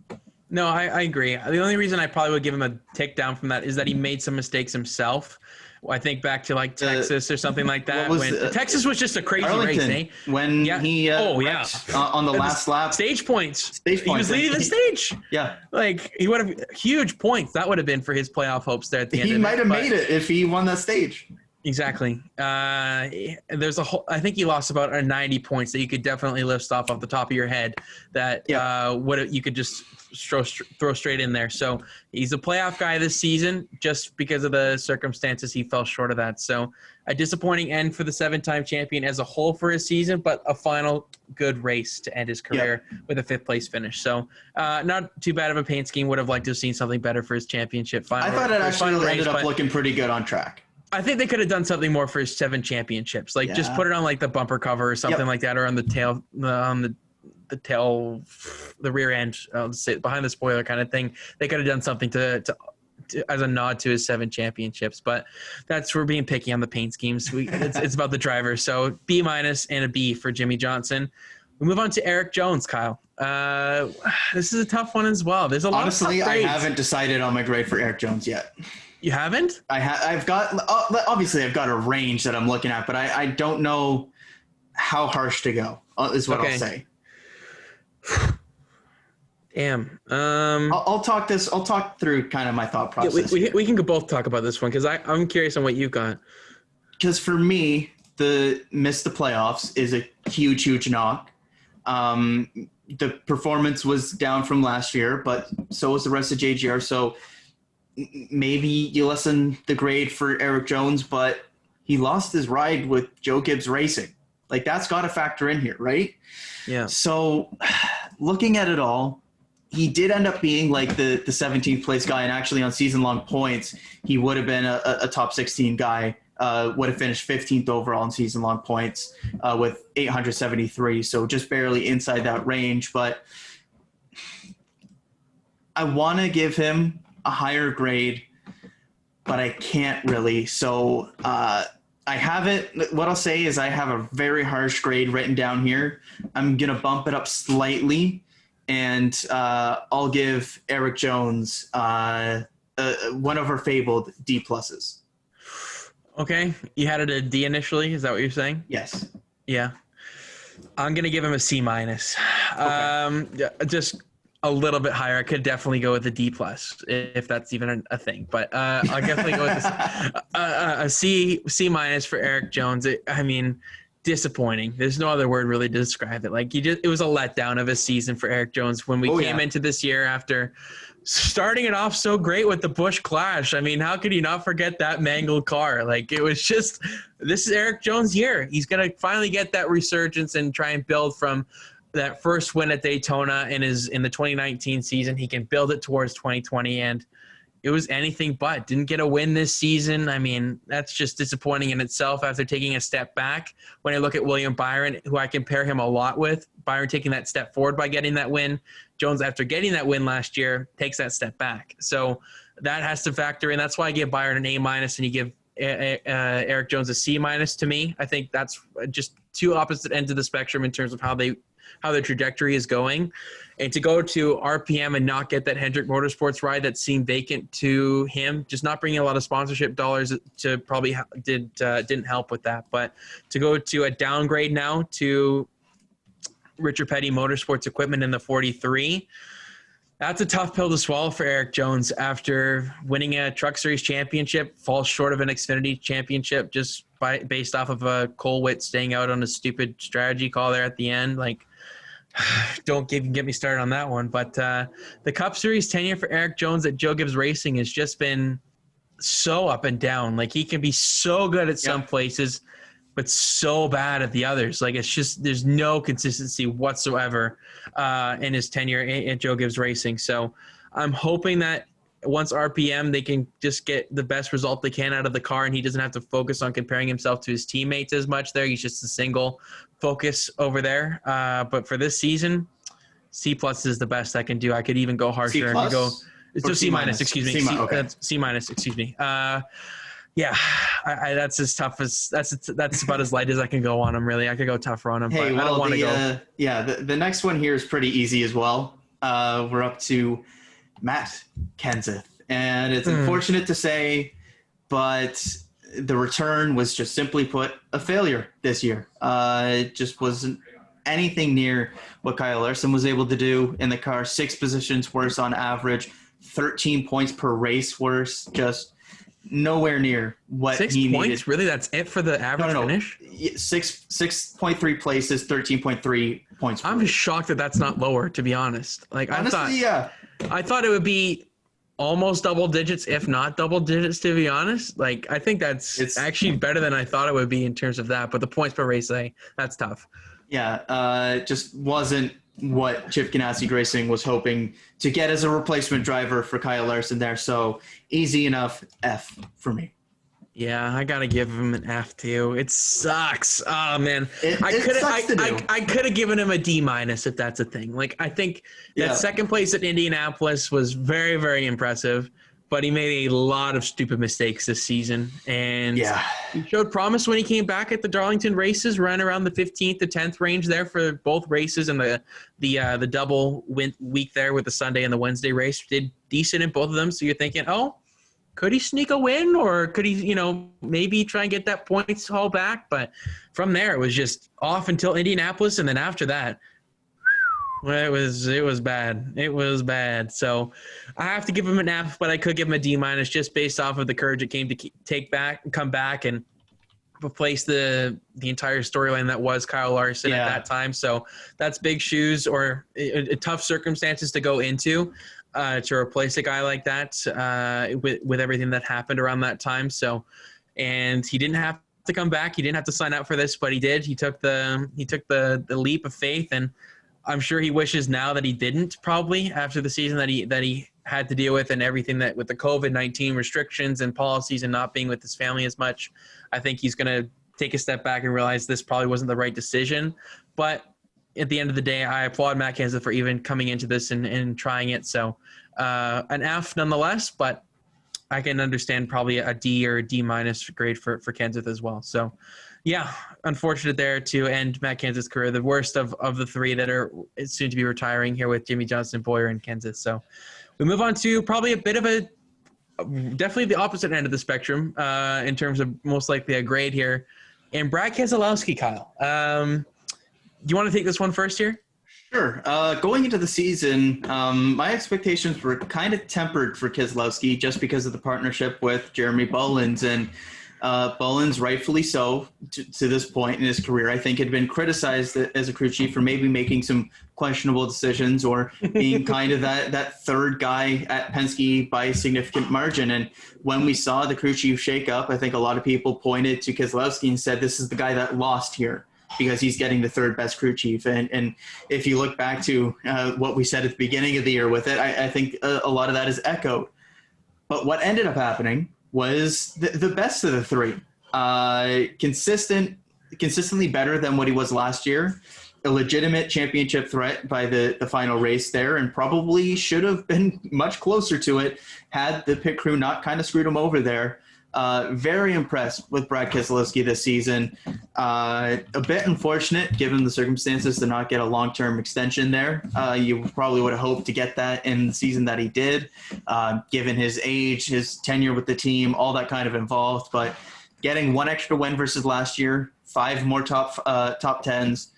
No, I agree. The only reason I probably would give him a tick down from that is that he made some mistakes himself. I think back to like Texas or something like that. Texas was just a crazy Arlington, race, eh? When he on the last lap. Stage points. He was leading the stage. Yeah. Like, he would have huge points. That would have been for his playoff hopes there at the end. He might have made it if he won that stage. Exactly. There's I think he lost about 90 points that you could definitely list off the top of your head that you could just throw straight in there. So he's a playoff guy this season. Just because of the circumstances, he fell short of that. So a disappointing end for the 7-time champion as a whole for his season, but a final good race to end his career with a 5th-place finish. So not too bad of a paint scheme. Would have liked to have seen something better for his championship final. I thought it actually ended up looking pretty good on track. I think they could have done something more for his 7 championships. Like, just put it on like the bumper cover or something like that, or on the tail, the rear end, behind the spoiler kind of thing. They could have done something to as a nod to his 7 championships. But we're being picky on the paint schemes. It's about the driver. So B- and a B for Jimmie Johnson. We move on to Erik Jones, Kyle. This is a tough one as well. There's a lot. Honestly, of tough grades. I haven't decided on my grade for Erik Jones yet. You haven't? I've got obviously I've got a range that I'm looking at, but I don't know how harsh to go. Is what I'll say. Damn. I'll talk through kind of my thought process. We can both talk about this one because I'm curious on what you got. Because for me, the miss the playoffs is a huge knock. The performance was down from last year, but so was the rest of JGR. So maybe you lessen the grade for Erik Jones, but he lost his ride with Joe Gibbs Racing. Like, that's got to factor in here, right? Yeah. So looking at it all, he did end up being like the 17th place guy, and actually on season-long points, he would have been a top 16 guy, would have finished 15th overall in season-long points with 873, so just barely inside that range. But I want to give him a higher grade, but I can't really. So I have it. What I'll say is I have a very harsh grade written down here. I'm going to bump it up slightly, and I'll give Erik Jones one of our fabled D pluses. Okay. You had it a D initially. Is that what you're saying? Yes. Yeah. I'm going to give him a C minus. Okay. Just a little bit higher. I could definitely go with a D plus if that's even a thing, but I'll definitely go with a C minus for Erik Jones. Disappointing. There's no other word really to describe it. Like, it was a letdown of a season for Erik Jones when we came into this year after starting it off so great with the Busch Clash. I mean, how could you not forget that mangled car? Like, it was just, this is Erik Jones' year. He's going to finally get that resurgence and try and build from that first win at Daytona in the 2019 season. He can build it towards 2020, and it was anything but. Didn't get a win this season. I mean, that's just disappointing in itself after taking a step back. When I look at William Byron, who I compare him a lot with, Byron taking that step forward by getting that win. Jones, after getting that win last year, takes that step back. So that has to factor in. That's why I give Byron an A minus and you give Erik Jones a C minus to me. I think that's just two opposite ends of the spectrum in terms of how their trajectory is going. And to go to RPM and not get that Hendrick Motorsports ride that seemed vacant to him, just not bringing a lot of sponsorship dollars to probably didn't help with that. But to go to a downgrade now to Richard Petty Motorsports Equipment in the 43, that's a tough pill to swallow for Erik Jones after winning a Truck Series championship, falls short of an Xfinity championship just based off of a Cole Witt staying out on a stupid strategy call there at the end. Like, don't get me started on that one. But the Cup Series tenure for Erik Jones at Joe Gibbs Racing has just been so up and down. Like, he can be so good at some places, but so bad at the others. Like, it's just, there's no consistency whatsoever in his tenure at Joe Gibbs Racing. So I'm hoping that once RPM, they can just get the best result they can out of the car, and he doesn't have to focus on comparing himself to his teammates as much there. He's just a single focus over there. But for this season, C plus is the best I can do. I could even go harsher. I could go C minus, excuse me. C minus, excuse me. Yeah, that's as tough as that's about as light as I can go on him. Really, I could go tougher on him. Hey, but well, I don't want to go. The next one here is pretty easy as well. We're up to Matt Kenseth, and it's unfortunate to say, but the return was just simply put a failure this year. It just wasn't anything near what Kyle Larson was able to do in the car. 6 positions worse on average, 13 points per race worse. Just nowhere near what 6 he points? needed. Really? That's it for the average finish? 6.3 places, 13.3 points. I'm just shocked that that's not lower, to be honest. Like, Honestly, I thought it would be almost double digits, if not double digits, to be honest. Like, I think it's actually better than I thought it would be in terms of that. But the points per race, that's tough. Yeah, just wasn't what Chip Ganassi Racing was hoping to get as a replacement driver for Kyle Larson there. So easy enough, F for me. Yeah, I gotta give him an F too. It sucks. Oh man, I could have given him a D minus if that's a thing. Like, I think that second place at Indianapolis was very, very impressive, but he made a lot of stupid mistakes this season. And he showed promise when he came back at the Darlington races, ran around the 15th to 10th range there for both races, and the double week there with the Sunday and the Wednesday race. Did decent in both of them. So you're thinking, oh, could he sneak a win, or could he, maybe try and get that points haul back? But from there, it was just off until Indianapolis, and then after that, it was bad. It was bad. So I have to give him an F, but I could give him a D minus just based off of the courage it came to come back and replace the entire storyline that was Kyle Larson at that time. So that's big shoes, or tough circumstances to go into. To replace a guy like that with everything that happened around that time. So, and he didn't have to come back. He didn't have to sign up for this, but he did. He took the leap of faith, and I'm sure he wishes now that he didn't, probably after the season that he had to deal with and everything that with the COVID-19 restrictions and policies and not being with his family as much. I think he's going to take a step back and realize this probably wasn't the right decision. But at the end of the day, I applaud Matt Kenseth for even coming into this and trying it. So an F nonetheless, but I can understand probably a D or a D minus grade for Kenseth as well. So yeah, unfortunate there to end Matt Kenseth's career, the worst of the three that are soon to be retiring here with Jimmie Johnson, Bowyer, and Kenseth. So we move on to probably a bit of definitely the opposite end of the spectrum in terms of most likely a grade here. And Brad Keselowski, Kyle. Do you want to take this one first here? Sure. Going into the season, my expectations were kind of tempered for Keselowski just because of the partnership with Jeremy Bullins. And Bullins, rightfully so, to this point in his career, I think had been criticized as a crew chief for maybe making some questionable decisions or being kind of that third guy at Penske by a significant margin. And when we saw the crew chief shakeup, I think a lot of people pointed to Keselowski and said, this is the guy that lost here, because he's getting the third best crew chief. And if you look back to what we said at the beginning of the year with it, I think a lot of that is echoed. But what ended up happening was the best of the three. Consistently better than what he was last year. A legitimate championship threat by the final race there, and probably should have been much closer to it had the pit crew not kind of screwed him over there. Very impressed with Brad Keselowski this season. A bit unfortunate, given the circumstances, to not get a long-term extension there. You probably would have hoped to get that in the season that he did, given his age, his tenure with the team, all that kind of involved. But getting one extra win versus last year, 5 more top tens,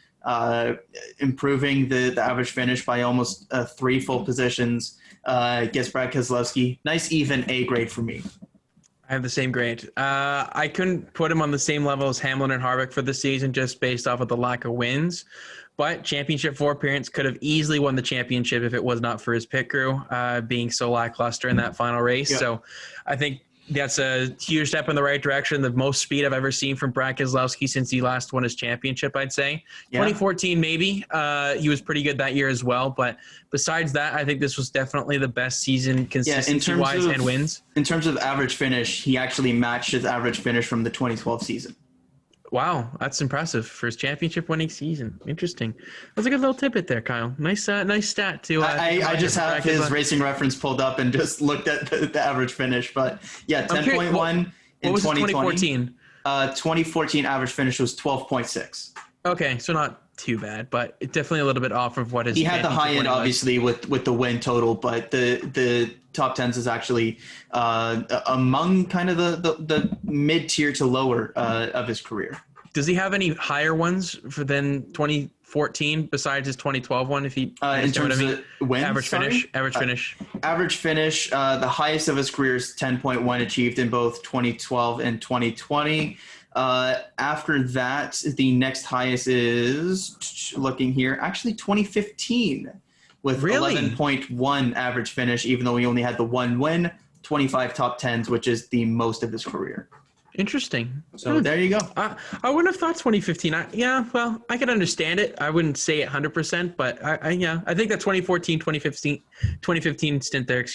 improving the average finish by almost 3 full positions, gets Brad Keselowski nice even A grade for me. I have the same grade. I couldn't put him on the same level as Hamlin and Harvick for the season just based off of the lack of wins. But championship 4 appearance, could have easily won the championship if it was not for his pit crew being so lackluster in that final race. Yep. So I think that's a huge step in the right direction. The most speed I've ever seen from Brad Keselowski since he last won his championship, I'd say. Yeah. 2014, maybe. He was pretty good that year as well. But besides that, I think this was definitely the best season consistency-wise and wins. In terms of average finish, he actually matched his average finish from the 2012 season. Wow, that's impressive for his championship-winning season. Interesting. That's a good little tidbit there, Kyle. Nice stat too. I just have his racing reference pulled up and just looked at the average finish. But yeah, 10.1 in 2014. 2014 average finish was 12.6. Okay, so not too bad, but definitely a little bit off of what his. He had the high end, obviously, with the win total, but the top tens is actually among kind of the mid tier to lower of his career. Does he have any higher ones than 2014 besides his 2012 one? If he in terms of wins, average finish, the highest of his career is 10.1 achieved in both 2012 and 2020. After that, the next highest is, looking here, actually 2015 with 11.1 average finish, even though he only had the 1 win, 25 top tens, which is the most of his career. Interesting. So there you go. I wouldn't have thought 2015. I could understand it. I wouldn't say it 100%, but I think that 2015 stint there,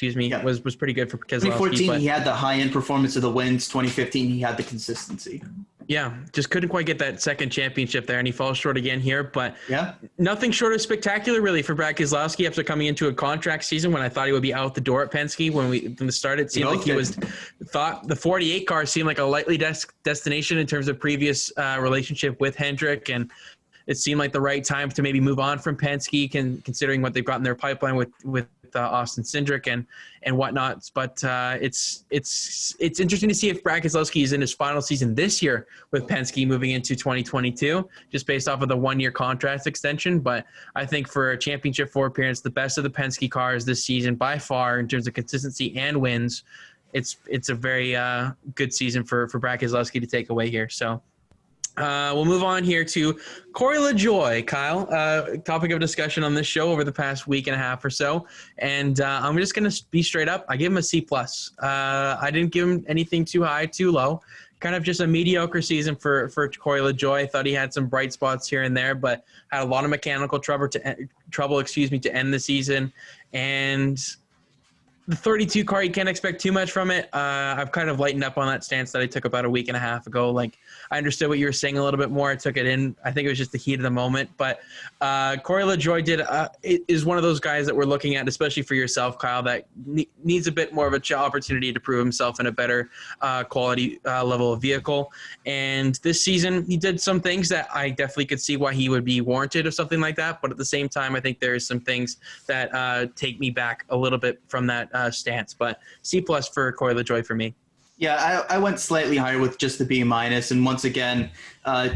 was pretty good for Keselowski. 2014, he had the high-end performance of the wins. 2015, he had the consistency. Yeah, just couldn't quite get that second championship there, and he falls short again here. But yeah, nothing short of spectacular, really, for Brad Keselowski after coming into a contract season when I thought he would be out the door at Penske. When the start, it seemed like the 48 car seemed like a likely destination in terms of previous relationship with Hendrick, and it seemed like the right time to maybe move on from Penske, considering what they've got in their pipeline with Austin Cindric and whatnot. But it's interesting to see if Brad Keselowski is in his final season this year with Penske moving into 2022, just based off of the 1-year contract extension. But I think for a championship 4 appearance, the best of the Penske cars this season by far in terms of consistency and wins, it's a very good season for Brad Keselowski to take away here. So we'll move on here to Corey LaJoie, Kyle, topic of discussion on this show over the past week and a half or so. And I'm just going to be straight up. I give him a C+. I didn't give him anything too high, too low. kind of just a mediocre season for Corey LaJoie. I thought he had some bright spots here and there, but had a lot of mechanical trouble to end the season. And the 32 car, you can't expect too much from it. I've kind of lightened up on that stance that I took about a week and a half ago. Like, I understood what you were saying a little bit more. I took it in. I think it was just the heat of the moment. But Corey LaJoie is one of those guys that we're looking at, especially for yourself, Kyle, that needs a bit more of a opportunity to prove himself in a better quality level of vehicle. And this season, he did some things that I definitely could see why he would be warranted of something like that. But at the same time, I think there's some things that take me back a little bit from that stance. But C+ for Corey LaJoie for me. Yeah, I went slightly higher with just the B-, and once again,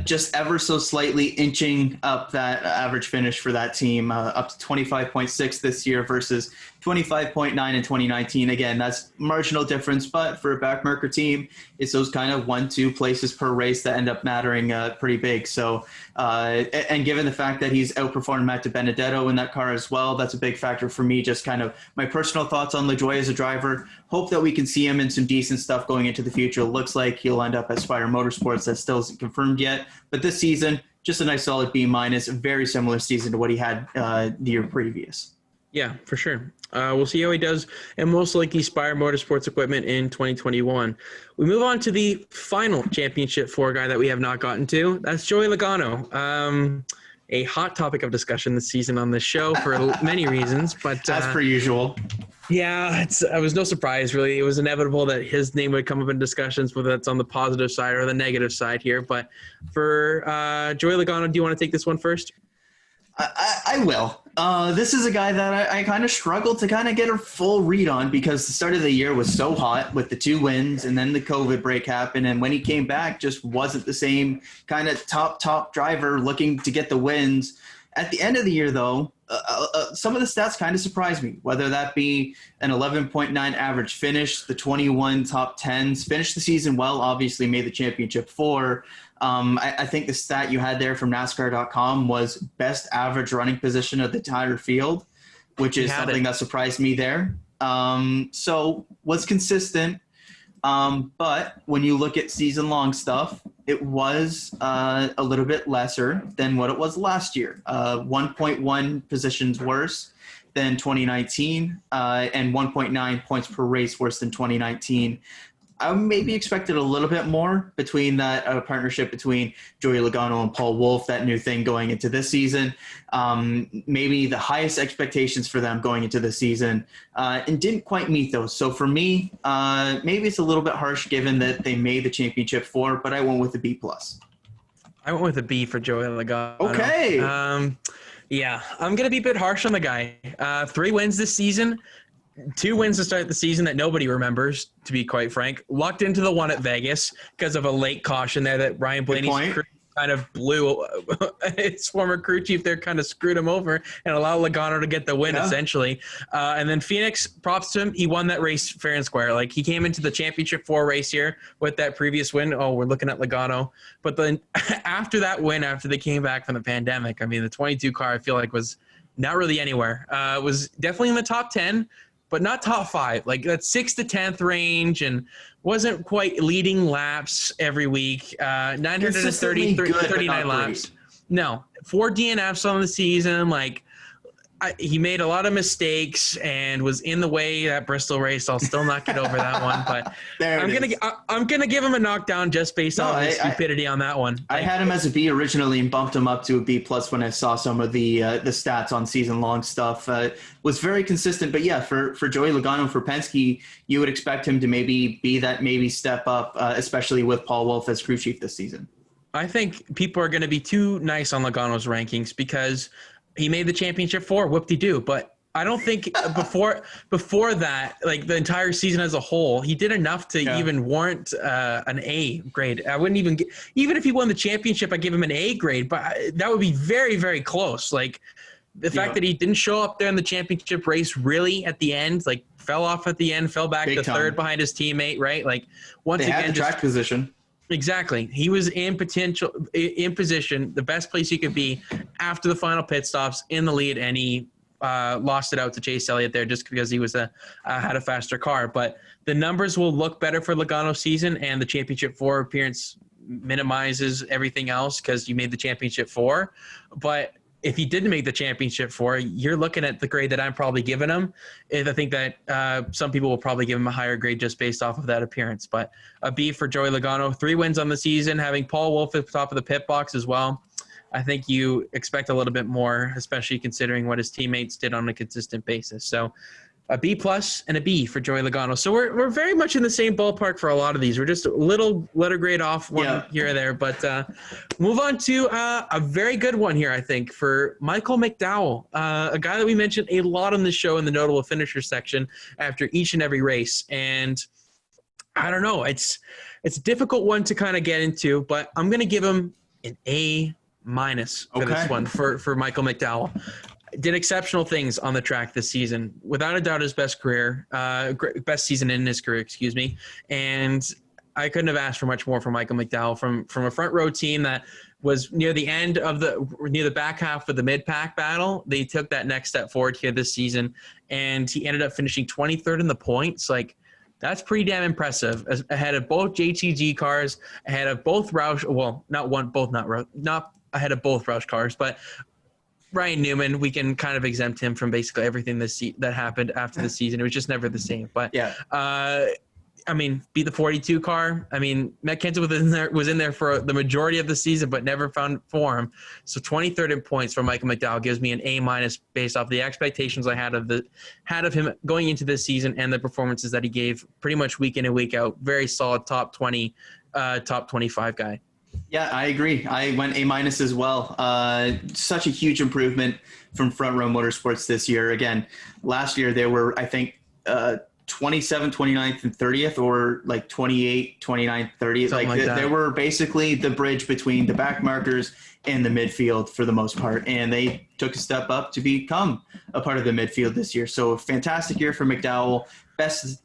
just ever so slightly inching up that average finish for that team, up to 25.6 this year versus 25.9 in 2019. Again, that's marginal difference, but for a backmarker team, it's those kind of 1-2 places per race that end up mattering pretty big. So, and given the fact that he's outperformed Matt DiBenedetto in that car as well, that's a big factor for me. Just kind of my personal thoughts on LaJoie as a driver. Hope that we can see him in some decent stuff going into the future. Looks like he'll end up at Fast Motorsports. That still isn't confirmed yet, but this season, just a nice solid B-, a very similar season to what he had the year previous. Yeah, for sure. We'll see how he does, and most likely Spire Motorsports equipment in 2021. We move on to the final Championship 4 guy that we have not gotten to. That's Joey Logano. A hot topic of discussion this season on this show for many reasons, but as per usual. Yeah, it was no surprise, really. It was inevitable that his name would come up in discussions, whether that's on the positive side or the negative side here. But for Joey Logano, do you want to take this one first? I will. This is a guy that I kind of struggled to kind of get a full read on because the start of the year was so hot with the 2 wins, and then the COVID break happened. And when he came back, just wasn't the same kind of top driver looking to get the wins. At the end of the year, though, some of the stats kind of surprised me, whether that be an 11.9 average finish, the 21 top 10s, finished the season well, obviously made the Championship 4. I think the stat you had there from NASCAR.com was best average running position of the entire field, which is something that surprised me there. So was consistent. But when you look at season-long stuff, it was a little bit lesser than what it was last year. 1.1 positions worse than 2019, and 1.9 points per race worse than 2019. I maybe expected a little bit more between that partnership between Joey Logano and Paul Wolfe, that new thing going into this season. Maybe the highest expectations for them going into this season, and didn't quite meet those. So for me, maybe it's a little bit harsh given that they made the Championship 4, but I went with a B+. I went with a B for Joey Logano. Okay. Yeah, I'm going to be a bit harsh on the guy. 3 wins this season. 2 wins to start the season that nobody remembers, to be quite frank. Lucked into the one at Vegas because of a late caution there that Ryan Blaney's crew kind of blew. His former crew chief there kind of screwed him over and allowed Logano to get the win, essentially. And then Phoenix, props to him. He won that race fair and square. Like, he came into the Championship 4 race here with that previous win. Oh, we're looking at Logano. But then after that win, after they came back from the pandemic, I mean, the 22 car, I feel like, was not really anywhere. It was definitely in the top 10. But not top 5, like that 6th to 10th range, and wasn't quite leading laps every week. 939 laps. No, 4 DNFs on the season. Like, he made a lot of mistakes and was in the way that Bristol race. I'll still not get over that one, but I'm gonna give him a knockdown just based on his stupidity on that one. I had him as a B originally and bumped him up to a B+ when I saw some of the stats on season long stuff. Was very consistent, but yeah, for Joey Logano, for Penske, you would expect him to maybe step up, especially with Paul Wolfe as crew chief this season. I think people are going to be too nice on Logano's rankings because he made the Championship 4, whoop-de-doo. But I don't think before that, like the entire season as a whole, he did enough to even warrant an A grade. I wouldn't even even if he won the championship, I'd give him an A grade, but that would be very, very close. Like, the fact that he didn't show up there in the championship race really at the end, like fell off at the end, fell back to third behind his teammate, right? Like, once again, had the track position. Exactly. He was in position, the best place he could be after the final pit stops in the lead, and he lost it out to Chase Elliott there just because he was had a faster car. But the numbers will look better for Logano's season, and the Championship 4 appearance minimizes everything else because you made the Championship 4. But if he didn't make the Championship 4, you're looking at the grade that I'm probably giving him. I think that some people will probably give him a higher grade just based off of that appearance. But a B for Joey Logano. 3 wins on the season, having Paul Wolfe at the top of the pit box as well. I think you expect a little bit more, especially considering what his teammates did on a consistent basis. So a B+ and a B for Joey Logano. So we're very much in the same ballpark for a lot of these. We're just a little letter grade off one here or there. But move on to a very good one here, I think, for Michael McDowell, a guy that we mentioned a lot on the show in the notable finisher section after each and every race. And I don't know, it's a difficult one to kind of get into, but I'm going to give him an A- for this one for Michael McDowell. Did exceptional things on the track this season. Without a doubt, his best season in his career, And I couldn't have asked for much more from Michael McDowell from a front row team that was near the back half of the mid-pack battle. They took that next step forward here this season, and he ended up finishing 23rd in the points. Like, that's pretty damn impressive. Ahead of both JTG cars, ahead of both Roush. Well, not ahead of both Roush cars, but Ryan Newman, we can kind of exempt him from basically everything that happened after the season. It was just never the same. But I mean, beat the 42 car. I mean, Matt Kenseth was in there for the majority of the season, but never found form. So 23rd in points for Michael McDowell gives me an A- based off the expectations I had of him going into this season and the performances that he gave pretty much week in and week out. Very solid top 20, top 25 guy. Yeah, I agree. I went A- as well. Such a huge improvement from Front Row Motorsports this year. Again, last year they were, I think, 27th, 29th, and 30th, or like 28th, 29th, 30th. They were basically the bridge between the back markers and the midfield for the most part, and they took a step up to become a part of the midfield this year. So fantastic year for McDowell. Best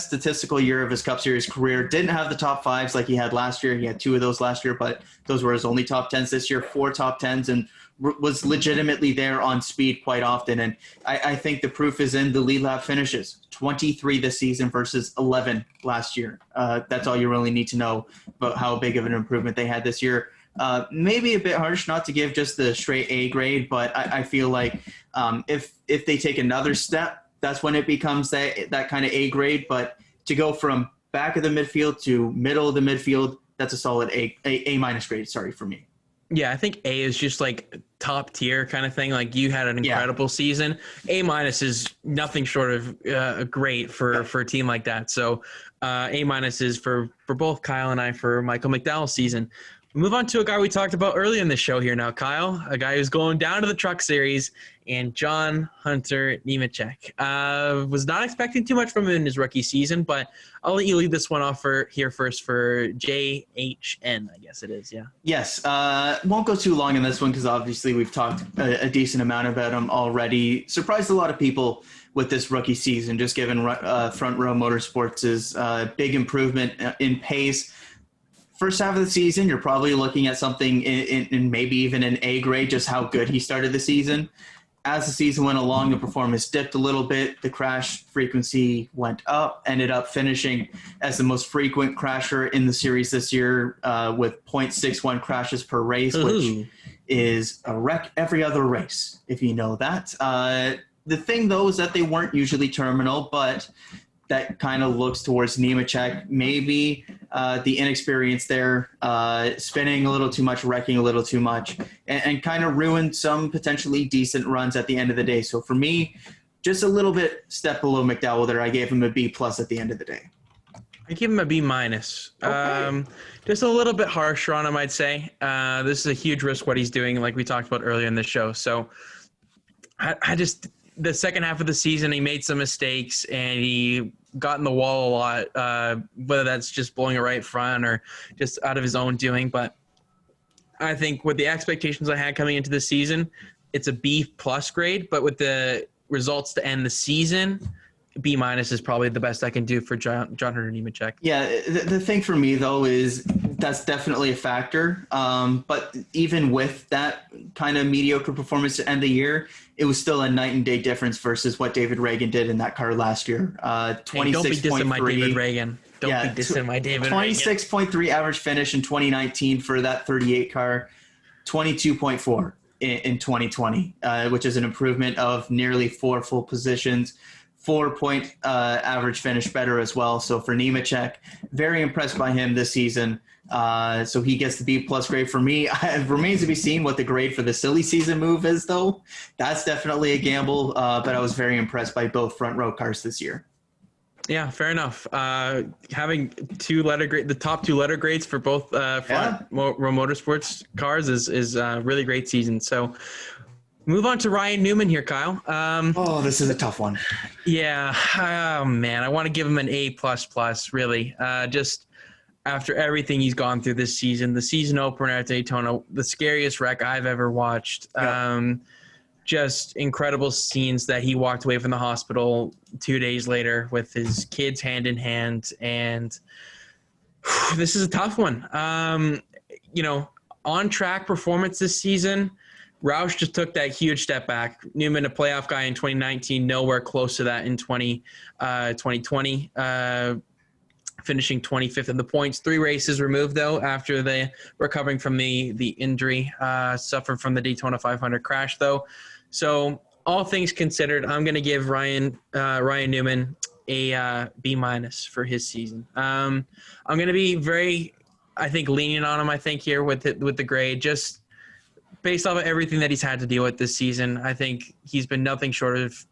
statistical year of his Cup Series career. Didn't have the top 5s like he had last year. He had 2 of those last year, but those were his only top 10s this year. 4 top 10s, and was legitimately there on speed quite often. And I think the proof is in the lead lap finishes. 23 this season versus 11 last year. That's all you really need to know about how big of an improvement they had this year. Maybe a bit harsh not to give just the straight A grade, but I feel like if they take another step, that's when it becomes that kind of A grade. But to go from back of the midfield to middle of the midfield, that's a solid A- grade. Sorry, for me. Yeah, I think A is just like top tier kind of thing. Like, you had an incredible season. A- is nothing short of great for a team like that. So A- is for both Kyle and I for Michael McDowell's season. Move on to a guy we talked about earlier in the show here now, Kyle, a guy who's going down to the Truck Series, and John Hunter Nemechek. Was not expecting too much from him in his rookie season, but I'll let you lead this one off here first for JHN, I guess it is, yeah. Yes, won't go too long in this one because obviously we've talked a decent amount about him already. Surprised a lot of people with this rookie season, just given Front Row Motorsports' big improvement in pace. First half of the season, you're probably looking at something in maybe even an A grade, just how good he started the season. As the season went along, the performance dipped a little bit. The crash frequency went up, ended up finishing as the most frequent crasher in the series this year with 0.61 crashes per race, which is a wreck every other race, if you know that. The thing, though, is that they weren't usually terminal, but that kind of looks towards Nemechek. Maybe the inexperience there, spinning a little too much, wrecking a little too much, and kind of ruined some potentially decent runs at the end of the day. So for me, just a little bit step below McDowell there. I gave him a B+ at the end of the day. I give him a B-. Okay. Just a little bit harsher on him, I'd say. This is a huge risk what he's doing, like we talked about earlier in the show. So I just... The second half of the season, he made some mistakes and he got in the wall a lot, whether that's just blowing a right front or just out of his own doing. But I think with the expectations I had coming into the season, it's a B+ grade. But with the results to end the season, B- is probably the best I can do for John Hunter Nemechek. Yeah, the thing for me, though, is that's definitely a factor. But even with that kind of mediocre performance to end the year, it was still a night and day difference versus what David Ragan did in that car last year. 26.3. Hey, don't be dissing my David Ragan. Don't be dissing my David 26.3 average finish in 2019 for that 38 car, 22.4 in 2020, which is an improvement of nearly 4 full positions. 4-point average finish better as well. So for Nemechek, very impressed by him this season. So he gets the B+ grade for me. It remains to be seen what the grade for the silly season move is, though. That's definitely a gamble, but I was very impressed by both front row cars this year. Yeah, fair enough. Having the top 2 letter grades for both front row motorsports cars is a really great season. So move on to Ryan Newman here, Kyle. This is a tough one. Yeah. Oh, man. I want to give him an A++, really. Just after everything he's gone through this season, the season opener at Daytona, the scariest wreck I've ever watched. Yeah. Just incredible scenes that he walked away from the hospital 2 days later with his kids hand in hand. And this is a tough one. On-track performance this season, Roush just took that huge step back. Newman, a playoff guy in 2019, nowhere close to that in 2020, finishing 25th in the points. 3 races removed, though, after the recovering from the injury, suffered from the Daytona 500 crash, though. So all things considered, I'm going to give Ryan Newman a B- for his season. I'm going to be very, lenient on him, here with the grade, just based off of everything that he's had to deal with this season. I think he's been nothing short of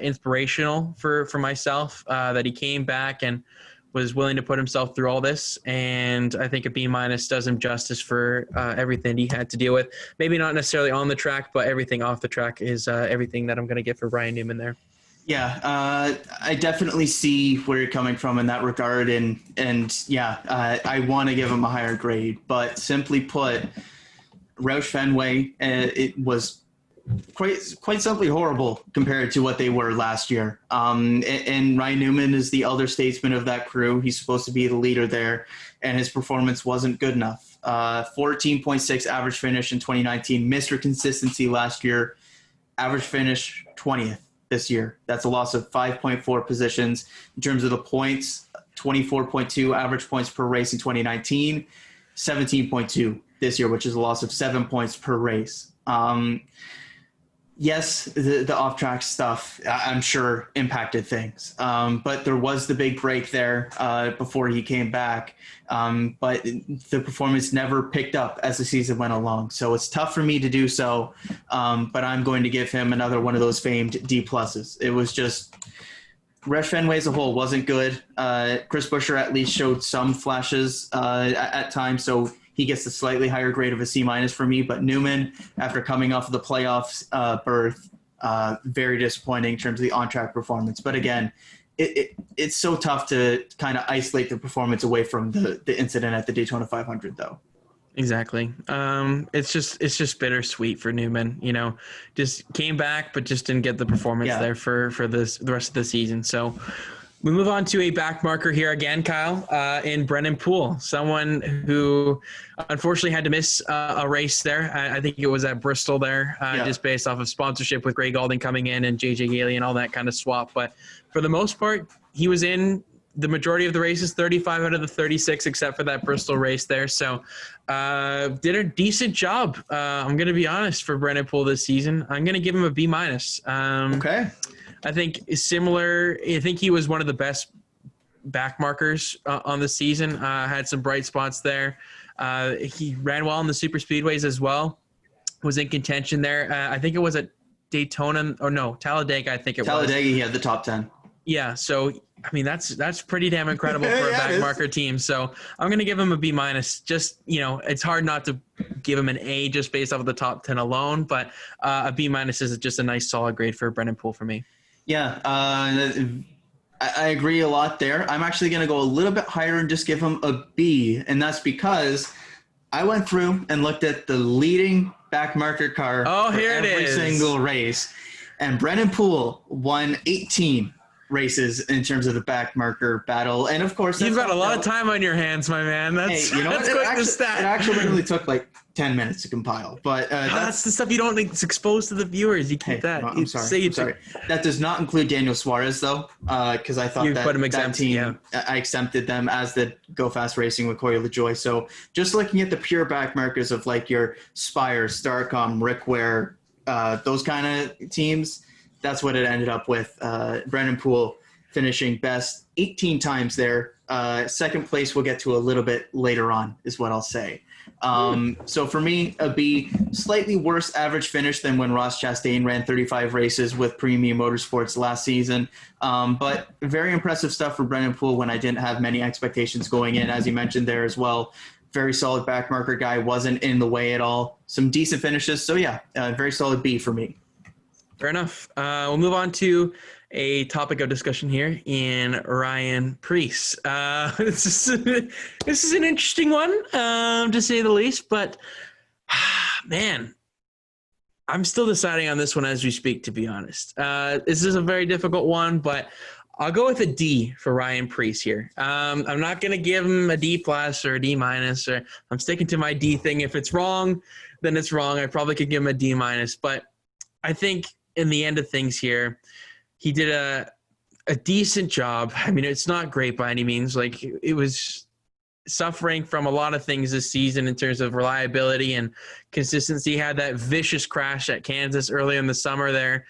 inspirational for myself, that he came back and was willing to put himself through all this. And I think a B- does him justice for everything he had to deal with. Maybe not necessarily on the track, but everything off the track is everything that I'm going to get for Ryan Newman there. Yeah, I definitely see where you're coming from in that regard. I want to give him a higher grade, but simply put, Roush Fenway, it was quite simply horrible compared to what they were last year. And Ryan Newman is the elder statesman of that crew. He's supposed to be the leader there, and his performance wasn't good enough. 14.6 average finish in 2019, Mr. Consistency last year, average finish 20th this year. That's a loss of 5.4 positions. In terms of the points, 24.2 average points per race in 2019, 17.2 this year, which is a loss of 7 points per race. Yes, the off-track stuff, I'm sure, impacted things. But there was the big break there before he came back. But the performance never picked up as the season went along. So it's tough for me to do so. But I'm going to give him another one of those famed D+. It was just Roush Fenway as a whole wasn't good. Chris Buescher at least showed some flashes at times. So he gets a slightly higher grade of a C- for me, but Newman, after coming off of the playoffs berth, very disappointing in terms of the on-track performance. But again, it's so tough to kind of isolate the performance away from the incident at the Daytona 500, though. Exactly. It's just bittersweet for Newman. Just came back, but just didn't get the performance there for the rest of the season. So we move on to a back marker here again, Kyle, in Brennan Poole, someone who unfortunately had to miss a race there. I think it was at Bristol there, just based off of sponsorship with Greg Galding coming in and JJ Gailey and all that kind of swap. But for the most part, he was in the majority of the races, 35 out of the 36, except for that Bristol race there. So did a decent job. I'm going to be honest for Brennan Poole this season. I'm going to give him a B-. Okay. I think similar. I think he was one of the best back markers on the season. Had some bright spots there. He ran well in the super speedways as well. Was in contention there. I think it was at Daytona or no, Talladega. I think it was. Talladega, he had the top 10. Yeah. So, I mean, that's pretty damn incredible for a back marker team. So I'm going to give him a B-. Just, it's hard not to give him an A just based off of the top 10 alone, but a B- is just a nice solid grade for Brennan Poole for me. Yeah, I agree a lot there. I'm actually going to go a little bit higher and just give him a B, and that's because I went through and looked at the leading back marker car for every single race, and Brennan Poole won 18 races in terms of the back marker battle. And of course, you've got a lot of time on your hands, my man. That's, hey, you know that's what? quite the stat. It actually only took like 10 minutes to compile, but that's the stuff you don't think is exposed to the viewers. You keep that. No, I'm sorry. That does not include Daniel Suarez though, because I thought that team, I exempted them, as did Go Fast Racing with Corey LaJoie. So just looking at the pure back markers of like your Spire, Starcom, Rick Ware, those kind of teams, that's what it ended up with. Brennan Poole finishing best 18 times there. Second place we'll get to a little bit later on is what I'll say. So for me, a B, slightly worse average finish than when Ross Chastain ran 35 races with Premium Motorsports last season. But very impressive stuff for Brennan Poole when I didn't have many expectations going in, as you mentioned there as well. Very solid back marker guy, wasn't in the way at all. Some decent finishes. So yeah, very solid B for me. Fair enough. We'll move on to a topic of discussion here in Ryan Preece. This is an interesting one, to say the least. But, man, I'm still deciding on this one as we speak, to be honest. This is a very difficult one, but I'll go with a D for Ryan Preece here. I'm not going to give him a D+ or a D-, or I'm sticking to my D thing. If it's wrong, then it's wrong. I probably could give him a D-, but I think in the end of things here, he did a decent job. I mean, it's not great by any means. Like, it was suffering from a lot of things this season in terms of reliability and consistency. Had that vicious crash at Kansas early in the summer there,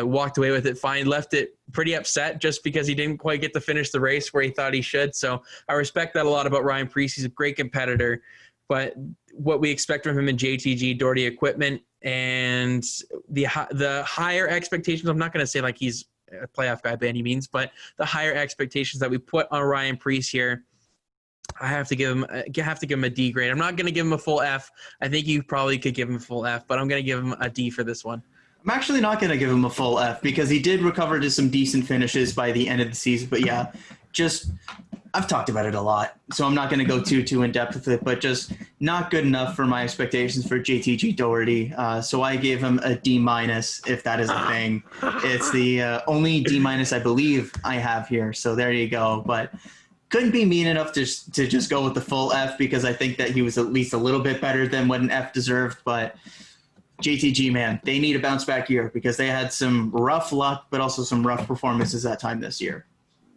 walked away with it fine, left it pretty upset just because he didn't quite get to finish the race where he thought he should. So I respect that a lot about Ryan Preece. He's a great competitor, but what we expect from him in JTG Doherty equipment and the higher expectations, I'm not going to say like he's a playoff guy by any means, but the higher expectations that we put on Ryan Preece here, I have to give him a D grade. I'm not going to give him a full F. I think you probably could give him a full F, but I'm going to give him a D for this one. I'm actually not going to give him a full F because he did recover to some decent finishes by the end of the season. But yeah, I've talked about it a lot, so I'm not going to go too in depth with it, but just not good enough for my expectations for JTG Doherty. So I gave him a D-, if that is a thing. It's the only D- I believe I have here. So there you go. But couldn't be mean enough to just go with the full F because I think that he was at least a little bit better than what an F deserved. But JTG, man, they need a bounce back year because they had some rough luck, but also some rough performances that time this year.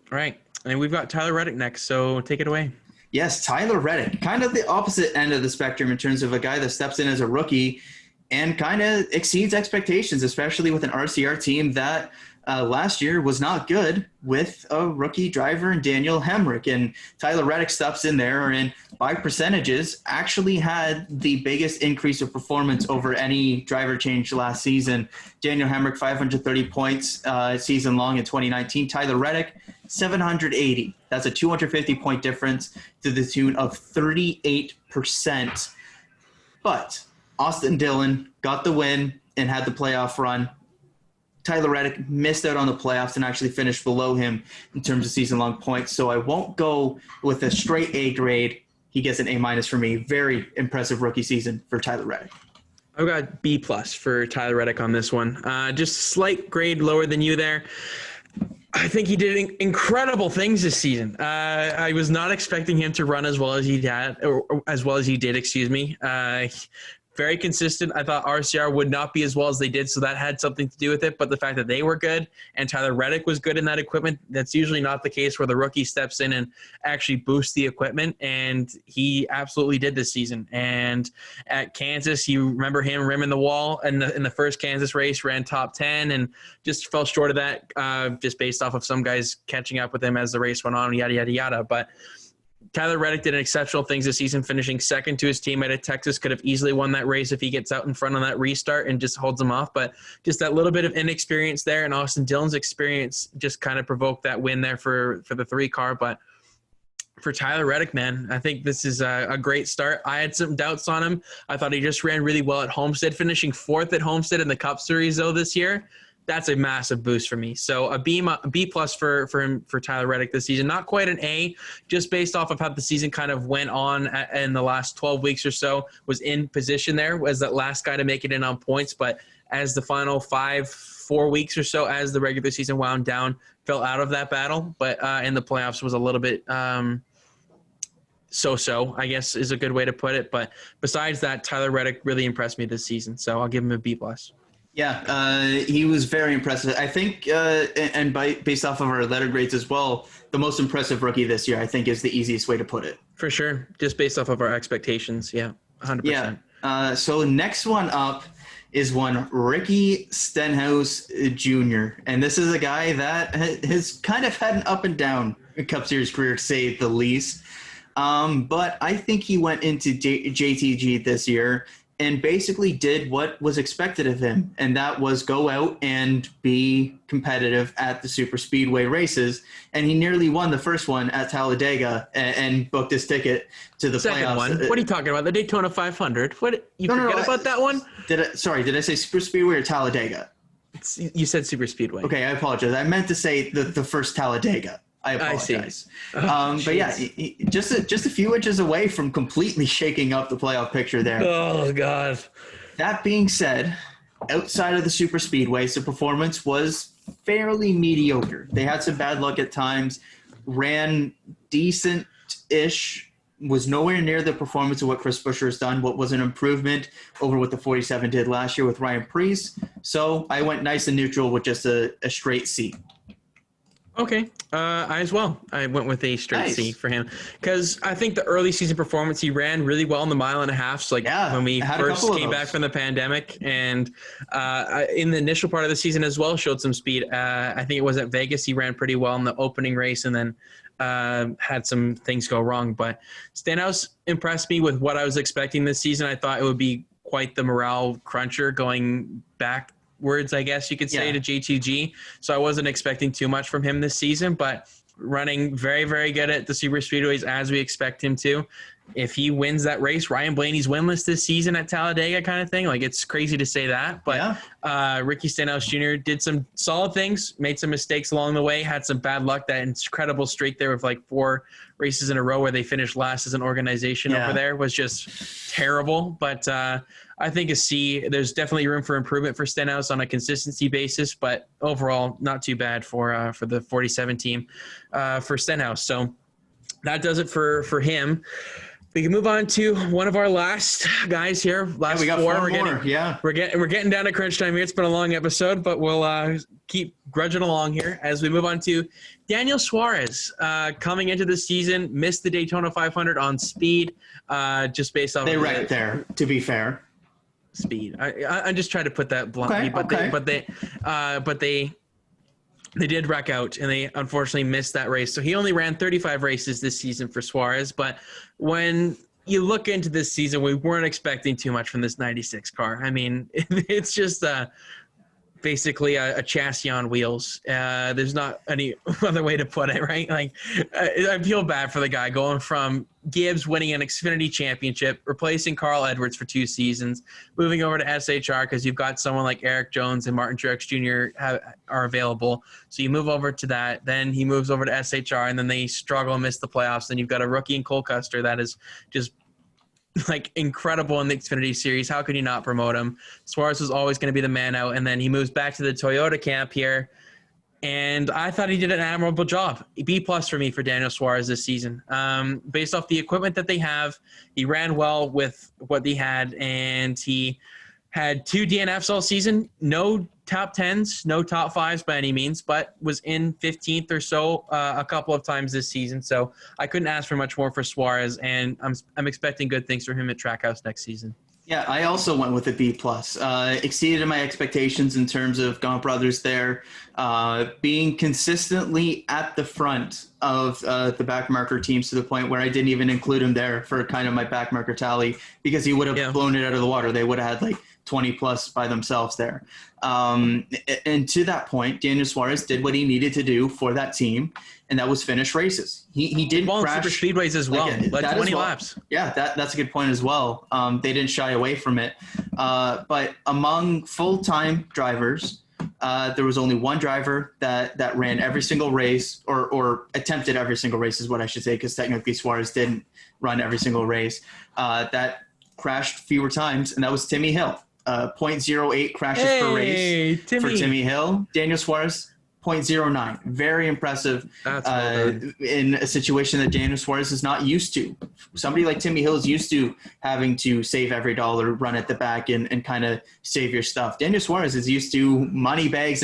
Right. And we've got Tyler Reddick next, so take it away. Yes, Tyler Reddick, kind of the opposite end of the spectrum in terms of a guy that steps in as a rookie and kind of exceeds expectations, especially with an RCR team that last year was not good with a rookie driver in Daniel Hemrick. And Tyler Reddick steps in there and by percentages actually had the biggest increase of performance over any driver change last season. Daniel Hemrick, 530 points season long in 2019. Tyler Reddick, 780. That's a 250-point difference to the tune of 38%. But Austin Dillon got the win and had the playoff run. Tyler Reddick missed out on the playoffs and actually finished below him in terms of season-long points. So I won't go with a straight A grade. He gets an A- for me. Very impressive rookie season for Tyler Reddick. I've got B+ for Tyler Reddick on this one. Just slight grade lower than you there. I think he did incredible things this season. I was not expecting him to run as well as he did. Excuse me. Very consistent. I thought RCR would not be as well as they did, so that had something to do with it. But the fact that they were good and Tyler Reddick was good in that equipment, that's usually not the case where the rookie steps in and actually boosts the equipment, and he absolutely did this season. And at Kansas, you remember him rimming the wall in the first Kansas race, ran top 10, and just fell short of that just based off of some guys catching up with him as the race went on, yada, yada, yada. But Tyler Reddick did exceptional things this season, finishing second to his teammate at Texas. Could have easily won that race if he gets out in front on that restart and just holds him off. But just that little bit of inexperience there, and Austin Dillon's experience just kind of provoked that win there for the 3-car. But for Tyler Reddick, man, I think this is a great start. I had some doubts on him. I thought he just ran really well at Homestead, finishing 4th at Homestead in the Cup Series, though, this year. That's a massive boost for me. So a B+ for him, for Tyler Reddick this season. Not quite an A, just based off of how the season kind of went on in the last 12 weeks or so. Was in position there, was that last guy to make it in on points. But as the final 4 weeks or so as the regular season wound down, fell out of that battle. But in the playoffs was a little bit so-so, I guess is a good way to put it. But besides that, Tyler Reddick really impressed me this season, so I'll give him a B+. Yeah, he was very impressive. I think, based off of our letter grades as well, the most impressive rookie this year, I think, is the easiest way to put it. For sure, just based off of our expectations, yeah, 100%. Yeah. So next one up is one Ricky Stenhouse Jr. And this is a guy that has kind of had an up and down Cup Series career, to say the least. But I think he went into JTG this year and basically did what was expected of him, and that was go out and be competitive at the super speedway races. And he nearly won the first one at Talladega and booked his ticket to the second playoffs. One. What are you talking about? The Daytona 500? What you forget about that one? Did I say super speedway or Talladega? You said super speedway. Okay, I apologize. I meant to say the first Talladega. I apologize. But yeah, just a few inches away from completely shaking up the playoff picture there. Oh, God. That being said, outside of the super speedways, the performance was fairly mediocre. They had some bad luck at times, ran decent-ish, was nowhere near the performance of what Chris Buescher has done, what was an improvement over what the 47 did last year with Ryan Preece. So I went nice and neutral with just a straight C. Okay, I as well. I went with a straight C for him because I think the early season performance, he ran really well in the mile and a half. So when we first came back from the pandemic, and in the initial part of the season as well, showed some speed. I think it was at Vegas. He ran pretty well in the opening race and then had some things go wrong. But Stenhouse impressed me with what I was expecting this season. I thought it would be quite the morale cruncher going back words, I guess you could say, to JTG. So I wasn't expecting too much from him this season, but running very, very good at the super speedways as we expect him to. If he wins that race, Ryan Blaney's winless this season at Talladega kind of thing. Like, it's crazy to say that, but Ricky Stenhouse Jr. did some solid things, made some mistakes along the way, had some bad luck. That incredible streak there of like 4 races in a row where they finished last as an organization over there was just terrible. But I think a C. There's definitely room for improvement for Stenhouse on a consistency basis, but overall not too bad for the 47 team for Stenhouse. So that does it for him. We can move on to one of our last guys here. We got 4 more. We're getting down to crunch time here. It's been a long episode, but we'll keep grudging along here as we move on to Daniel Suarez. Coming into the season, missed the Daytona 500 on speed, just based off. They wrecked there, to be fair. Speed. I'm just trying to put that bluntly, but they did wreck out, and they unfortunately missed that race. So he only ran 35 races this season for Suarez. But when you look into this season, we weren't expecting too much from this 96 car. I mean, it's just basically a chassis on wheels. There's not any other way to put it, right? Like, I feel bad for the guy going from Gibbs winning an Xfinity championship, replacing Carl Edwards for 2 seasons, moving over to SHR because you've got someone like Erik Jones and Martin Truex Jr. are available. So you move over to that. Then he moves over to SHR, and then they struggle and miss the playoffs. Then you've got a rookie in Cole Custer that is just like incredible in the Xfinity series. How could you not promote him? Suarez was always going to be the man out, and then he moves back to the Toyota camp here, and I thought he did an admirable job. B+ for me for Daniel Suarez this season. Based off the equipment that they have, he ran well with what he had, and he had 2 DNFs all season. No top 10s, no top 5s by any means, but was in 15th or so a couple of times this season. So I couldn't ask for much more for Suarez, and I'm expecting good things from him at Trackhouse next season. Yeah, I also went with a B+. Exceeded my expectations in terms of Gaunt Brothers there, being consistently at the front of the backmarker teams to the point where I didn't even include him there for kind of my backmarker tally because he would have blown it out of the water. They would have had like 20 plus by themselves there. And to that point, Daniel Suarez did what he needed to do for that team, and that was finish races. He didn't crash. Super speedways as well, like 20 laps. Yeah, that's a good point as well. They didn't shy away from it. But among full-time drivers, there was only one driver that ran every single race, or attempted every single race is what I should say, because technically Suarez didn't run every single race. That crashed fewer times, and that was Timmy Hill. .08 crashes per race for Timmy Hill. Daniel Suarez, .09. Very impressive. That's well done. In a situation that Daniel Suarez is not used to. Somebody like Timmy Hill is used to having to save every dollar, run at the back, and kind of save your stuff. Daniel Suarez is used to money bags,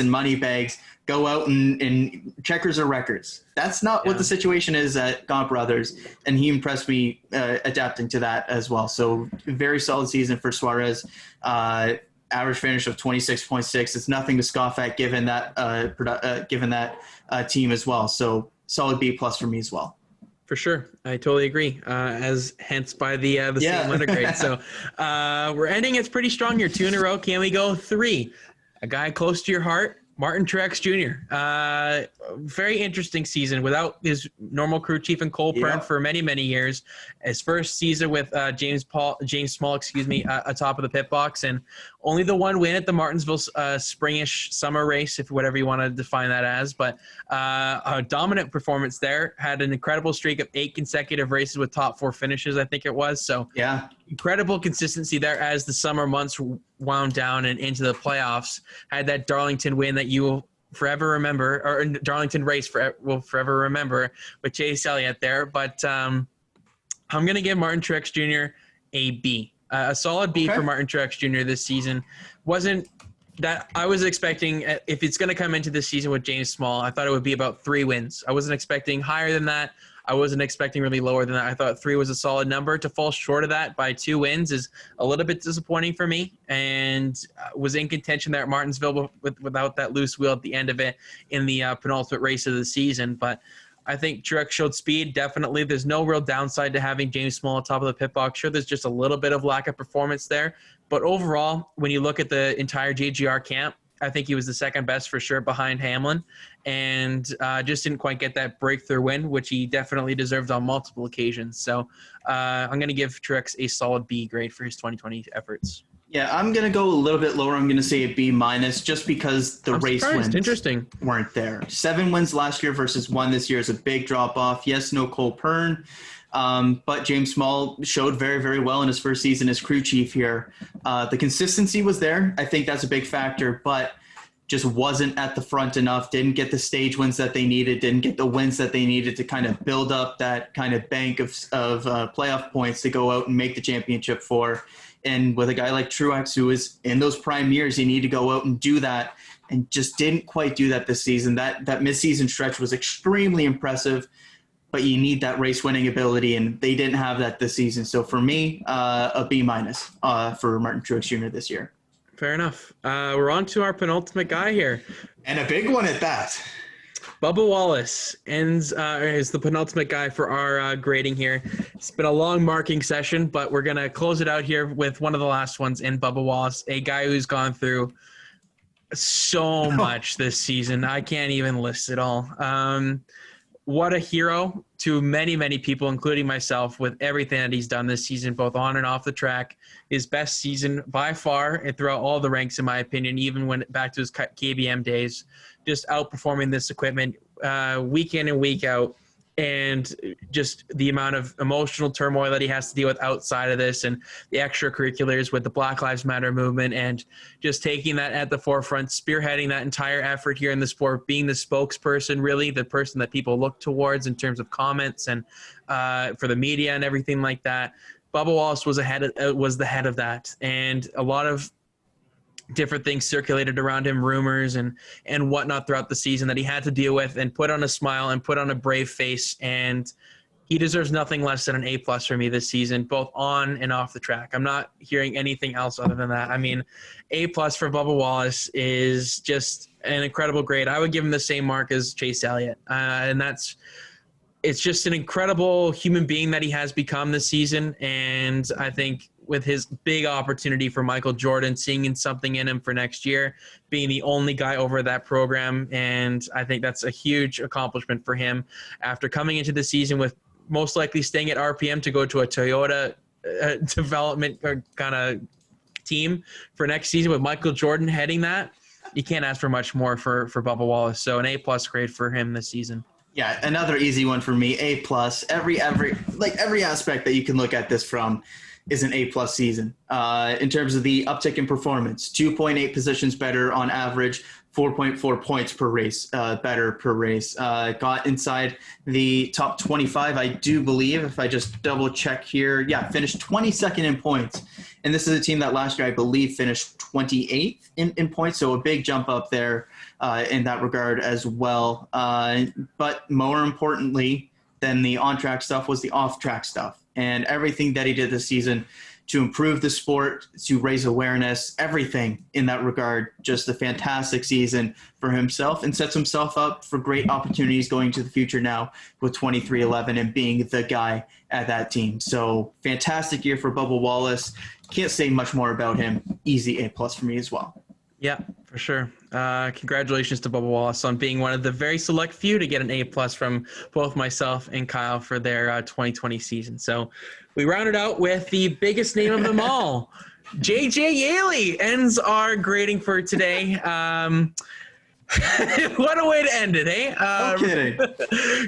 go out and checkers or records. That's not what the situation is at Gaunt Brothers, and he impressed me adapting to that as well. So very solid season for Suarez. Average finish of 26.6. It's nothing to scoff at given that team as well. So solid B+ for me as well. For sure. I totally agree. As hence by the same letter grade. So we're ending it pretty strong here. 2 in a row. Can we go 3? A guy close to your heart, Martin Truex Jr. Very interesting season without his normal crew chief and Cole Pearn for many, many years. His first season with James Small, atop of the pit box, and only the one win at the Martinsville springish summer race, if whatever you want to define that as. But a dominant performance there. Had an incredible streak of 8 consecutive races with top 4 finishes, I think it was. So incredible consistency there as the summer months wound down and into the playoffs. Had that Darlington win that you will forever remember, or Darlington race will forever remember with Chase Elliott there. But I'm going to give Martin Truex Jr. a B. A solid B for Martin Truex Jr. this season. Wasn't that I was expecting, if it's going to come into this season with James Small, I thought it would be about 3 wins. I wasn't expecting higher than that. I wasn't expecting really lower than that. I thought 3 was a solid number. To fall short of that by 2 wins is a little bit disappointing for me, and was in contention there at Martinsville without that loose wheel at the end of it in the penultimate race of the season. But I think Truex showed speed, definitely. There's no real downside to having James Small on top of the pit box. Sure, there's just a little bit of lack of performance there. But overall, when you look at the entire JGR camp, I think he was the second best for sure behind Hamlin, and just didn't quite get that breakthrough win, which he definitely deserved on multiple occasions. So I'm going to give Truex a solid B grade for his 2020 efforts. Yeah, I'm going to go a little bit lower. I'm going to say a B- just because the race wins weren't there. 7 wins last year versus 1 this year is a big drop-off. Yes, no Cole Pearn, but James Small showed very, very well in his first season as crew chief here. The consistency was there. I think that's a big factor, but just wasn't at the front enough, didn't get the stage wins that they needed, didn't get the wins that they needed to kind of build up that kind of bank of playoff points to go out and make the championship for. And with a guy like Truex, who is in those prime years, you need to go out and do that, and just didn't quite do that this season. That mid-season stretch was extremely impressive, but you need that race-winning ability, and they didn't have that this season. So for me, a B- for Martin Truex Jr. this year. Fair enough. We're on to our penultimate guy here. And a big one at that. Bubba Wallace is the penultimate guy for our grading here. It's been a long marking session, but we're going to close it out here with one of the last ones in Bubba Wallace, a guy who's gone through so much this season. I can't even list it all. What a hero to many, many people, including myself, with everything that he's done this season, both on and off the track. His best season by far and throughout all the ranks, in my opinion, even when back to his KBM days, just outperforming this equipment week in and week out. And just the amount of emotional turmoil that he has to deal with outside of this, and the extracurriculars with the Black Lives Matter movement, and just taking that at the forefront, spearheading that entire effort here in the sport, being the spokesperson, really the person that people look towards in terms of comments and for the media and everything like that. Bubba Wallace was the head of that, and a lot of different things circulated around him, rumors and whatnot throughout the season that he had to deal with, and put on a smile and put on a brave face. And he deserves nothing less than an A+ for me this season, both on and off the track. I'm not hearing anything else other than that. I mean, A+ for Bubba Wallace is just an incredible grade. I would give him the same mark as Chase Elliott. And it's just an incredible human being that he has become this season. And I think with his big opportunity for Michael Jordan, seeing something in him for next year, being the only guy over that program. And I think that's a huge accomplishment for him after coming into the season with most likely staying at RPM to go to a Toyota development kind of team for next season with Michael Jordan heading that. You can't ask for much more for Bubba Wallace. So an A+ grade for him this season. Yeah, another easy one for me. A+. Every aspect that you can look at this from. is an A-plus season. In terms of the uptick in performance, 2.8 positions better on average, 4.4 points per race, better per race. Got inside the top 25, I do believe, if I just double check here. Yeah, finished 22nd in points. And this is a team that last year, I believe, finished 28th in points. So a big jump up there in that regard as well. But more importantly than the on-track stuff was the off-track stuff. And everything that he did this season to improve the sport, to raise awareness, everything in that regard, just a fantastic season for himself, and sets himself up for great opportunities going to the future now with 23-11 and being the guy at that team. So fantastic year for Bubba Wallace. Can't say much more about him. Easy A+ for me as well. Yeah, for sure. Congratulations to Bubba Wallace on being one of the very select few to get an A+ from both myself and Kyle for their 2020 season. So we rounded out with the biggest name of them all. JJ Yeley ends our grading for today. What a way to end it, eh? No kidding.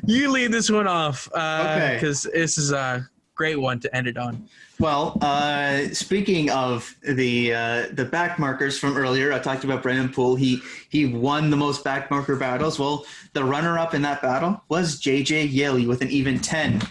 You lead this one off Okay. because this is a great one to end it on. Well, speaking of the back markers from earlier, I talked about Brennan Poole. He won the most back marker battles. Well, the runner-up in that battle was JJ Yeley with an even 10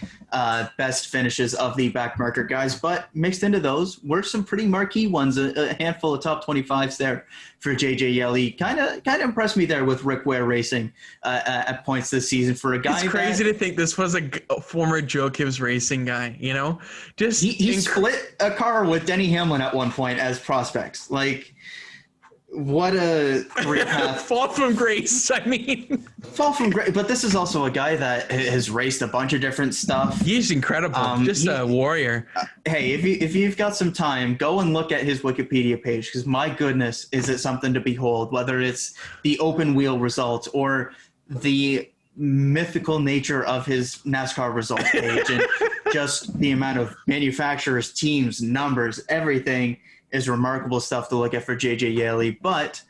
best finishes of the back marker guys. But mixed into those were some pretty marquee ones, a handful of top 25s there for JJ Yeley. Kind of impressed me there with Rick Ware Racing at points this season for a guy. It's crazy to think this was a former Joe Gibbs Racing guy, you know? Just he split a car with Denny Hamlin at one point as prospects. Like, what a career path. Fall from grace, I mean. Fall from grace. But this is also a guy that has raced a bunch of different stuff. He's incredible. Just a warrior. Hey, if you've got some time, go and look at his Wikipedia page, because my goodness, is it something to behold, whether it's the open wheel results or the mythical nature of his NASCAR results page and just the amount of manufacturers, teams, numbers, everything is remarkable stuff to look at for JJ Yeley. But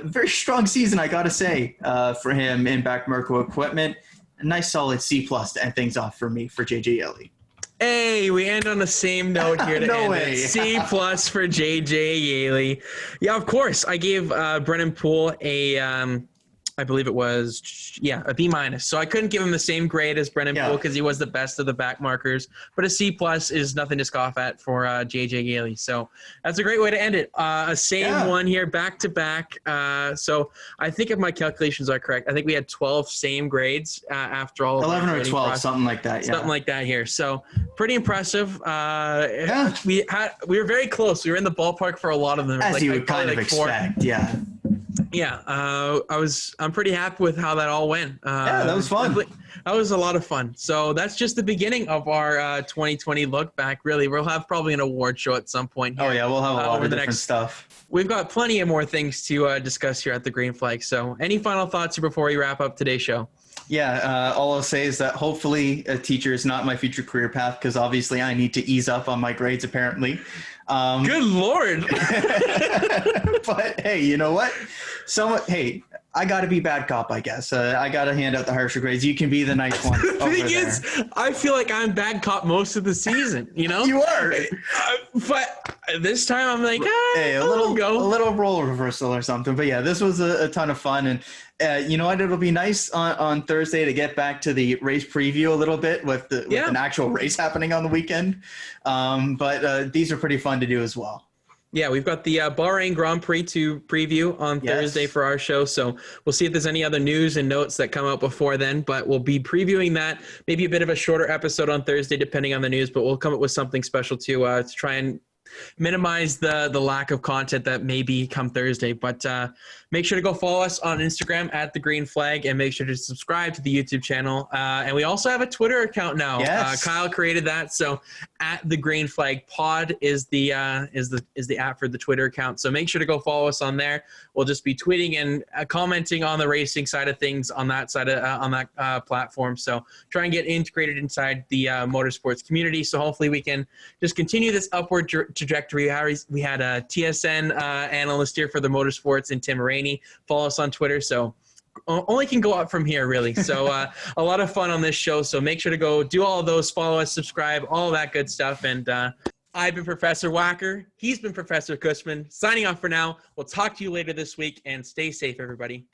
very strong season, I got to say, for him in back Merco equipment. A nice solid C+ to end things off for me for JJ Yeley. Hey, we end on the same note here to No end way. it. C+ for JJ Yeley. Yeah, of course. I gave Brennan Poole I believe it was, a B-. So I couldn't give him the same grade as Brennan Poole because he was the best of the back markers. But a C+ is nothing to scoff at for JJ Yeley. So that's a great way to end it. One here, back to back. So I think if my calculations are correct, I think we had 12 same grades after all. 11 or 12, something like that. Yeah. Something like that here. So pretty impressive. We were very close. We were in the ballpark for a lot of them. As you would kind of expect. Yeah. Yeah, I'm pretty happy with how that all went. That was fun. That was a lot of fun. So that's just the beginning of our 2020 look back. Really, we'll have probably an award show at some point here. Oh yeah, we'll have a lot of different stuff. We've got plenty of more things to discuss here at the Green Flag. So any final thoughts here before we wrap up today's show? Yeah, all I'll say is that hopefully a teacher is not my future career path, because obviously I need to ease up on my grades apparently. Good Lord. But hey, you know what? I got to be bad cop, I guess. I got to hand out the harsher grades. You can be the nice one. The thing is, I feel like I'm bad cop most of the season, you know? You are. But this time I'm like, hey, a little role reversal or something. But yeah, this was a ton of fun. And you know what? It'll be nice on Thursday to get back to the race preview a little bit with an actual race happening on the weekend. But these are pretty fun to do as well. Yeah, we've got the Bahrain Grand Prix to preview on Thursday for our show. So we'll see if there's any other news and notes that come out before then. But we'll be previewing that, maybe a bit of a shorter episode on Thursday, depending on the news. But we'll come up with something special to try and minimize the lack of content that may be come Thursday. But make sure to go follow us on Instagram at The Green Flag, and make sure to subscribe to the YouTube channel. And we also have a Twitter account now. Yes. Kyle created that. So at The Green Flag Pod is the app for the Twitter account. So make sure to go follow us on there. We'll just be tweeting and commenting on the racing side of things on that side of on that platform. So try and get integrated inside the motorsports community. So hopefully we can just continue this upward trajectory. We had a TSN analyst here for the motorsports in Tim Rainey. Follow us on Twitter. So only can go up from here, really. So a lot of fun on this show. So make sure to go do all of those, follow us, subscribe, all of that good stuff. And I've been Professor Wacker. He's been Professor Kussman. Signing off for now. We'll talk to you later this week, and stay safe, everybody.